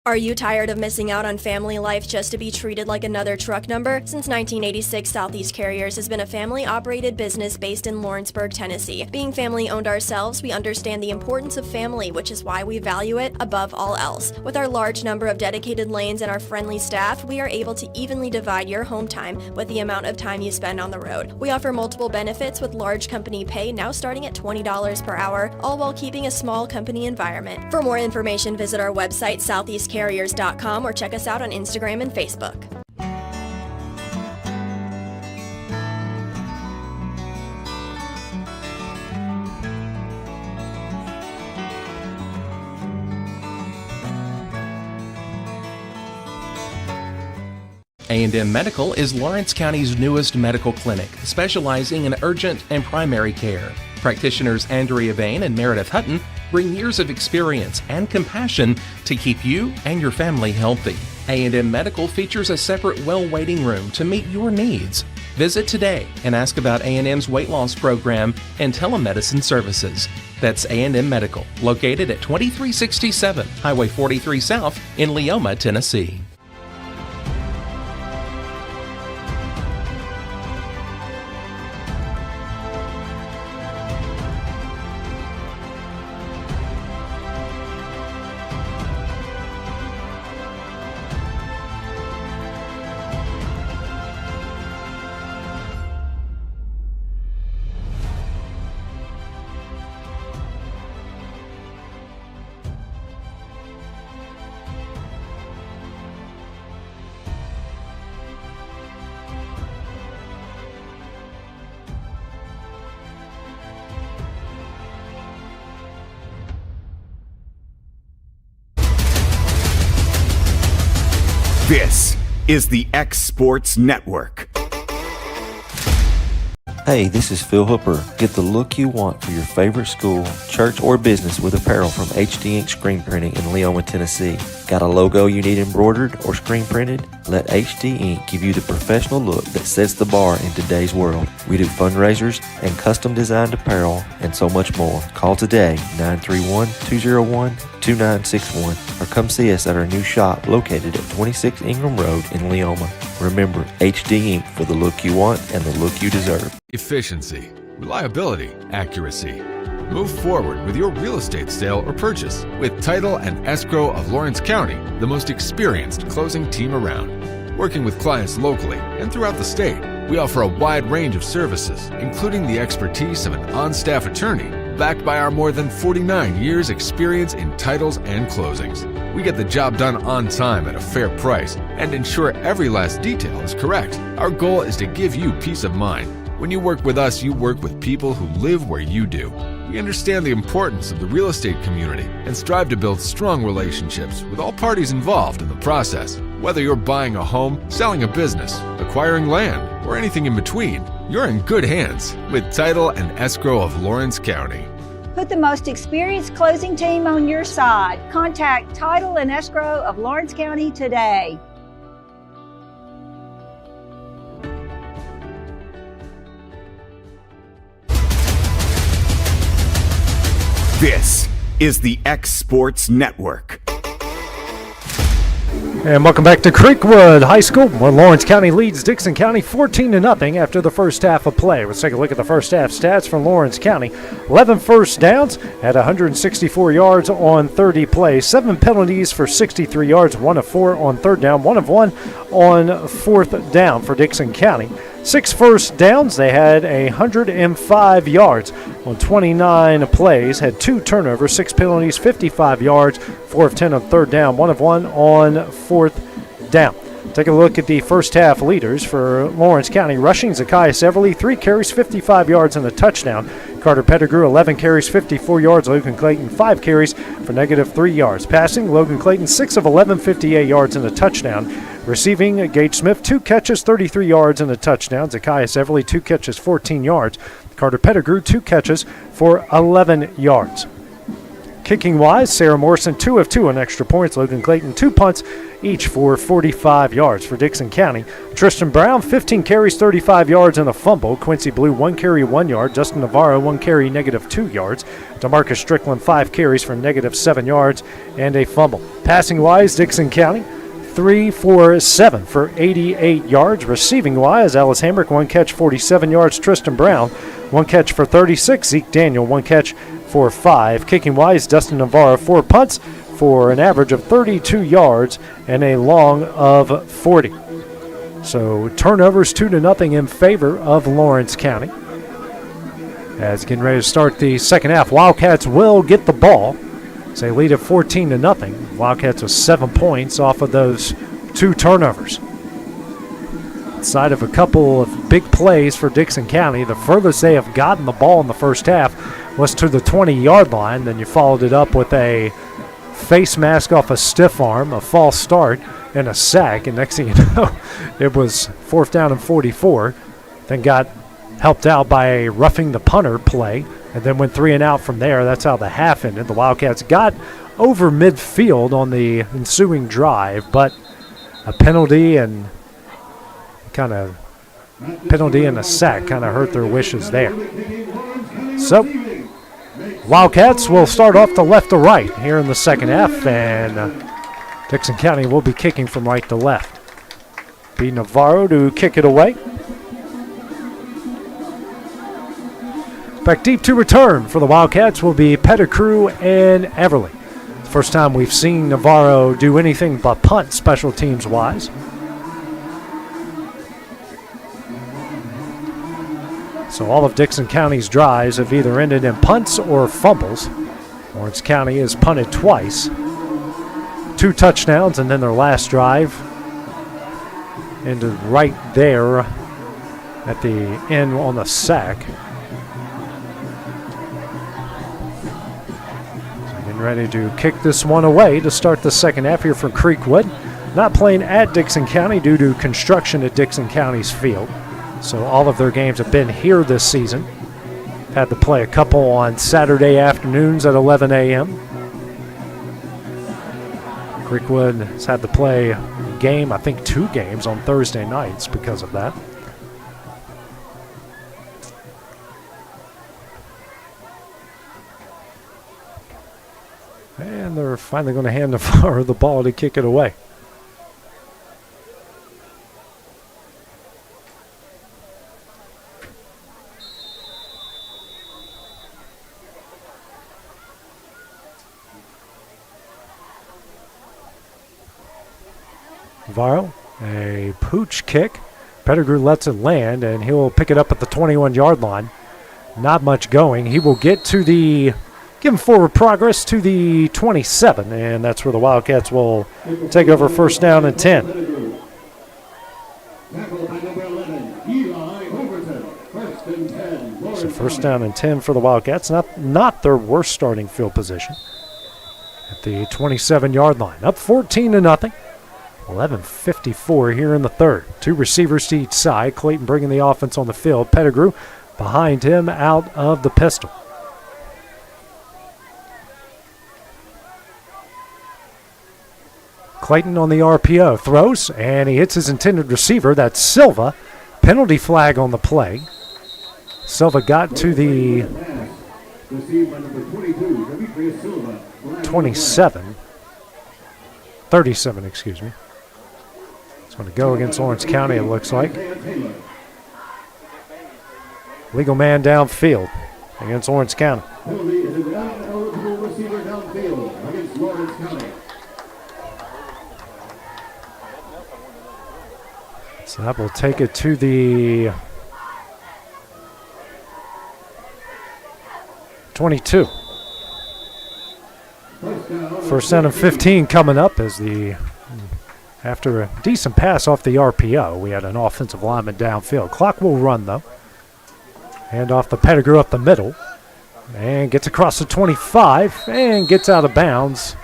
Are you tired of missing out on family life just to be treated like another truck number? Since 1986, Southeast Carriers has been a family-operated business based in Lawrenceburg, Tennessee. Being family-owned ourselves, we understand the importance of family, which is why we value it above all else. With our large number of dedicated lanes and our friendly staff, we are able to evenly divide your home time with the amount of time you spend on the road. We offer multiple benefits with large company pay now starting at $20 per hour, all while keeping a small company environment. For more information, visit our website, southeastcarriers.com, or check us out on Instagram and Facebook. A&M Medical is Lawrence County's newest medical clinic, specializing in urgent and primary care. Practitioners Andrea Bain and Meredith Hutton bring years of experience and compassion to keep you and your family healthy. A&M Medical features a separate well waiting room to meet your needs. Visit today and ask about A&M's weight loss program and telemedicine services. That's A&M Medical, located at 2367 Highway 43 South in Leoma, Tennessee. is the X Sports Network. Hey, this is Phil Hooper. Get the look you want for your favorite school, church, or business with apparel from HD Ink Screen Printing in Leoma, Tennessee. Got a logo you need embroidered or screen printed? Let HD Ink give you the professional look that sets the bar in today's world. We do fundraisers and custom designed apparel and so much more. Call today, 931-201-2961, or come see us at our new shop located at 26 Ingram Road in Leoma. Remember, HD Ink for the look you want and the look you deserve. Efficiency, reliability, accuracy. Move forward with your real estate sale or purchase with Title and Escrow of Lawrence County, the most experienced closing team around. Working with clients locally and throughout the state, we offer a wide range of services, including the expertise of an on-staff attorney, backed by our more than 49 years experience in titles and closings. We get the job done on time at a fair price and ensure every last detail is correct. Our goal is to give you peace of mind. When you work with us, you work with people who live where you do. We understand the importance of the real estate community and strive to build strong relationships with all parties involved in the process. Whether you're buying a home, selling a business, acquiring land, or anything in between, you're in good hands with Title and Escrow of Lawrence County. Put the most experienced closing team on your side. Contact Title and Escrow of Lawrence County today. This is the X Sports Network. And welcome back to Creekwood High School, where Lawrence County leads Dickson County 14-0 after the first half of play. Let's take a look at the first half stats from Lawrence County. 11 first downs at 164 yards on 30 plays, 7 penalties for 63 yards, 1 of 4 on third down, 1 of 1 on fourth down for Dickson County. 6 first downs, they had 105 yards on 29 plays, had 2 turnovers, 6 penalties, 55 yards, 4 of 10 on third down, 1 of 1 on fourth down. Take a look at the first half leaders for Lawrence County. Rushing, Zacchaeus Everly, 3 carries, 55 yards and a touchdown. Carter Pettigrew, 11 carries, 54 yards. Logan Clayton, 5 carries for -3 yards. Passing, Logan Clayton, 6 of 11, 58 yards and a touchdown. Receiving, Gage Smith, 2 catches, 33 yards and a touchdown. Zacchaeus Everly, 2 catches, 14 yards. Carter Pettigrew, 2 catches for 11 yards. Kicking-wise, Sarah Morrison, 2 of 2 on extra points. Logan Clayton, 2 punts, each for 45 yards. For Dickson County, Tristan Brown, 15 carries, 35 yards and a fumble. Quincy Blue, 1 carry, 1 yard. Justin Navarro, 1 carry, -2 yards. DeMarcus Strickland, 5 carries for -7 yards and a fumble. Passing-wise, Dickson County, 3 for 7 for 88 yards. Receiving-wise, Alice Hamrick, 1 catch, 47 yards. Tristan Brown, 1 catch for 36. Zeke Daniel, 1 catch for 5. Kicking-wise, Dustin Navarro, 4 punts for an average of 32 yards and a long of 40. So turnovers 2-0 in favor of Lawrence County. As getting ready to start the second half, Wildcats will get the ball. It's a lead of 14-0. Wildcats with 7 points off of those 2 turnovers. Outside of a couple of big plays for Dickson County, the furthest they have gotten the ball in the first half was to the 20-yard line. Then you followed it up with a face mask off a stiff arm, a false start, and a sack. And next thing you know, it was 4th down and 44. Then got helped out by a roughing the punter play, and then went 3 and out from there. That's how the half ended. The Wildcats got over midfield on the ensuing drive, but a penalty and a sack kind of hurt their wishes there. So Wildcats will start off the left to right here in the second half, and Dickson County will be kicking from right to left. B. Navarro to kick it away. Back deep to return for the Wildcats will be Pettigrew and Everly. First time we've seen Navarro do anything but punt special teams wise. So all of Dickson County's drives have either ended in punts or fumbles. Lawrence County has punted twice. 2 touchdowns, and then their last drive ended right there at the end on the sack. So getting ready to kick this one away to start the second half here for Creekwood. not playing at Dickson County due to construction at Dickson County's field. So all of their games have been here this season. Had to play a couple on Saturday afternoons at 11 a.m. Creekwood has had to play a game, I think 2 games on Thursday nights because of that. And they're finally going to hand the ball to kick it away. Varro, a pooch kick. Pettigrew lets it land, and he'll pick it up at the 21-yard line. Not much going. He will get to the, give him forward progress to the 27, and that's where the Wildcats will take over first down and 10. So first down and 10 for the Wildcats. Not their worst starting field position. At the 27-yard line. Up 14-0. 11:54 here in the third. 2 receivers to each side. Clayton bringing the offense on the field. Pettigrew behind him out of the pistol. Clayton on the RPO. Throws, and he hits his intended receiver. That's Silva. Penalty flag on the play. Silva got to the 37, excuse me. It's going to go against Lawrence County, it looks like. Legal man downfield against Lawrence County. So that will take it to the 22. First down and 15 coming up as after a decent pass off the RPO, we had an offensive lineman downfield. Clock will run though. Hand off the Pettigrew up the middle. And gets across the 25 and gets out of bounds.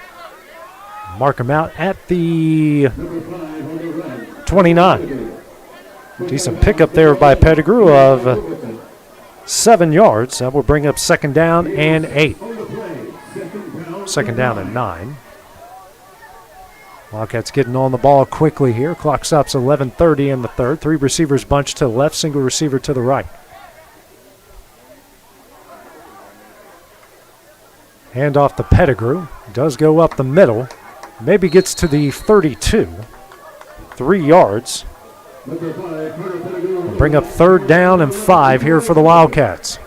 Mark him out at the 29. Decent pickup there by Pettigrew of 7 yards. That will bring up second down and 8. Second down and 9. Wildcats getting on the ball quickly here. Clock stops 11:30 in the third. 3 receivers bunched to the left, single receiver to the right. Hand off to Pettigrew. Does go up the middle. Maybe gets to the 32. 3 yards. We'll bring up third down and 5 here for the Wildcats.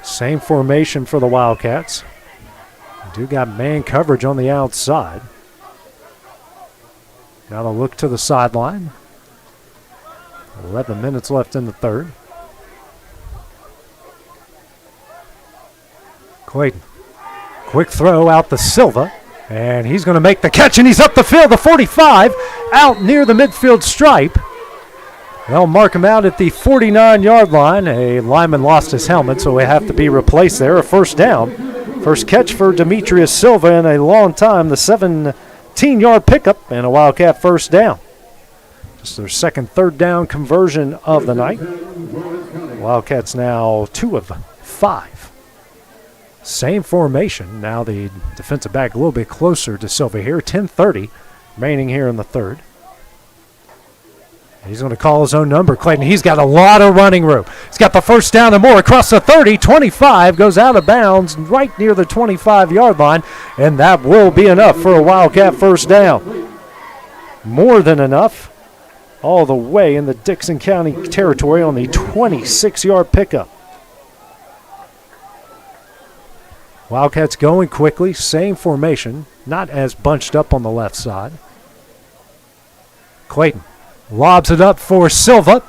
Same formation for the Wildcats. Do got man coverage on the outside. Now they'll look to the sideline. 11 minutes left in the third. Clayton. Quick throw out to Silva. And he's going to make the catch, and he's up the field, the 45, out near the midfield stripe. They'll mark him out at the 49-yard line. A lineman lost his helmet, so we have to be replaced there. A first down. First catch for Demetrius Silva in a long time. The 17-yard pickup and a Wildcat first down. Just their second third down conversion of the night. Wildcats now 2 of 5. Same formation. Now the defensive back a little bit closer to Silva here. 10:30 remaining here in the third. He's going to call his own number. Clayton, he's got a lot of running room. He's got the first down and more across the 30. 25 goes out of bounds right near the 25-yard line, and that will be enough for a Wildcat first down. More than enough. All the way in the Dickson County territory on the 26-yard pickup. Wildcats going quickly, same formation, not as bunched up on the left side. Clayton lobs it up for Silva,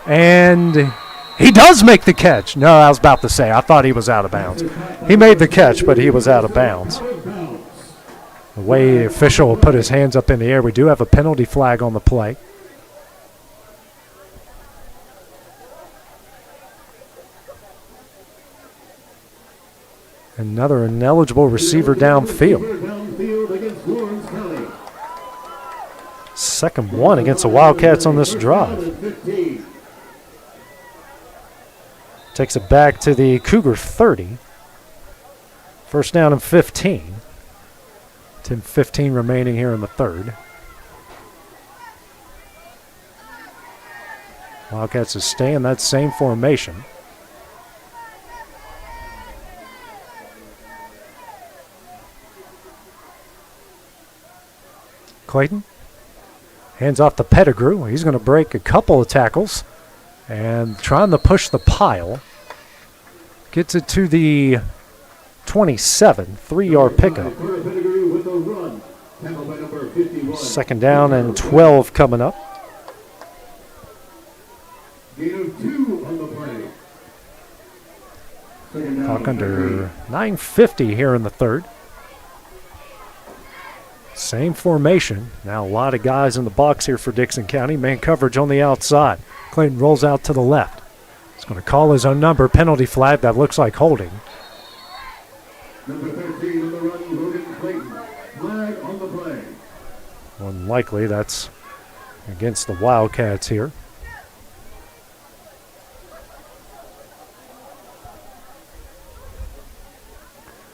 and he does make the catch. No, I was about to say, I thought he was out of bounds. He made the catch, but he was out of bounds. The way the official will put his hands up in the air, we do have a penalty flag on the play. Another ineligible receiver downfield. Second one against the Wildcats on this drive. Takes it back to the Cougar 30. First down and 15. 10-15 remaining here in the third. Wildcats is staying in that same formation. Clayton hands off to Pettigrew. He's going to break a couple of tackles and trying to push the pile. Gets it to the 27, 3-yard pickup. Second down and 12 coming up. Clock under 9:50 here in the third. Same formation. Now a lot of guys in the box here for Dickson County. Man coverage on the outside. Clayton rolls out to the left. He's going to call his own number. Penalty flag. That looks like holding. Number 13 on the run, Logan Clayton. Flag on the play. Unlikely. That's against the Wildcats here.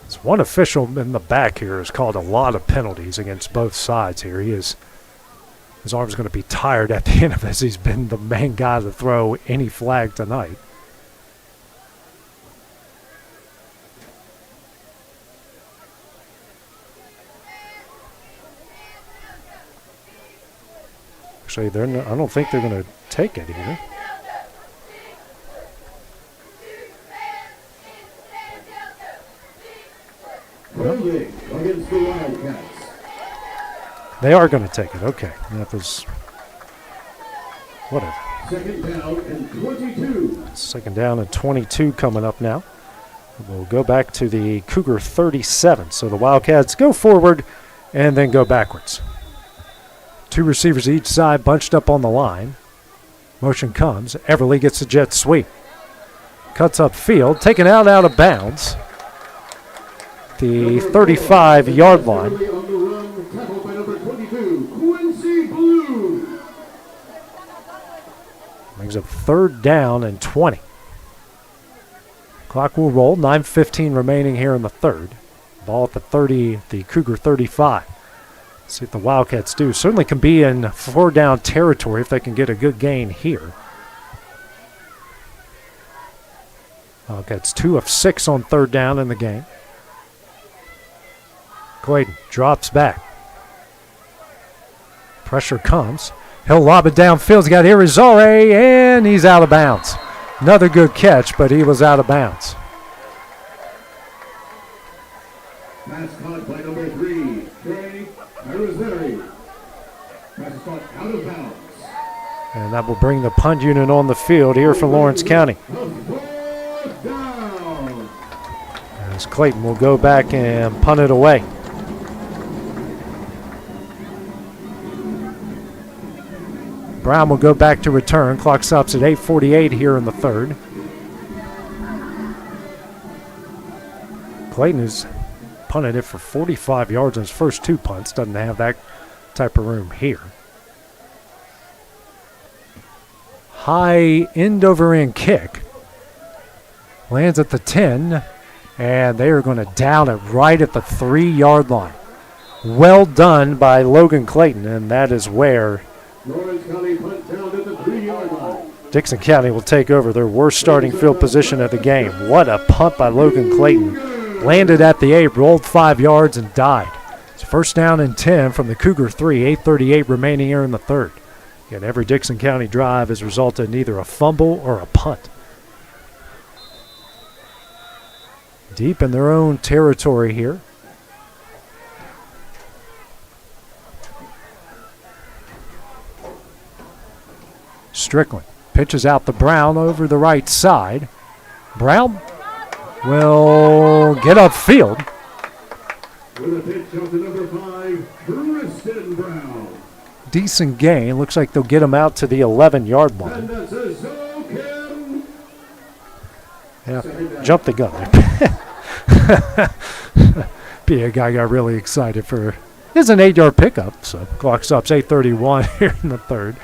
It's one official in the back here has called a lot of penalties against both sides here. His arm's going to be tired at the end of this. He's been the main guy to throw any flag tonight. Actually, I don't think they're going to take it either. Against the Wildcats. They are going to take it. Okay. That was whatever. Second down and 22. Second down and 22 coming up now. We'll go back to the Cougar 37. So the Wildcats go forward and then go backwards. Two receivers each side bunched up on the line. Motion comes. Everly gets the jet sweep. Cuts up field. Taken out of bounds. The 35-yard line. On the run, tackled by number 22, Quincy Blue. Brings up third down and 20. Clock will roll. 9:15 remaining here in the third. Ball at the 30, the Cougar 35. See what the Wildcats do. Certainly can be in 4-down territory if they can get a good gain here. Wildcats 2 of 6 on third down in the game. Clayton drops back. Pressure comes. He'll lob it downfield. He's got Irizarry, and he's out of bounds. Another good catch, but he was out of bounds. Pass caught by number 3, Trey Irizarry. Pass is caught out of bounds. And that will bring the punt unit on the field here for Lawrence County. As Clayton will go back and punt it away. Brown will go back to return. Clock stops at 8:48 here in the third. Clayton has punted it for 45 yards on his first 2 punts. Doesn't have that type of room here. High end over end kick. Lands at the 10. And they are going to down it right at the 3-yard line. Well done by Logan Clayton. And that is where Lawrence County punt down at the 3-yard line. Dickson County will take over their worst starting field position of the game. What a punt by Logan Clayton. Landed at the 8, rolled 5 yards, and died. It's first down and 10 from the Cougar 3, 8:38 remaining here in the third. Yet every Dickson County drive has resulted in either a fumble or a punt. Deep in their own territory here. Strickland pitches out to Brown over the right side. Brown will get upfield. With a pitch off to number 5, Tristan Brown. Decent gain. Looks like they'll get him out to the 11-yard line. And that's a Zokin. Yeah, jump the gun there. PA guy got really excited for. It's an 8-yard pickup, so clock stops 8:31 here in the third.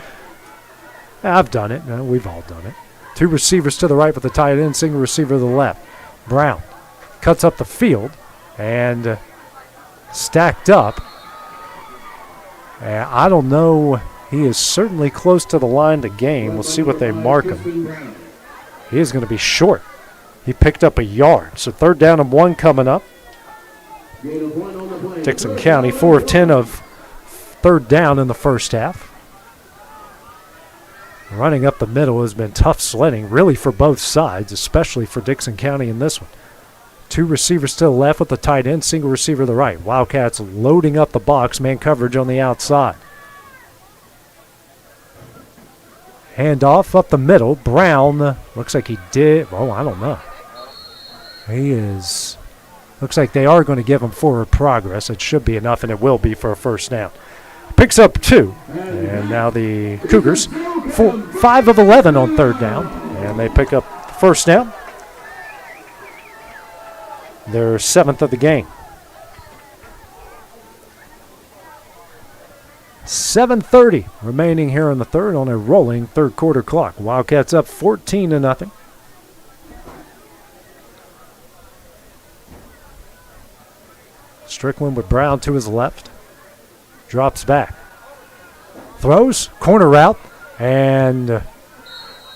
I've done it. We've all done it. 2 receivers to the right with the tight end, single receiver to the left. Brown cuts up the field and stacked up. And I don't know. He is certainly close to the line to gain. We'll see what they mark him. He is going to be short. He picked up a yard. So 3rd down and 1 coming up. Dickson County 4 of 10 of 3rd down in the first half. Running up the middle has been tough sledding, really, for both sides, especially for Dickson County in this one. 2 receivers to the left with the tight end, single receiver to the right. Wildcats loading up the box, man coverage on the outside. Handoff up the middle. Brown looks like he did. Oh, I don't know. He is. Looks like they are going to give him forward progress. It should be enough, and it will be for a first down. Picks up 2. And now the Cougars, 5 of 11 on 3rd down. And they pick up the first down. Their 7th of the game. 7:30 remaining here in the third on a rolling third quarter clock. Wildcats up 14-0. Strickland with Brown to his left. Drops back. Throws, corner route, and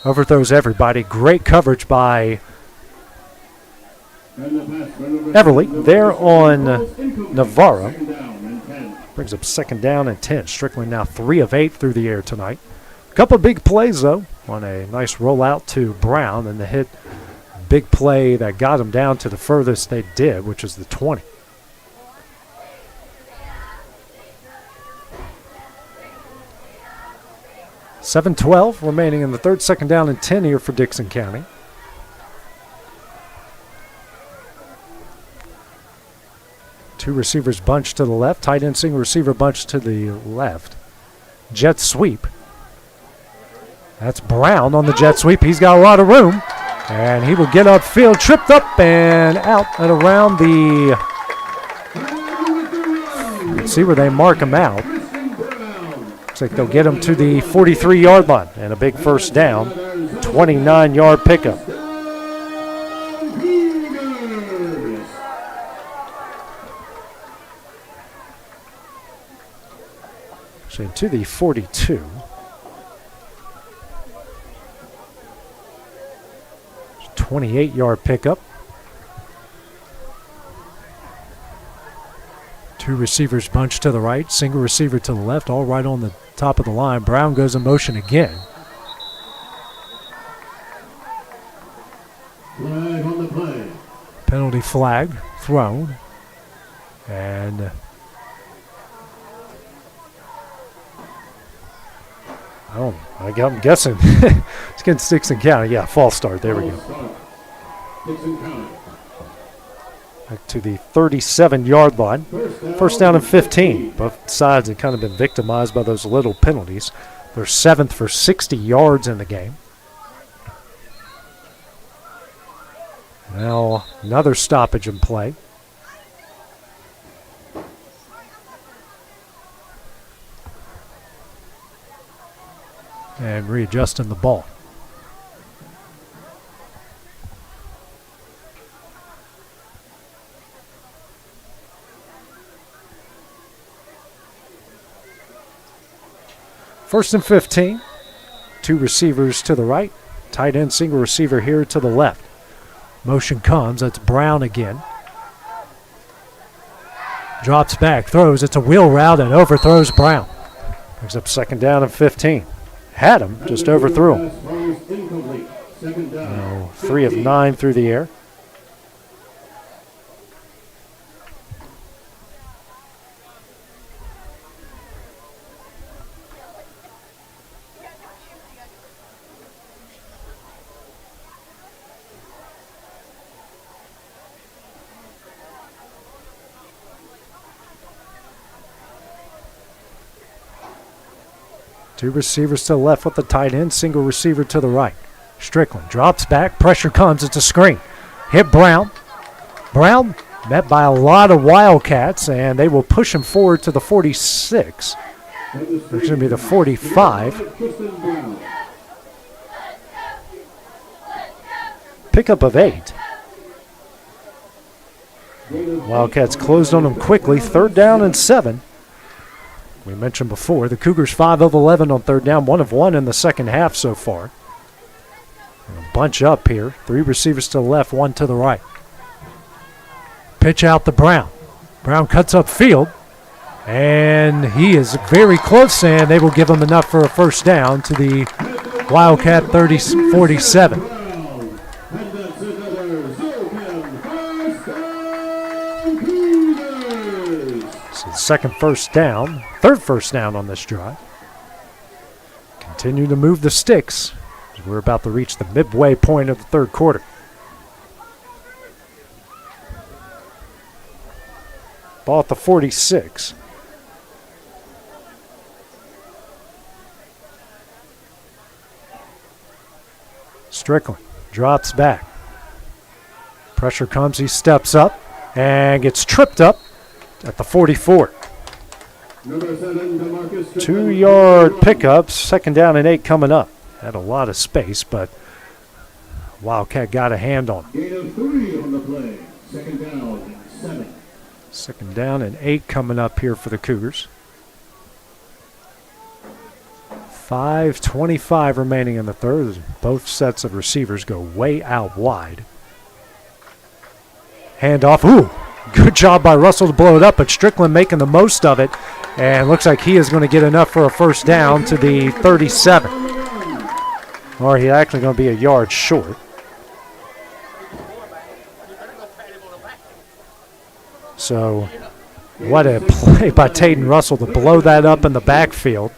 overthrows everybody. Great coverage by Everly. There on Navarro. Brings up 2nd down and 10. Strickland now 3 of 8 through the air tonight. A couple of big plays, though, on a nice rollout to Brown, and the hit big play that got him down to the furthest they did, which is the 20. $7:12 remaining in the third. 2nd down and 10 here for Dickson County. Two receivers bunch to the left. Tight end single receiver bunch to the left. Jet sweep. That's Brown on the jet sweep. He's got a lot of room. And he will get upfield, tripped up and out and around the. Let's see where they mark him out. Looks like they'll get him to the 43-yard line. And a big first down. 29-yard pickup. So to the 42. It's a 28-yard pickup. Two receivers bunch to the right, single receiver to the left, all right on the top of the line. Brown goes in motion again. Flag on the play. Penalty flag thrown. And I'm guessing it's against Dickson County. Yeah, false start. There we go. Dickson County. Back to the 37-yard line. First down and 15. Both sides have kind of been victimized by those little penalties. They're 7th for 60 yards in the game. Now another stoppage in play. And readjusting the ball. First and 15. Two receivers to the right. Tight end single receiver here to the left. Motion comes. That's Brown again. Drops back. Throws. It's a wheel route and overthrows Brown. Brings up 2nd down and 15. Had him, just overthrew him. Now 3 of 9 through the air. Two receivers to the left with the tight end, single receiver to the right. Strickland drops back, pressure comes, it's a screen. Hit Brown. Brown met by a lot of Wildcats, and they will push him forward to the 46. It's going to be the 45. Pickup of 8. Wildcats closed on them quickly. 3rd down and 7. We mentioned before, the Cougars 5 of 11 on 3rd down, 1 of 1 in the second half so far. A bunch up here. 3 receivers to the left, 1 to the right. Pitch out to Brown. Brown cuts up field, and he is very close, and they will give him enough for a first down to the Wildcat 47. So second first down, third first down on this drive. Continue to move the sticks as we're about to reach the midway point of the third quarter. Ball at the 46. Strickland drops back. Pressure comes, he steps up and gets tripped up at the 44. 2-yard pickup, 2nd down and 8 coming up. Had a lot of space, but Wildcat got a hand on him. Gain of 3 on the play. 2nd down and 7. 2nd down and 8 coming up here for the Cougars. 5:25 remaining in the third. Both sets of receivers go way out wide. Handoff. Ooh, good job by Russell to blow it up, but Strickland making the most of it. And looks like he is going to get enough for a first down to the 37. Or he's actually going to be a yard short. So what a play by Taden Russell to blow that up in the backfield.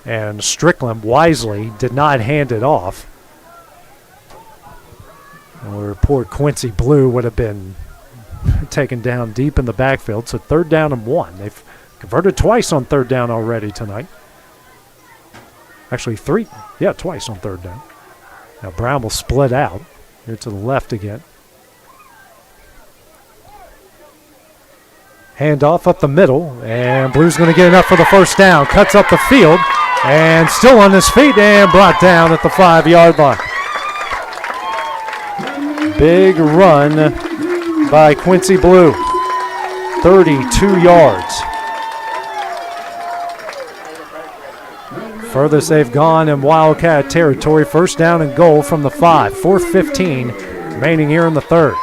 And Strickland wisely did not hand it off. And we report Quincy Blue would have been taken down deep in the backfield. So 3rd down and 1. They've converted twice on 3rd down already tonight. Actually twice on 3rd down. Now Brown will split out here to the left again. Handoff up the middle, and Blue's going to get enough for the first down. Cuts up the field, and still on his feet, and brought down at the 5-yard line. Big run by Quincy Blue. 32 yards. Furthest they've gone in Wildcat territory. First down and goal from the 5. 4:15 remaining here in the third.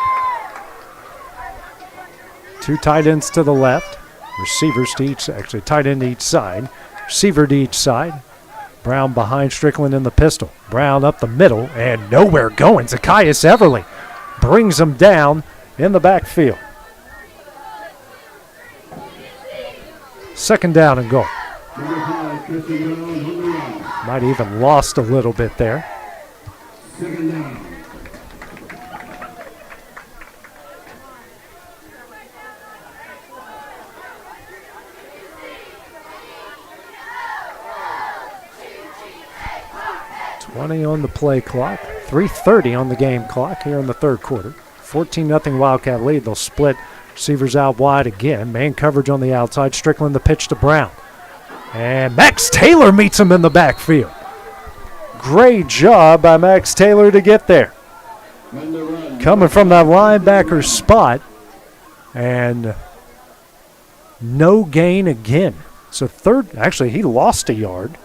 2 tight ends to the left. Receivers to each, actually tight end to each side. Receiver to each side. Brown behind Strickland in the pistol. Brown up the middle and nowhere going. Zacchaeus Everly brings him down in the backfield. 2nd down and goal. Might even lost a little bit there. 2nd down. On the play clock, 3:30 on the game clock here in the third quarter. 14-0 Wildcat lead. They'll split receivers out wide again. Man coverage on the outside. Strickland the pitch to Brown. And Max Taylor meets him in the backfield. Great job by Max Taylor to get there. Coming from that linebacker spot. And no gain again. So actually he lost a yard.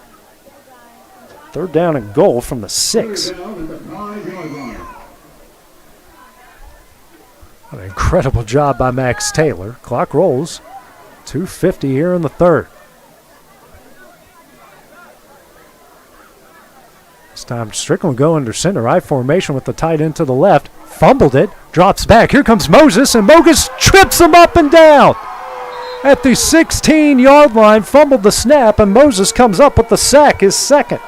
3rd down and goal from the 6. An incredible job by Max Taylor. Clock rolls. 2:50 here in the third. This time Strickland will go under center I formation with the tight end to the left. Fumbled it. Drops back. Here comes Moses, and Moses trips him up and down. At the 16-yard line, fumbled the snap, and Moses comes up with the sack, his second.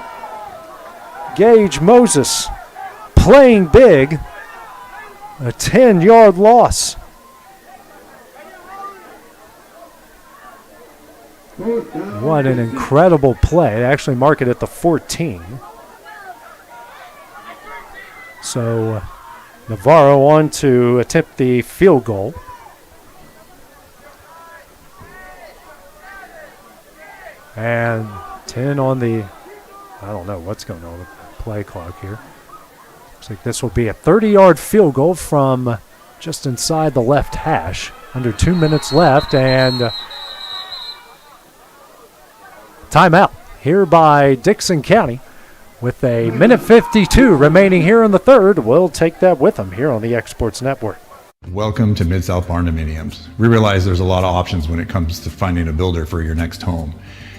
Gage Moses playing big. A 10-yard loss. What an incredible play. They actually mark it at the 14. So Navarro on to attempt the field goal. And 10 on the, I don't know what's going on with the play clock here. Looks like this will be a 30-yard field goal from just inside the left hash. Under 2 minutes left, and timeout here by Dickson County with a minute 52 remaining here in the third. We'll take that with them here on the Exports Network. Welcome to Mid-South Barn Dominiums. We realize there's a lot of options when it comes to finding a builder for your next home.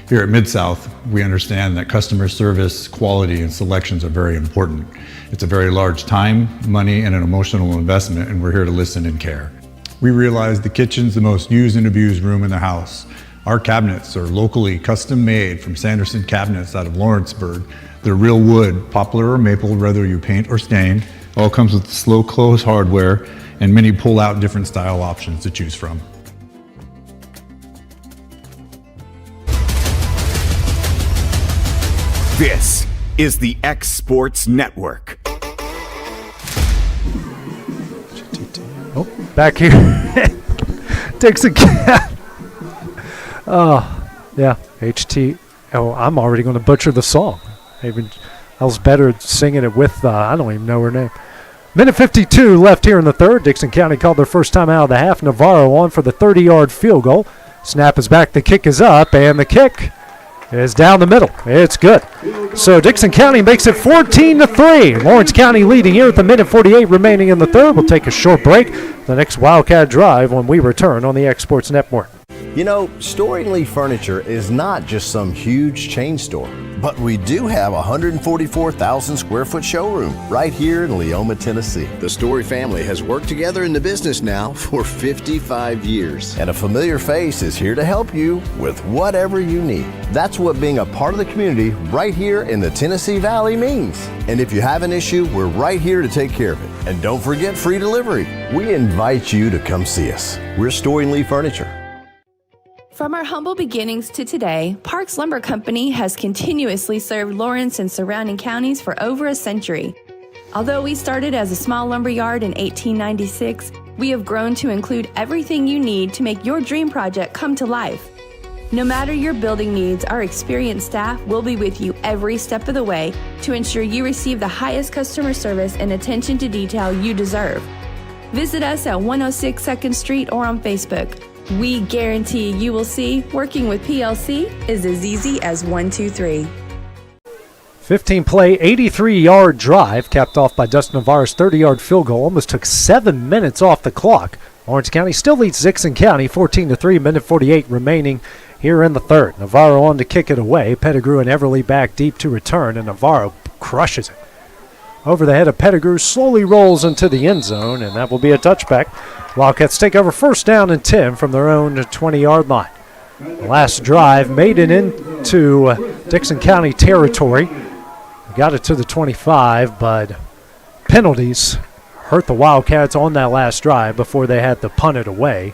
Here at Mid-South, we understand that customer service, quality, and selections are very important. It's a very large time, money, and an emotional investment, and we're here to listen and care. We realize the kitchen's the most used and abused room in the house. Our cabinets are locally custom made from Sanderson Cabinets out of Lawrenceburg. They're real wood, poplar or maple, whether you paint or stain. All comes with slow close hardware and many pull-out different style options to choose from. This is the X Sports Network. Oh, back here. Dickson County. Yeah, HT. Oh, I'm already going to butcher the song. I was better at singing it with, I don't even know her name. Minute 52 left here in the third. Dickson County called their first time out of the half. Navarro on for the 30-yard field goal. Snap is back, the kick is up, and the kick is down the middle. It's good. So Dickson County makes it 14-3. Lawrence County leading here with a minute 48 remaining in the third. We'll take a short break. The next Wildcat Drive when we return on the Exports Network. You know, Storing Lee Furniture is not just some huge chain store, but we do have a 144,000 square foot showroom right here in Leoma, Tennessee. The Story family has worked together in the business now for 55 years. And a familiar face is here to help you with whatever you need. That's what being a part of the community right here in the Tennessee Valley means. And if you have an issue, we're right here to take care of it. And don't forget free delivery. We invite you to come see us. We're Storing Lee Furniture. From our humble beginnings to today, Parks Lumber Company has continuously served Lawrence and surrounding counties for over a century. Although we started as a small lumber yard in 1896, we have grown to include everything you need to make your dream project come to life. No matter your building needs, our experienced staff will be with you every step of the way to ensure you receive the highest customer service and attention to detail you deserve. Visit us at 106 2nd Street or on Facebook. We guarantee you will see working with PLC is as easy as 1, 2, 3. 15-play, 83-yard drive capped off by Dustin Navarro's 30-yard field goal. Almost took 7 minutes off the clock. Lawrence County still leads Dickson County 14-3, minute 48 remaining here in the third. Navarro on to kick it away. Pettigrew and Everly back deep to return, and Navarro crushes it. Over the head of Pettigrew, slowly rolls into the end zone, and that will be a touchback. Wildcats take over first down and 10 from their own 20-yard line. The last drive made it into Dickson County territory. Got it to the 25, but penalties hurt the Wildcats on that last drive before they had to punt it away.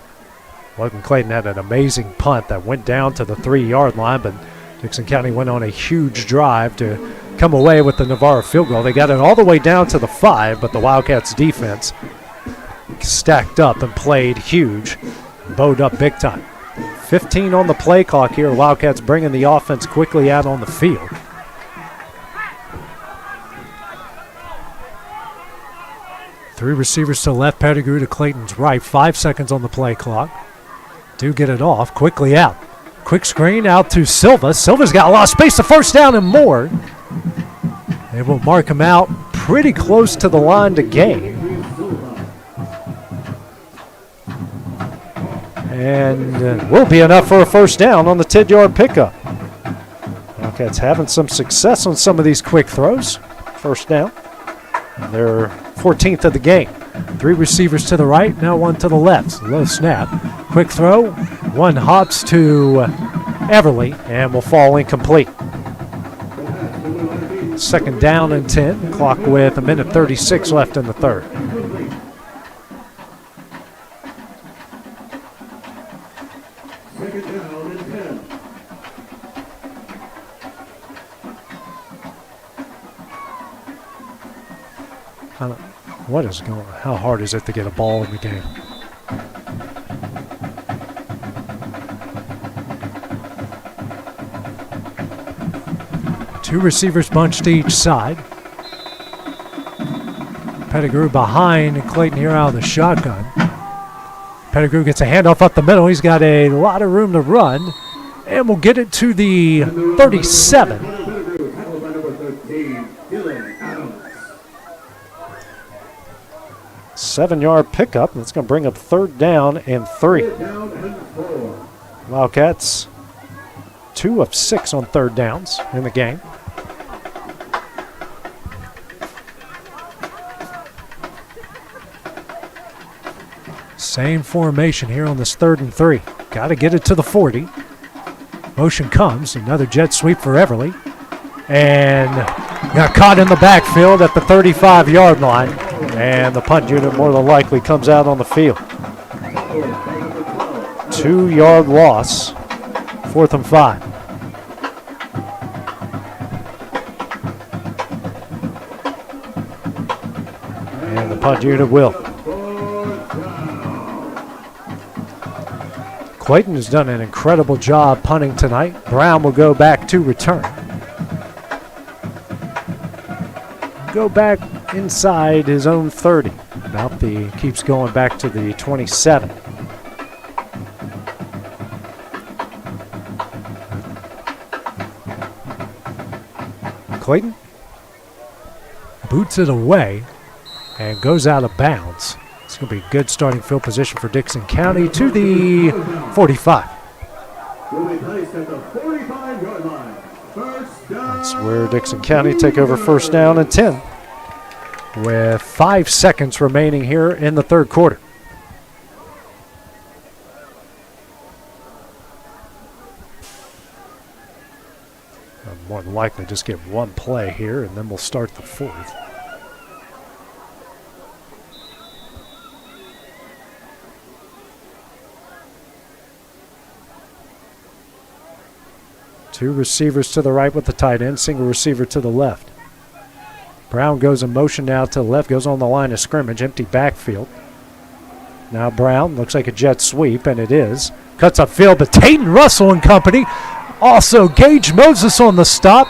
Logan Clayton had an amazing punt that went down to the 3-yard line, but Dickson County went on a huge drive to come away with the Navarro field goal. They got it all the way down to the 5, but the Wildcats defense stacked up and played huge, bowed up big time. 15 on the play clock here. Wildcats bringing the offense quickly out on the field. Three receivers to the left, Pettigrew to Clayton's right. 5 seconds on the play clock. Do get it off, quickly out. Quick screen out to Silva. Silva's got a lot of space, the first down and more. They will mark him out pretty close to the line to gain. And will be enough for a first down on the 10-yard pickup. Wildcats having some success on some of these quick throws. First down. They're 14th of the game. Three receivers to the right, now one to the left. Low snap. Quick throw. One hops to Everly and will fall incomplete. Second down and 10. Clock with a minute 36 left in the third. What is going on? How hard is it to get a ball in the game? Two receivers bunched to each side. Pettigrew behind Clayton here out of the shotgun. Pettigrew gets a handoff up the middle. He's got a lot of room to run. And we'll get it to the 37. 7-yard pickup. That's going to bring up 3rd down and 3. Wildcats 2 of 6 on 3rd downs in the game. Same formation here on this 3rd and 3. Got to get it to the 40. Motion comes. Another jet sweep for Everly. And got caught in the backfield at the 35-yard line. And the punt unit more than likely comes out on the field. 2-yard loss. 4th and 5. And the punt unit will. Clayton has done an incredible job punting tonight. Brown will go back to return. Go back inside his own 30. Keeps going back to the 27. Clayton boots it away and goes out of bounds. It's going to be a good starting field position for Dickson County to the 45. That's where Dickson County take over 1st down and 10 with 5 seconds remaining here in the 3rd quarter. More than likely just get one play here and then we'll start the 4th. Two receivers to the right with the tight end, single receiver to the left. Brown goes in motion now to the left, goes on the line of scrimmage, empty backfield. Now Brown, looks like a jet sweep, and it is. Cuts upfield, but Tayton Russell and company. Also Gage Moses on the stop.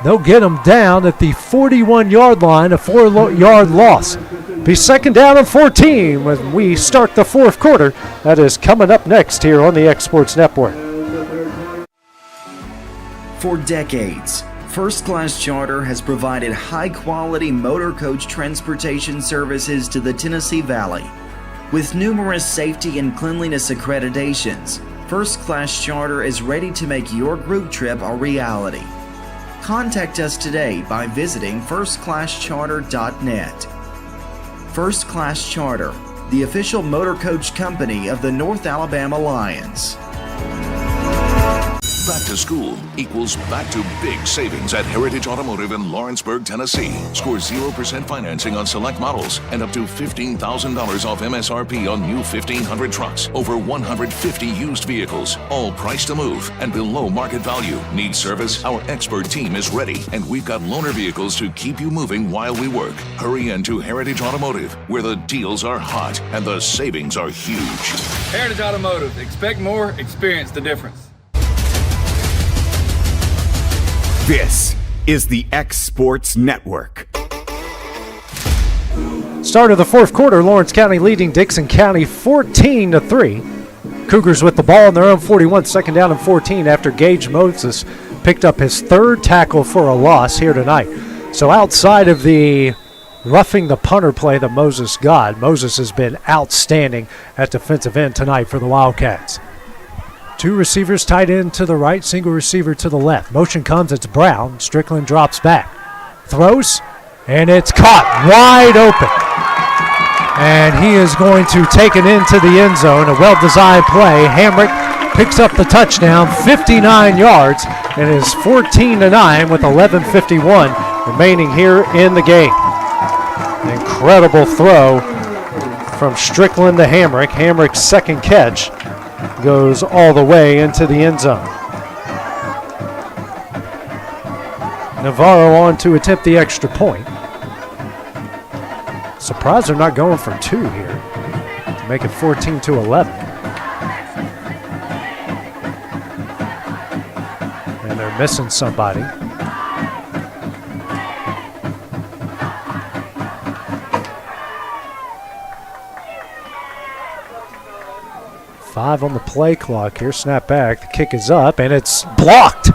They'll get him down at the 41-yard line, a 4-yard loss. Be 2nd down and 14 when we start the 4th quarter. That is coming up next here on the X Sports Network. For decades, First Class Charter has provided high-quality motor coach transportation services to the Tennessee Valley. With numerous safety and cleanliness accreditations, First Class Charter is ready to make your group trip a reality. Contact us today by visiting firstclasscharter.net. First Class Charter, the official motor coach company of the North Alabama Lions. Back to school equals back to big savings at Heritage Automotive in Lawrenceburg, Tennessee. Score 0% financing on select models and up to $15,000 off MSRP on new 1,500 trucks. Over 150 used vehicles, all priced to move and below market value. Need service? Our expert team is ready, and we've got loaner vehicles to keep you moving while we work. Hurry into Heritage Automotive, where the deals are hot and the savings are huge. Heritage Automotive. Expect more, experience the difference. This is the X Sports Network. Start of the 4th quarter, Lawrence County leading Dickson County 14-3. Cougars with the ball in their own 41, 2nd down and 14 after Gage Moses picked up his 3rd tackle for a loss here tonight. So outside of the roughing the punter play that Moses got, Moses has been outstanding at defensive end tonight for the Wildcats. Two receivers tight end to the right, single receiver to the left. Motion comes, it's Brown. Strickland drops back. Throws, and it's caught wide open. And he is going to take it into the end zone. A well-designed play. Hamrick picks up the touchdown, 59 yards, and it is 14-9 with 11:51 remaining here in the game. An incredible throw from Strickland to Hamrick. Hamrick's 2nd catch goes all the way into the end zone. Navarro on to attempt the extra point. Surprised they're not going for 2 here to make it 14-11. And they're missing somebody. Five on the play clock here. Snap back. The kick is up, and it's blocked.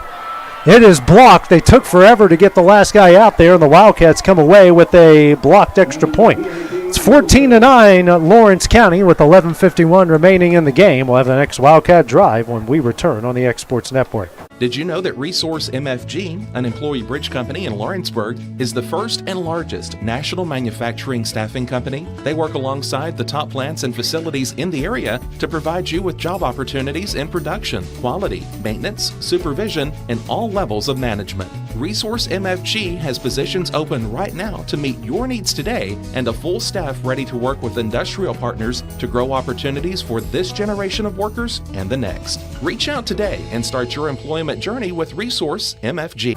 It is blocked. They took forever to get the last guy out there, and the Wildcats come away with a blocked extra point. It's 14-9 Lawrence County with 11:51 remaining in the game. We'll have the next Wildcat Drive when we return on the X Sports Network. Did you know that Resource MFG, an employee bridge company in Lawrenceburg, is the first and largest national manufacturing staffing company? They work alongside the top plants and facilities in the area to provide you with job opportunities in production, quality, maintenance, supervision, and all levels of management. Resource MFG has positions open right now to meet your needs today and a full staff ready to work with industrial partners to grow opportunities for this generation of workers and the next. Reach out today and start your employment journey with Resource MFG.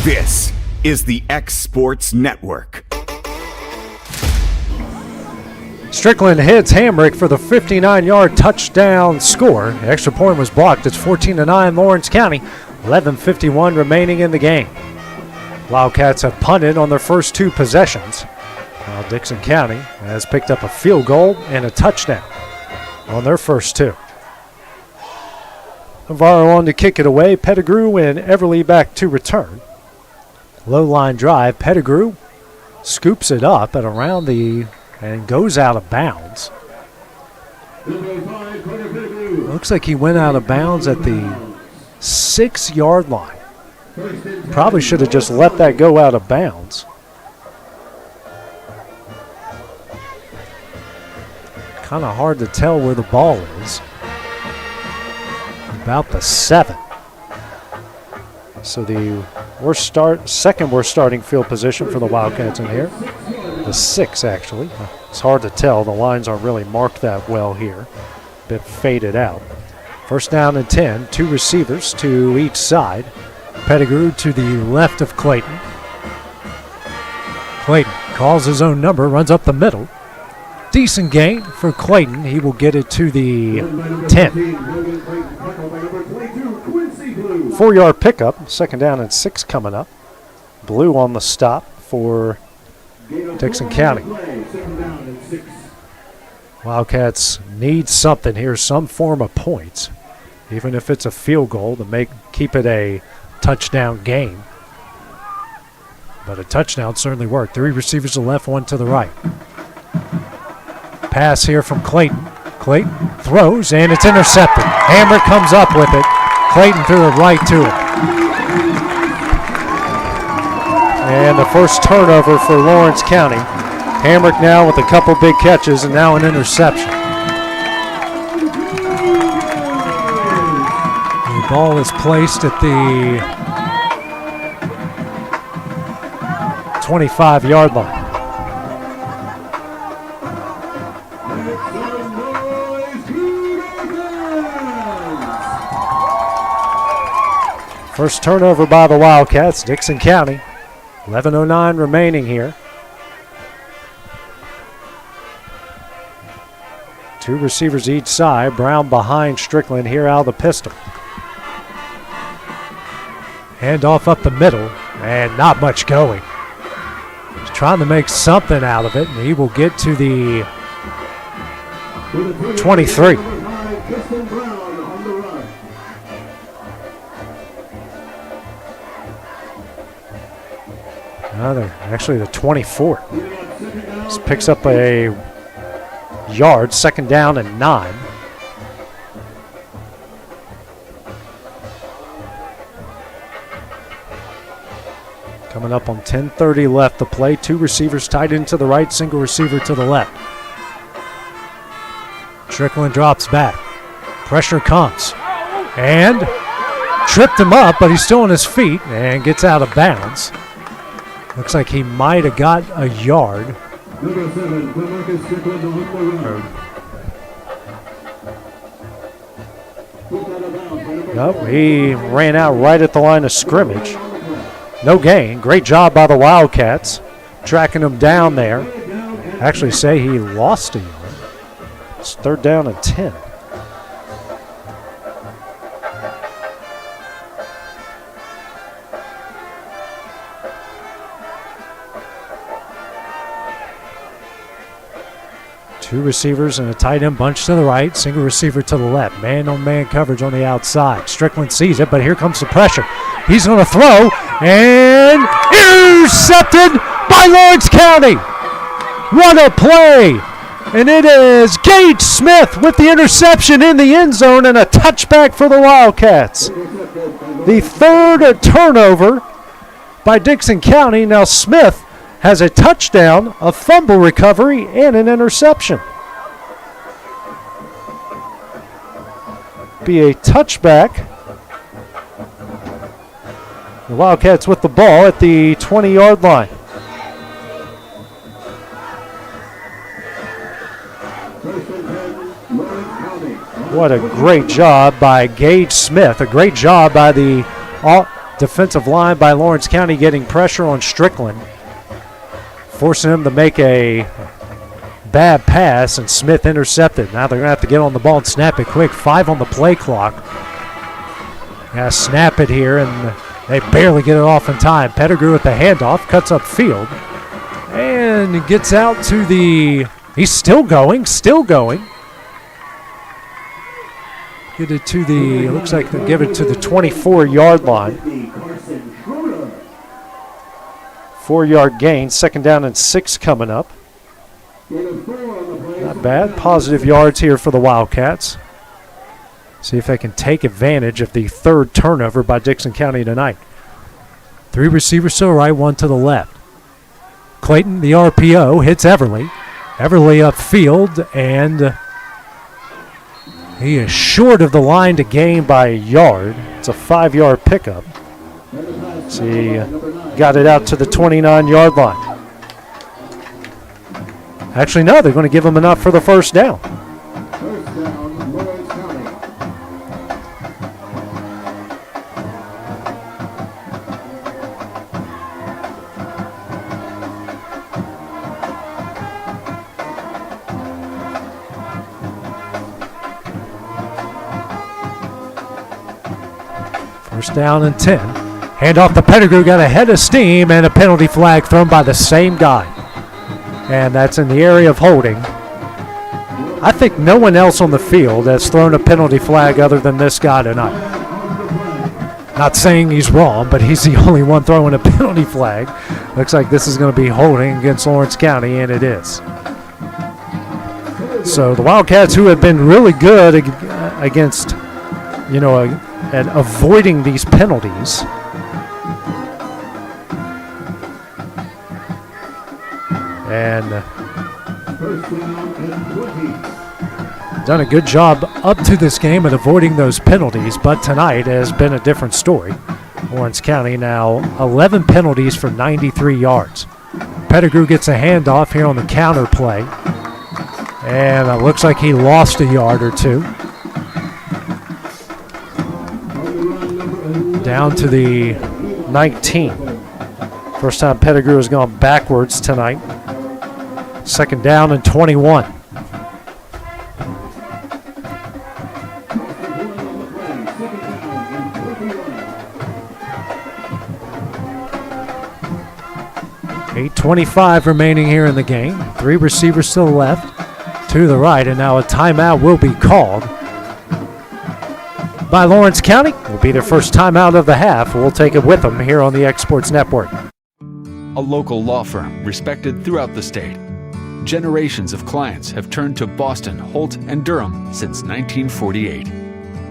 This is the X Sports Network. Strickland hits Hamrick for the 59-yard touchdown score. The extra point was blocked. It's 14-9 Lawrence County. 11:51 remaining in the game. Wildcats have punted on their first 2 possessions. Now Dickson County has picked up a field goal and a touchdown on their first 2. Navarro on to kick it away. Pettigrew and Everly back to return. Low line drive. Pettigrew scoops it up at around the and goes out of bounds. Looks like he went out of bounds at the 6-yard line. Probably should have just let that go out of bounds. Kind of hard to tell where the ball is. About the 7. So the second worst starting field position for the Wildcats in here. The 6, actually. It's hard to tell. The lines aren't really marked that well here. A bit faded out. First down and 10. 2 receivers to each side. Pettigrew to the left of Clayton. Clayton calls his own number, runs up the middle. Decent gain for Clayton. He will get it to the 10. 4-yard pickup. Second down and 6 coming up. Blue on the stop for Dickson County. Wildcats need something here, some form of points, even if it's a field goal to keep it a touchdown game. But a touchdown certainly worked. 3 receivers to the left, 1 to the right. Pass here from Clayton. Clayton throws, and it's intercepted. Hammer comes up with it. Clayton threw it right to him. And the first turnover for Lawrence County. Hamrick now with a couple big catches and now an interception. The ball is placed at the 25-yard line. First turnover by the Wildcats, Dickson County. 11:09 remaining here. 2 receivers each side. Brown behind Strickland here out of the pistol. Hand off up the middle, and not much going. He's trying to make something out of it, and he will get to the 23. Actually the 24. Just picks up a yard, second down and 9. Coming up on 10:30 left to play. 2 receivers tied into the right, single receiver to the left. Strickland drops back. Pressure comes. And tripped him up, but he's still on his feet and gets out of bounds. Looks like he might have got a yard. Number 7, Marcus Strickland on the run. Nope, he ran out right at the line of scrimmage. No gain. Great job by the Wildcats, tracking him down there. Actually say he lost a yard. It's 3rd down and 10. Two receivers and a tight end bunch to the right, single receiver to the left. Man-on-man coverage on the outside. Strickland sees it, but here comes the pressure. He's going to throw, and intercepted by Lawrence County. What a play! And it is Gage Smith with the interception in the end zone and a touchback for the Wildcats. The 3rd turnover by Dickson County. Now Smith has a touchdown, a fumble recovery, and an interception. Be a touchback. The Wildcats with the ball at the 20-yard line. What a great job by Gage Smith. A great job by the defensive line by Lawrence County getting pressure on Strickland, forcing him to make a bad pass, and Smith intercepted. Now they're going to have to get on the ball and snap it quick. 5 on the play clock. Got to snap it here, and they barely get it off in time. Pettigrew with the handoff, cuts up field, and gets out to the, he's still going. Get it to the, looks like they'll give it to the 24-yard line. 4-yard gain, 2nd down and 6 coming up. Not bad. Positive yards here for the Wildcats. See if they can take advantage of the 3rd turnover by Dickson County tonight. 3 receivers to the right, 1 to the left. Clayton, the RPO, hits Everly. Everly upfield, and he is short of the line to gain by a yard. It's a 5-yard pickup. See, got it out to the 29-yard line. Actually, no, they're going to give him enough for the 1st down. First down and 10. Hand off to Pettigrew, got a head of steam, and a penalty flag thrown by the same guy. And that's in the area of holding. I think no one else on the field has thrown a penalty flag other than this guy tonight. Not saying he's wrong, but he's the only one throwing a penalty flag. Looks like this is going to be holding against Lawrence County, and it is. So the Wildcats, who have been really good against, at avoiding these penalties, and done a good job up to this game at avoiding those penalties, but tonight has been a different story. Lawrence County now 11 penalties for 93 yards. Pettigrew gets a handoff here on the counter play, and it looks like he lost a yard or two. Down to the 19. First time Pettigrew has gone backwards tonight. 2nd down and 21. .8:25 remaining here in the game. 3 receivers to the left, 2 to the right, and now a timeout will be called by Lawrence County. Will be their first timeout of the half. We'll take it with them here on the X Sports Network. A local law firm respected throughout the state. Generations of clients have turned to Boston, Holt, and Durham since 1948.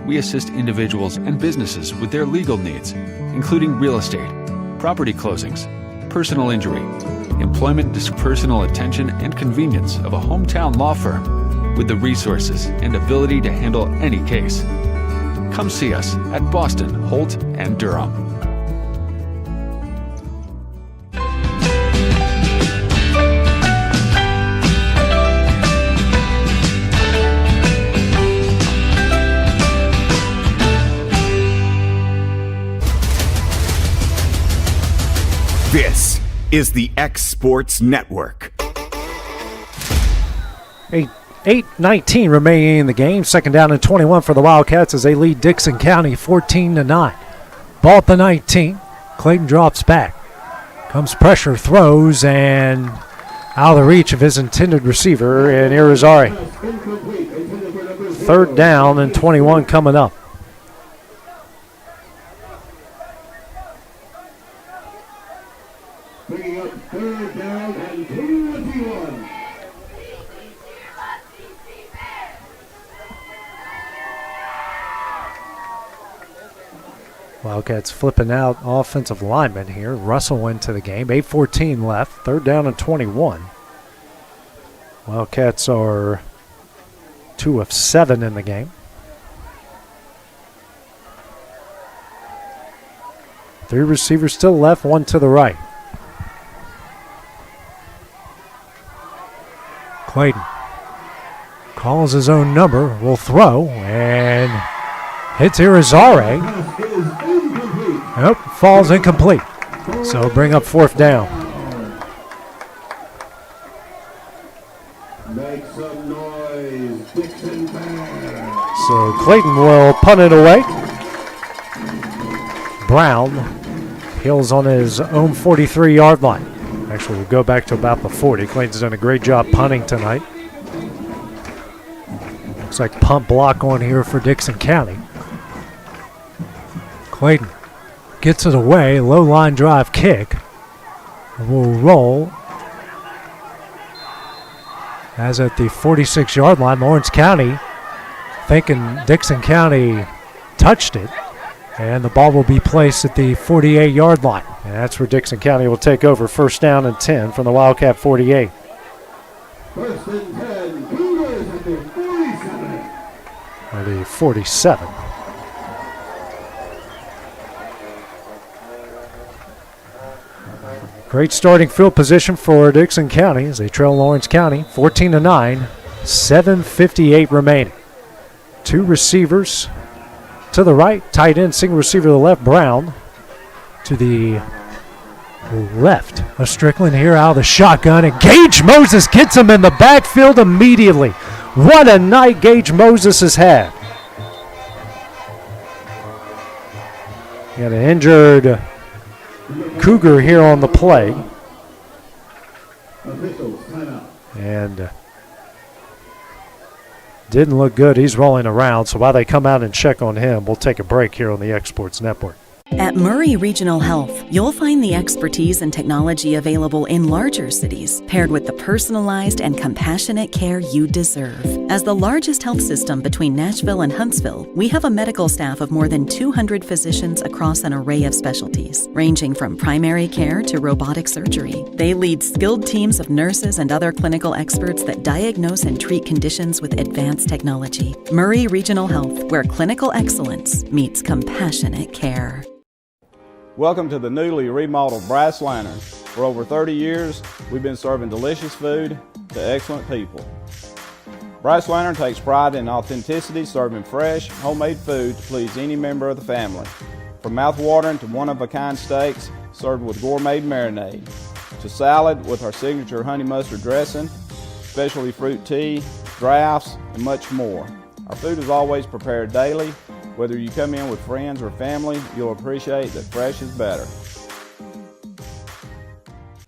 We assist individuals and businesses with their legal needs, including real estate, property closings, personal injury, employment, personal attention, and convenience of a hometown law firm with the resources and ability to handle any case. Come see us at Boston, Holt, and Durham. is the X Sports Network. 8:19 remaining in the game. Second down and 21 for the Wildcats as they lead Dickson County 14-9. Ball at the 19. Clayton drops back. Comes pressure, throws, and out of the reach of his intended receiver in Irizarry. Third down and 21 coming up. Bringing up third down and 21. Wildcats flipping out offensive linemen here. Russell into the game. 8:14 left. Third down and 21. Wildcats are 2 of 7 in the game. Three receivers still left, one to the right. Clayton calls his own number, will throw, and hits Irizarry. Nope, falls incomplete. So bring up fourth down. Make some noise, Dickson fans. So Clayton will punt it away. Brown heels on his own 43-yard line. Actually, we'll go back to about the 40. Clayton's done a great job punting tonight. Looks like punt block on here for Dickson County. Clayton gets it away, low line drive kick. Will roll. As at the 46-yard line, Lawrence County thinking Dickson County touched it. And the ball will be placed at the 48-yard line. And that's where Dickson County will take over. First down and 10 from the Wildcat 48. First and 10, Cougars at the 47. Or the 47. Great starting field position for Dickson County as they trail Lawrence County 14-9, 7:58 remaining. Two receivers to the right, tight end, single receiver to the left, Brown. To the left of Strickland here out of the shotgun, and Gage Moses gets him in the backfield immediately. What a night Gage Moses has had. Got an injured Cougar here on the play. And didn't look good. He's rolling around, so while they come out and check on him, we'll take a break here on the X Sports Network. At Murray Regional Health, you'll find the expertise and technology available in larger cities, paired with the personalized and compassionate care you deserve. As the largest health system between Nashville and Huntsville, we have a medical staff of more than 200 physicians across an array of specialties, ranging from primary care to robotic surgery. They lead skilled teams of nurses and other clinical experts that diagnose and treat conditions with advanced technology. Murray Regional Health, where clinical excellence meets compassionate care. Welcome to the newly remodeled Brass Lantern. For over 30 years, we've been serving delicious food to excellent people. Brass Lantern takes pride in authenticity, serving fresh, homemade food to please any member of the family. From mouth-watering to one-of-a-kind steaks served with gourmet marinade, to salad with our signature honey mustard dressing, specialty fruit tea, drafts, and much more. Our food is always prepared daily. Whether you come in with friends or family, you'll appreciate that fresh is better.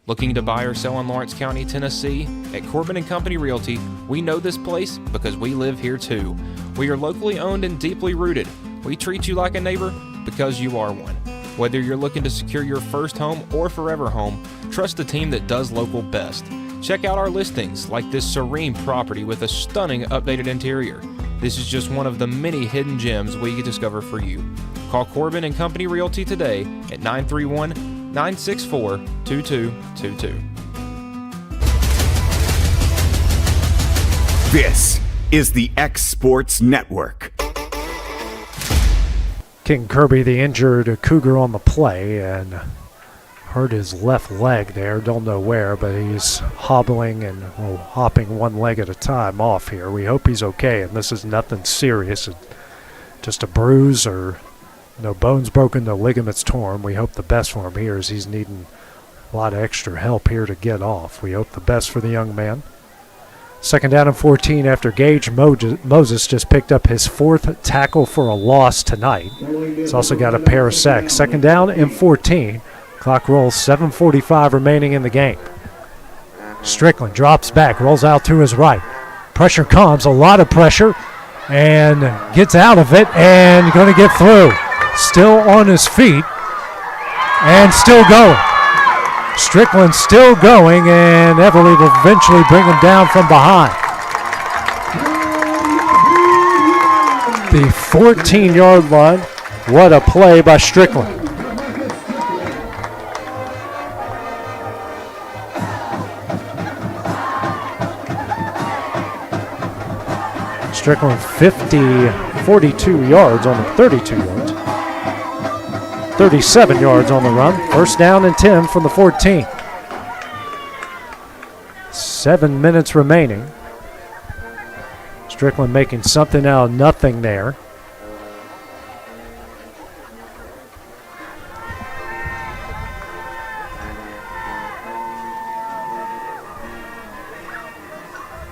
Looking to buy or sell in Lawrence County, Tennessee? At Corbin & Company Realty, we know this place because we live here too. We are locally owned and deeply rooted. We treat you like a neighbor because you are one. Whether you're looking to secure your first home or forever home, trust the team that does local best. Check out our listings like this serene property with a stunning updated interior. This is just one of the many hidden gems we can discover for you. Call Corbin & Company Realty today at 931-964-2222. This is the X Sports Network. King Kirby, the injured Cougar on the play, and hurt his left leg there. Don't know where, but he's hobbling and hopping one leg at a time off here. We hope he's okay, and this is nothing serious. Just a bruise or no bones broken, no ligaments torn. We hope the best for him here as he's needing A lot of extra help here to get off. We hope the best for the young man. 2nd down and 14 after Gage Moses just picked up his 4th tackle for a loss tonight. He's also got a pair of sacks. 2nd down and 14. Clock rolls, 7:45 remaining in the game. Strickland drops back, rolls out to his right. Pressure comes, a lot of pressure, and gets out of it and going to get through. Still on his feet and still going. Strickland still going, and Everly will eventually bring him down from behind. The 14-yard line. What a play by Strickland. Strickland 42 yards on the 32 yards. 37 yards on the run. 1st down and 10 from the 14. 7 minutes remaining. Strickland making something out of nothing there.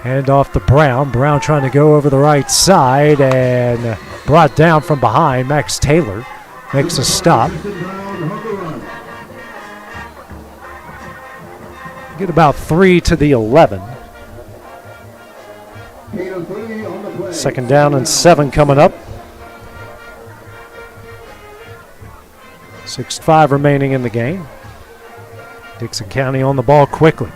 Hand off to Brown. Brown trying to go over the right side and brought down from behind. Max Taylor makes a stop. Get about 3 to the 11. 2nd down and 7 coming up. 6:5 remaining in the game. Dickson County on the ball quickly.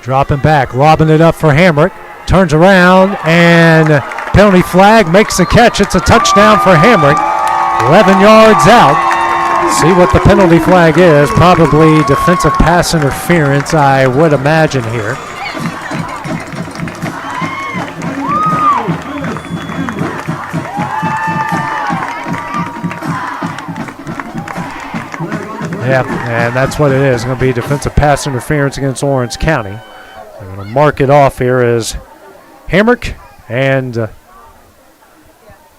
Dropping back, lobbing it up for Hamrick. Turns around and penalty flag, makes the catch. It's a touchdown for Hamrick. 11 yards out. See what the penalty flag is. Probably defensive pass interference, I would imagine here. Yeah, and that's what it is. It's going to be defensive pass interference against Orange County. They're going to mark it off here as Hamrick and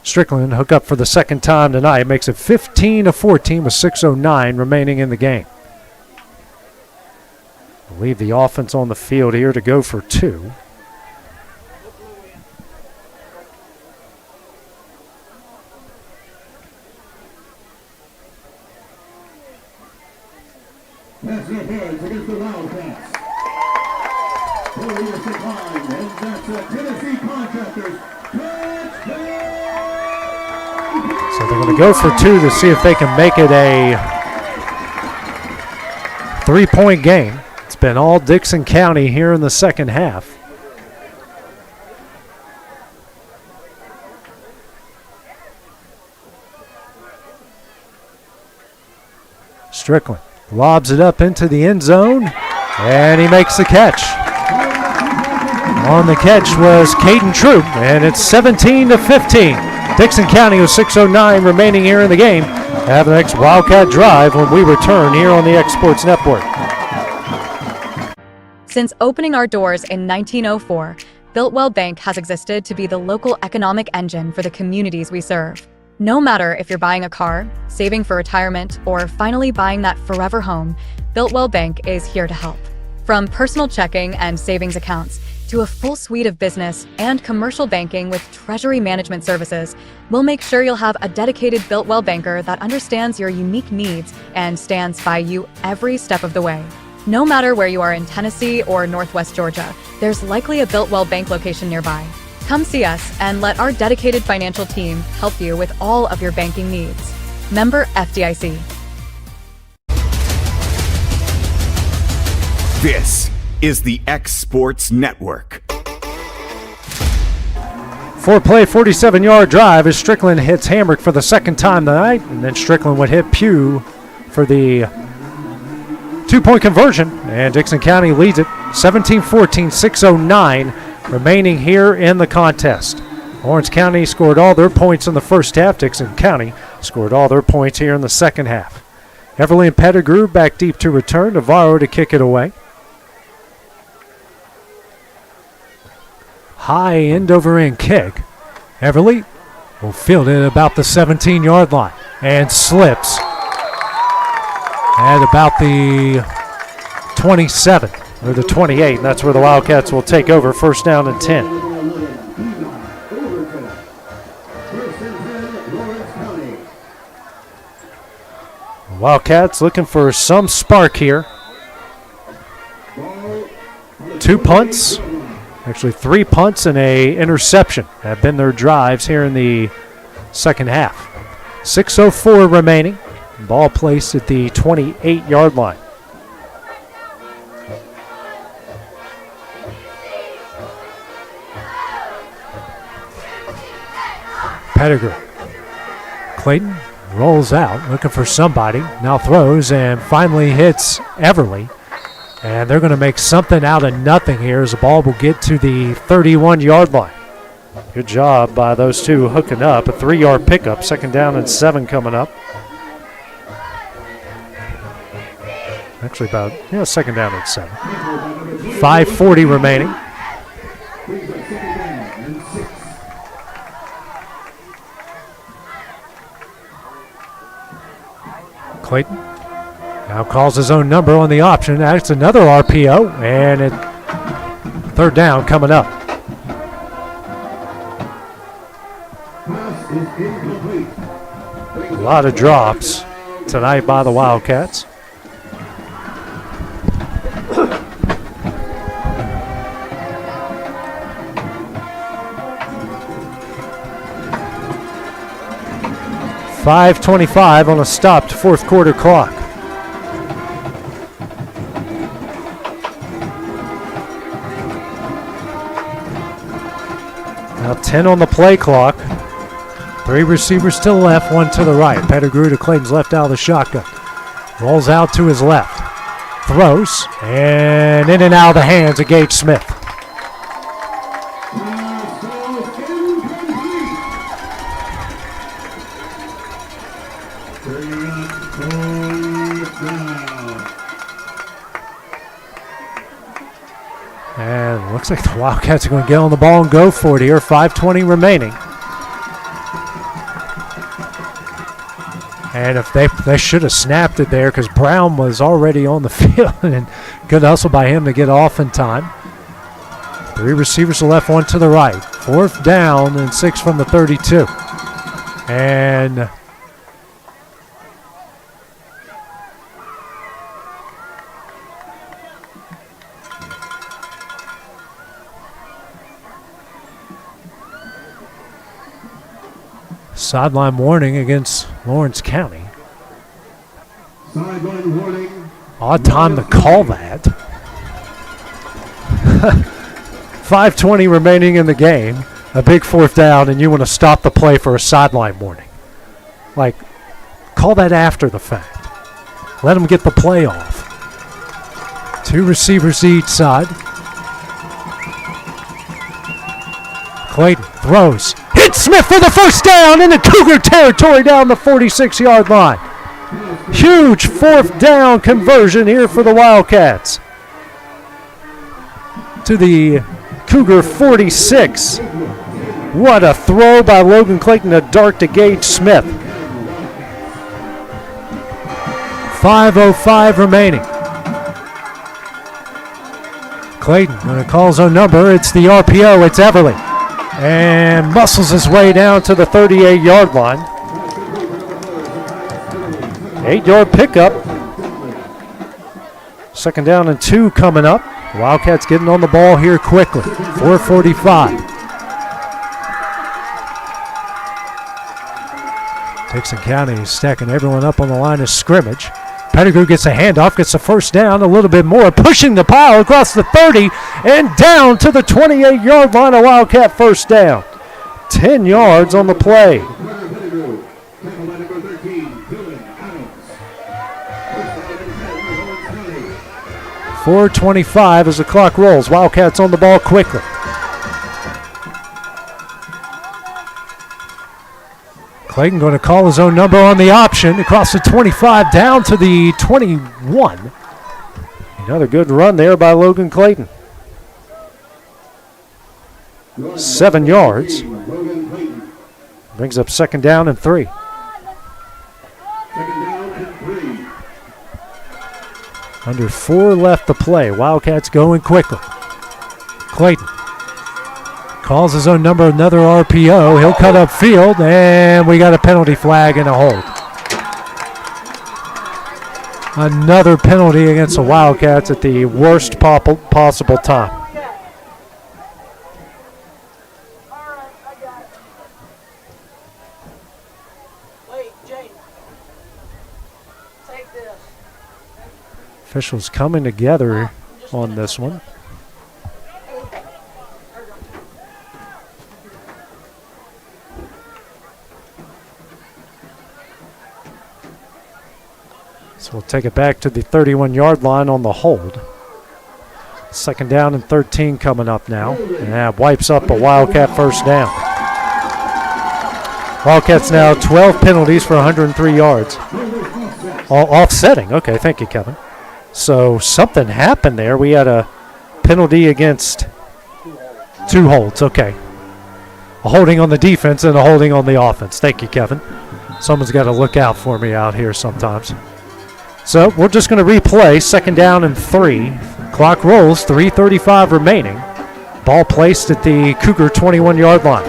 Strickland hook up for the 2nd time tonight. Makes it 15-14 with 6:09 remaining in the game. Leave the offense on the field here to go for 2. Pass interference against the Wildcats. And that's a Tennessee Contractors. So they're going to go for 2 to see if they can make it a 3-point game. It's been all Dickson County here in the 2nd half. Strickland lobs it up into the end zone, and he makes the catch. On the catch was Caden Troop, and it's 17-15. Dickson County with 6:09 remaining here in the game. Have the next Wildcat Drive when we return here on the X Sports Network. Since opening our doors in 1904, Builtwell Bank has existed to be the local economic engine for the communities we serve. No matter if you're buying a car, saving for retirement, or finally buying that forever home, Builtwell Bank is here to help. From personal checking and savings accounts to a full suite of business and commercial banking with treasury management services, we'll make sure you'll have a dedicated Builtwell banker that understands your unique needs and stands by you every step of the way. No matter where you are in Tennessee or Northwest Georgia, there's likely a Builtwell Bank location nearby. Come see us and let our dedicated financial team help you with all of your banking needs. Member FDIC. This is the X Sports Network. 4-play, 47-yard drive as Strickland hits Hamrick for the 2nd time tonight, and then Strickland would hit Pugh for the 2-point conversion, and Dickson County leads it 17-14, 6:09 remaining here in the contest. Orange County scored all their points in the first half. Dickson County scored all their points here in the 2nd half. Everly and Pettigrew back deep to return. Navarro to kick it away. High end over end kick. Everly will field it about the 17-yard line. and slips at about the 27 or the 28, and that's where the Wildcats will take over. First down and 10. Wildcats looking for some spark here. 2 punts, actually 3 punts and a interception have been their drives here in the second half. 6:04 remaining. Ball placed at the 28-yard line. Pettigrew. Clayton rolls out, looking for somebody. Now throws and finally hits Everly. And they're going to make something out of nothing here as the ball will get to the 31-yard line. Good job by those two hooking up. A 3-yard pickup. Second down and 7 coming up. Actually about, second down and 7. 5:40 remaining. Clayton now calls his own number on the option. That's another RPO, and third down coming up. A lot of drops tonight by the Wildcats. .525 on a stopped fourth quarter clock. Now 10 on the play clock. 3 receivers to the left, 1 to the right. Pettigrew to Clayton's left out of the shotgun. Rolls out to his left. Throws, and in and out of the hands of Gage Smith. And looks like the Wildcats are going to get on the ball and go for it here. 5:20 remaining. And if they should have snapped it there because Brown was already on the field, and good hustle by him to get off in time. 3 receivers to the left, 1 to the right. 4th down and 6 from the 32. And sideline warning against Lawrence County. Sideline warning. Odd time to call that. 5:20 remaining in the game. A big 4th down, and you want to stop the play for a sideline warning. Like, call that after the fact. Let them get the play off. 2 receivers to each side. Clayton throws. Hits Smith for the first down into Cougar territory down the 46-yard line. Huge 4th down conversion here for the Wildcats. To the Cougar 46. What a throw by Logan Clayton to dart to Gage Smith. 5:05 remaining. Clayton going to call his own number. It's the RPO. It's Everly. And muscles his way down to the 38-yard line. 8-yard pickup. Second down and 2 coming up. Wildcats getting on the ball here quickly. 4:45. Dickson County stacking everyone up on the line of scrimmage. Pettigrew gets a handoff, gets the first down, a little bit more, pushing the pile across the 30 and down to the 28-yard line. A Wildcat first down. 10 yards on the play. 4:25 as the clock rolls. Wildcats on the ball quickly. Clayton going to call his own number on the option across the 25 down to the 21. Another good run there by Logan Clayton. 7 yards. Brings up second down and 3. Under 4 left to play. Wildcats going quickly. Clayton calls his own number, another RPO. He'll cut up field, and we got a penalty flag and a hold. Another penalty against the Wildcats at the worst possible time. Officials coming together on this one. So we'll take it back to the 31-yard line on the hold. Second down and 13 coming up now. And that wipes up a Wildcat first down. Wildcats now 12 penalties for 103 yards. All offsetting. Okay, thank you, Kevin. So something happened there. We had a penalty against 2 holds. Okay. A holding on the defense and a holding on the offense. Thank you, Kevin. Someone's got to look out for me out here sometimes. So we're just going to replay second down and 3. Clock rolls, 3:35 remaining. Ball placed at the Cougar 21-yard line.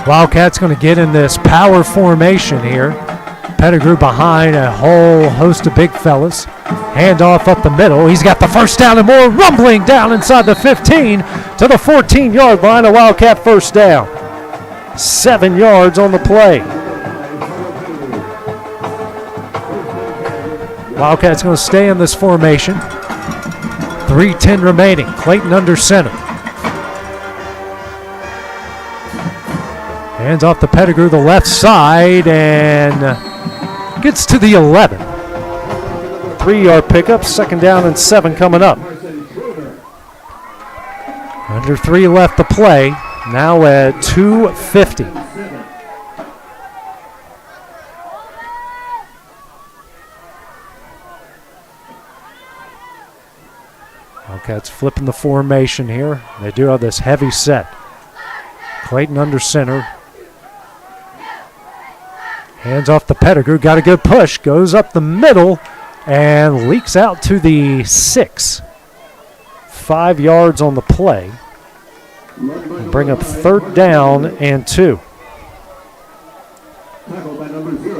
Wildcats going to get in this power formation here. Pettigrew behind a whole host of big fellas. Handoff up the middle. He's got the first down and more, rumbling down inside the 15 to the 14-yard line. A Wildcat first down. 7 yards on the play. Wildcats going to stay in this formation. 3:10 remaining. Clayton under center. Hands off the Pettigrew, the left side, and gets to the 11. 3-yard pickup, second down and 7 coming up. Under 3 left to play, now at 2:50. Wildcats flipping the formation here. They do have this heavy set. Clayton under center. Hands off the Pettigrew, got a good push, goes up the middle and leaks out to the 6. 5 yards on the play. And bring up third down and 2.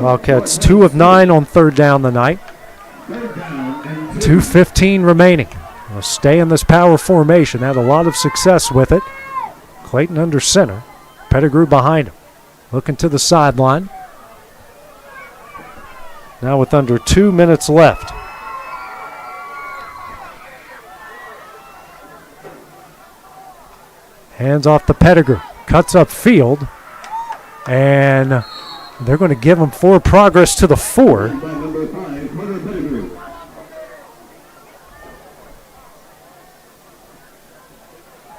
Wildcats 2 of 9 on third down tonight. 2:15 remaining. We'll stay in this power formation. Had a lot of success with it. Clayton under center. Pettigrew behind him. Looking to the sideline. Now with under 2 minutes left. Hands off the Pettigrew. Cuts up field. And they're going to give him forward progress to the 4.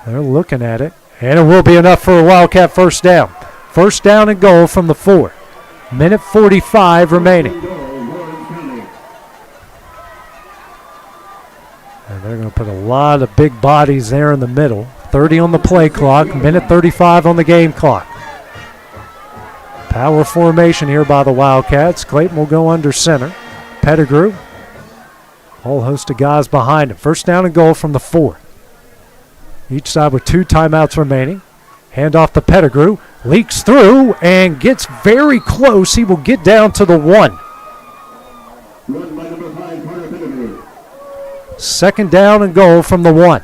They're looking at it. And it will be enough for a Wildcat first down. First down and goal from the 4. Minute 45 remaining. And they're going to put a lot of big bodies there in the middle. 30 on the play clock, minute 35 on the game clock. Power formation here by the Wildcats. Clayton will go under center. Pettigrew. Whole host of guys behind him. First down and goal from the 4. Each side with 2 timeouts remaining. Hand off to Pettigrew. Leaks through and gets very close. He will get down to the 1. Second down and goal from the 1.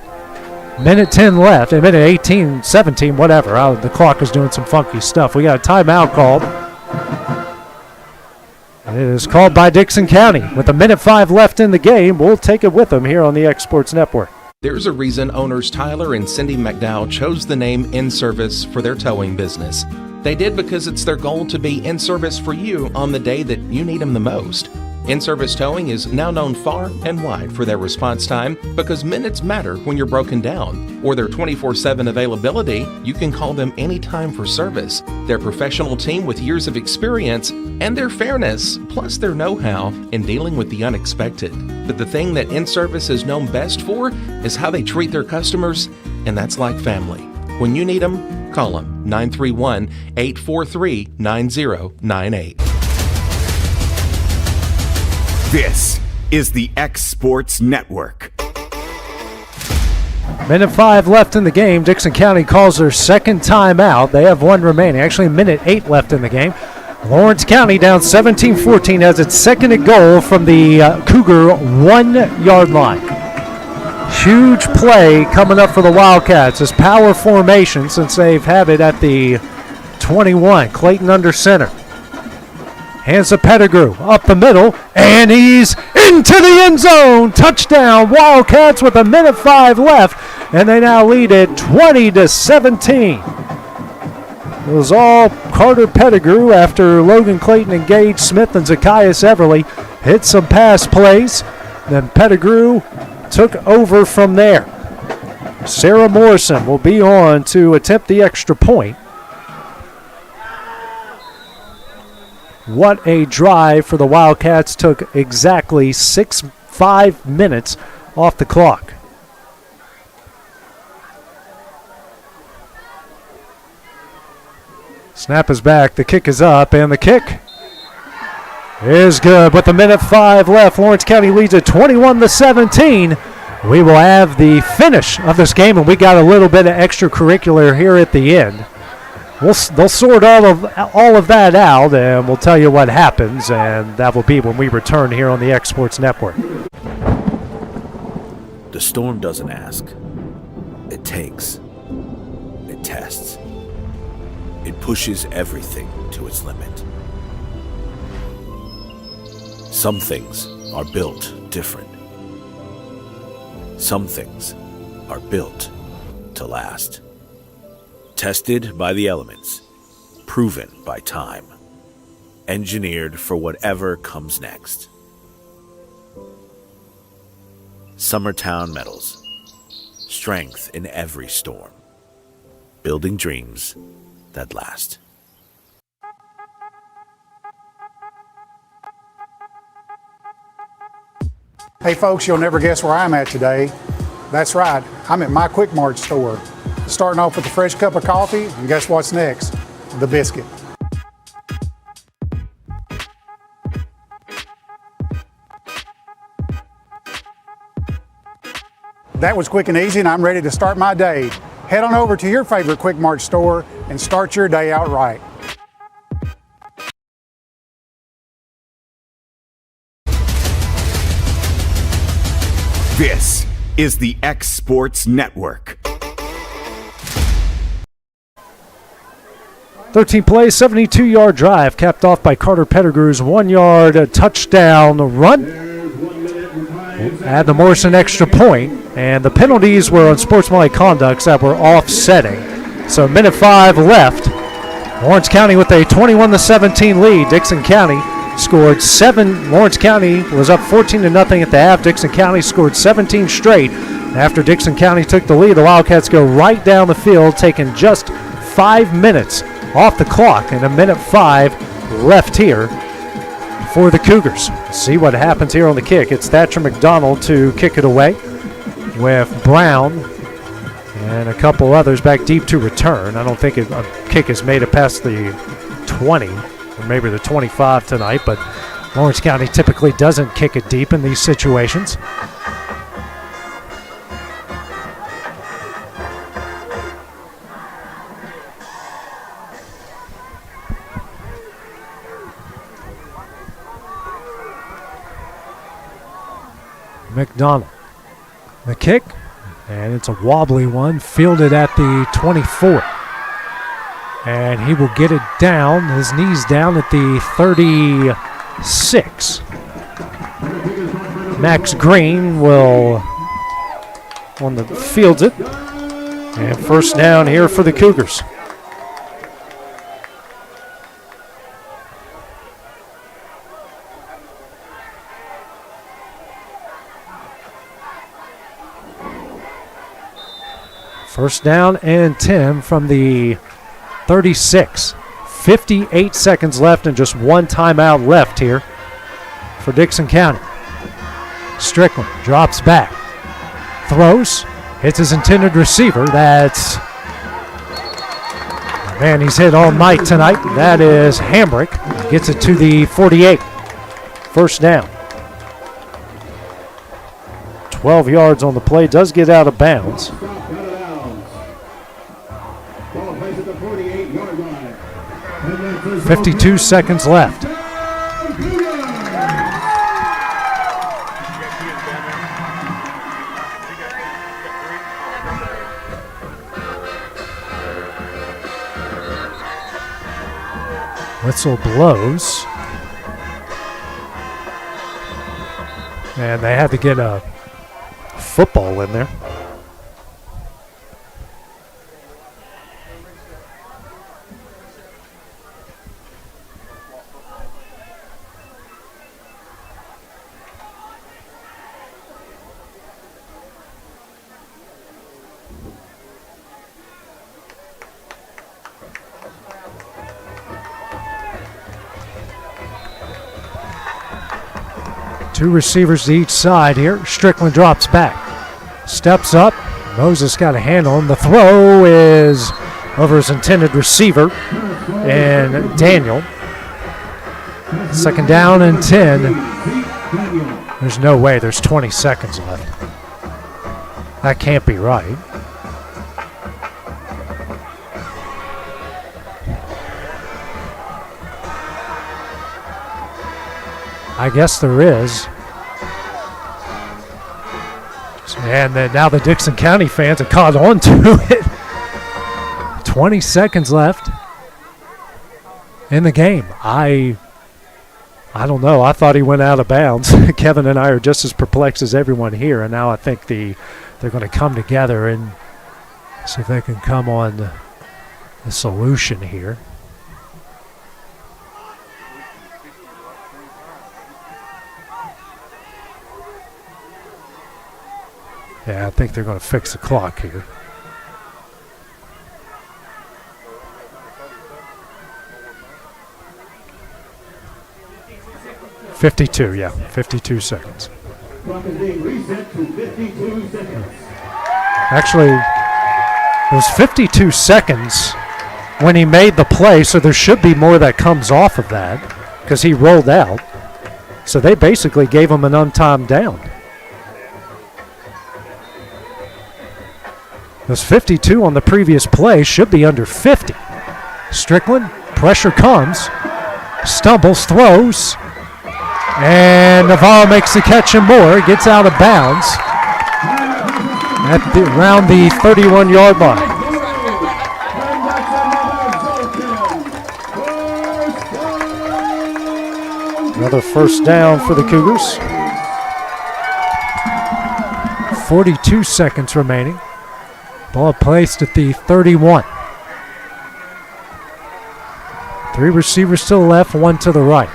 Minute 10 left. Minute 18, 17, whatever. The clock is doing some funky stuff. We got a timeout called. And it is called by Dickson County. With a minute 5 left in the game, we'll take it with them here on the X Sports Network. There's a reason owners Tyler and Cindy McDowell chose the name In Service for their towing business. They did because it's their goal to be in service for you on the day that you need them the most. In-service towing is now known far and wide for their response time because minutes matter when you're broken down. Or their 24/7 availability, you can call them anytime for service. Their professional team with years of experience and their fairness, plus their know-how in dealing with the unexpected. But the thing that In-Service is known best for is how they treat their customers, and that's like family. When you need them, call them 931-843-9098. This is the X Sports Network. Minute 5 left in the game. Dickson County calls their second timeout. They have one remaining. Actually, minute 8 left in the game. Lawrence County down 17-14 has its second and goal from the Cougar 1-yard line. Huge play coming up for the Wildcats. This power formation since they've had it at the 21. Clayton under center. Hands to Pettigrew up the middle, and he's into the end zone. Touchdown, Wildcats with a minute 5 left, and they now lead it 20-17. It was all Carter Pettigrew after Logan Clayton engaged Smith and Zacchaeus Everly. Hit some pass plays. Then Pettigrew took over from there. Sarah Morrison will be on to attempt the extra point. What a drive for the Wildcats. Took exactly 5 minutes off the clock. Snap is back, the kick is up, and the kick is good. With a minute 5 left, Lawrence County leads it 21-17. We will have the finish of this game, and we got a little bit of extracurricular here at the end. They'll sort all of that out, and we'll tell you what happens, and that will be when we return here on the X Sports Network. The storm doesn't ask. It takes. It tests. It pushes everything to its limit. Some things are built different. Some things are built to last. Tested by the elements, proven by time, engineered for whatever comes next. Summertown Metals. Strength in every storm. Building dreams that last. Hey folks, you'll never guess where I'm at today. That's right, I'm at my Quick Mart store. Starting off with a fresh cup of coffee, and guess what's next? The biscuit. That was quick and easy, and I'm ready to start my day. Head on over to your favorite Quick Mart store and start your day out right. This is the X Sports Network. 13 plays, 72-yard drive, capped off by Carter Pettigrew's 1-yard touchdown run. Add the Morrison extra point, and the penalties were on sportsmanlike conducts that were offsetting. So minute 5 left. Lawrence County with a 21-17 lead. Dickson County scored 7. Lawrence County was up 14-0 at the half. Dickson County scored 17 straight. After Dickson County took the lead, the Wildcats go right down the field, taking just 5 minutes off the clock, and a minute 5 left here for the Cougars. See what happens here on the kick. It's Thatcher McDonald to kick it away with Brown and a couple others back deep to return. I don't think a kick is made it past the 20 or maybe the 25 tonight, but Lawrence County typically doesn't kick it deep in these situations. McDonald. The kick, and it's a wobbly one, fielded at the 24. And he will get it down, his knees down at the 36. Max Green will fields it. And first down here for the Cougars. First down and 10 from the 36. 58 seconds left and just one timeout left here for Dickson County. Strickland drops back. Throws. Hits his intended receiver. That's... Man, he's hit all night tonight. That is Hambrick. Gets it to the 48. First down. 12 yards on the play, does get out of bounds. Ball placed at the 48-yard line. 52 seconds left. Whistle blows. And they had to get a football in there. Two receivers to each side here. Strickland drops back. Steps up. Moses got a hand on him. The throw is over his intended receiver and Daniel. Second down and 10. There's no way. There's 20 seconds left. That can't be right. I guess there is. And then now the Dickson County fans have caught on to it. 20 seconds left in the game. I don't know. I thought he went out of bounds. Kevin and I are just as perplexed as everyone here, and now I think they're going to come together and see if they can come on the solution here. Yeah, I think they're going to fix the clock here. Yeah, 52 seconds. Clock is being reset to 52 seconds. Actually, it was 52 seconds when he made the play, so there should be more that comes off of that because he rolled out. So they basically gave him an untimed down. It was 52 on the previous play, should be under 50. Strickland, pressure comes, stumbles, throws, and Navarro makes the catch and more, gets out of bounds at around the 31-yard line. Another first down for the Cougars. 42 seconds remaining. Ball placed at the 31. Three receivers to the left, one to the right.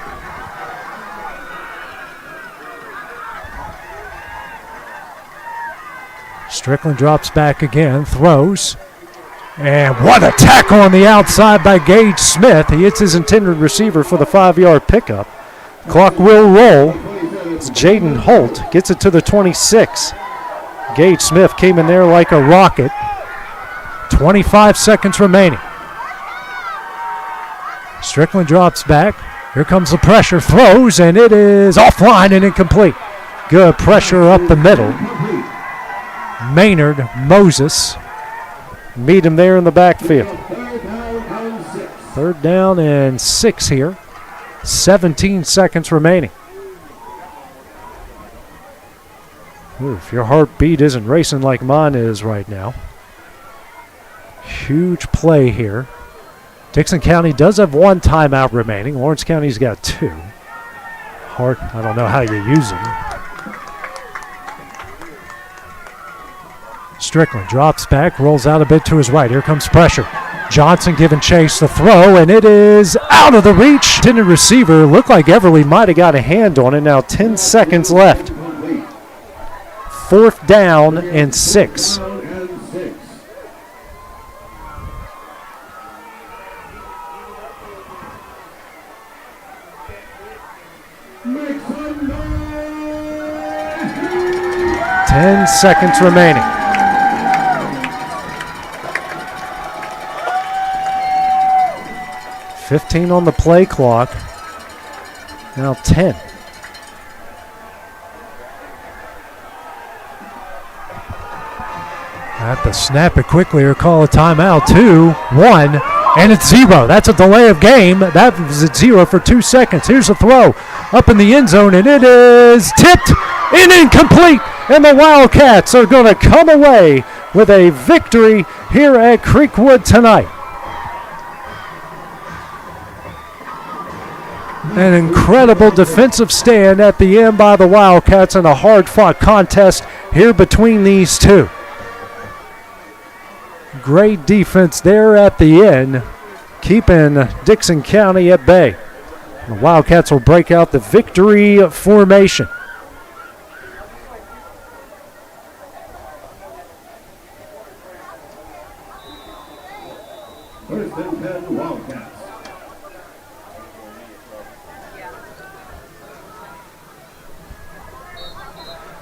Strickland drops back again, throws. And what a tackle on the outside by Gage Smith. He hits his intended receiver for the 5-yard pickup. Clock will roll. It's Jaden Holt, gets it to the 26. Gage Smith came in there like a rocket. 25 seconds remaining. Strickland drops back. Here comes the pressure, throws, and it is offline and incomplete. Good pressure up the middle. Maynard, Moses meet him there in the backfield. Third down and 6 here. 17 seconds remaining. Ooh, if your heartbeat isn't racing like mine is right now. Huge play here. Dickson County does have one timeout remaining. Lawrence County's got 2. I don't know how you use them. Strickland drops back, rolls out a bit to his right. Here comes pressure. Johnson giving chase the throw, and it is out of the reach. Intended receiver, looked like Everly might have got a hand on it. Now 10 seconds left. Fourth down and 6. Ten seconds remaining. $15 on the play clock. Now 10. Have to snap it quickly or call a timeout. 2-1, and it's 0. That's a delay of game. That was at 0 for 2 seconds. Here's a throw up in the end zone, and it is tipped and incomplete. And the Wildcats are going to come away with a victory here at Creekwood tonight. An incredible defensive stand at the end by the Wildcats in a hard-fought contest here between these two. Great defense there at the end, keeping Dickson County at bay. The Wildcats will break out the victory formation. First and 10 Wildcats.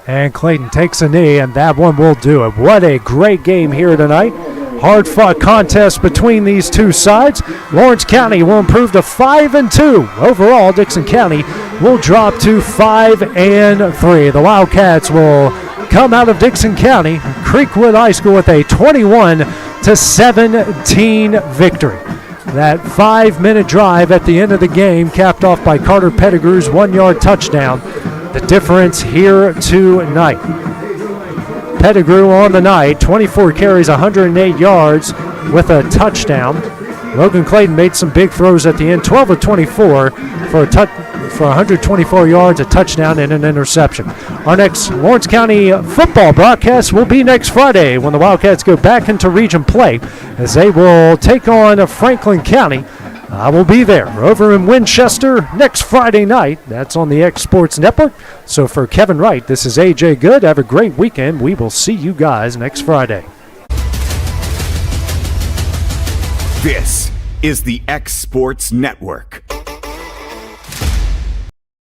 And Clayton takes a knee, and that one will do it. What a great game here tonight. Hard-fought contest between these two sides. Lawrence County will improve to 5-2. Overall, Dickson County will drop to 5-3. The Wildcats will come out of Dickson County, Creekwood High School, with a 21-17 victory. That 5-minute drive at the end of the game, capped off by Carter Pettigrew's 1-yard touchdown. The difference here tonight. Pettigrew on the night, 24 carries, 108 yards with a touchdown. Logan Clayton made some big throws at the end, 12 of 24 for 124 yards, a touchdown, and an interception. Our next Lawrence County football broadcast will be next Friday when the Wildcats go back into region play as they will take on Franklin County. I will be there over in Winchester next Friday night. That's on the X Sports Network. So for Kevin Wright, this is AJ Good. Have a great weekend. We will see you guys next Friday. This is the X Sports Network.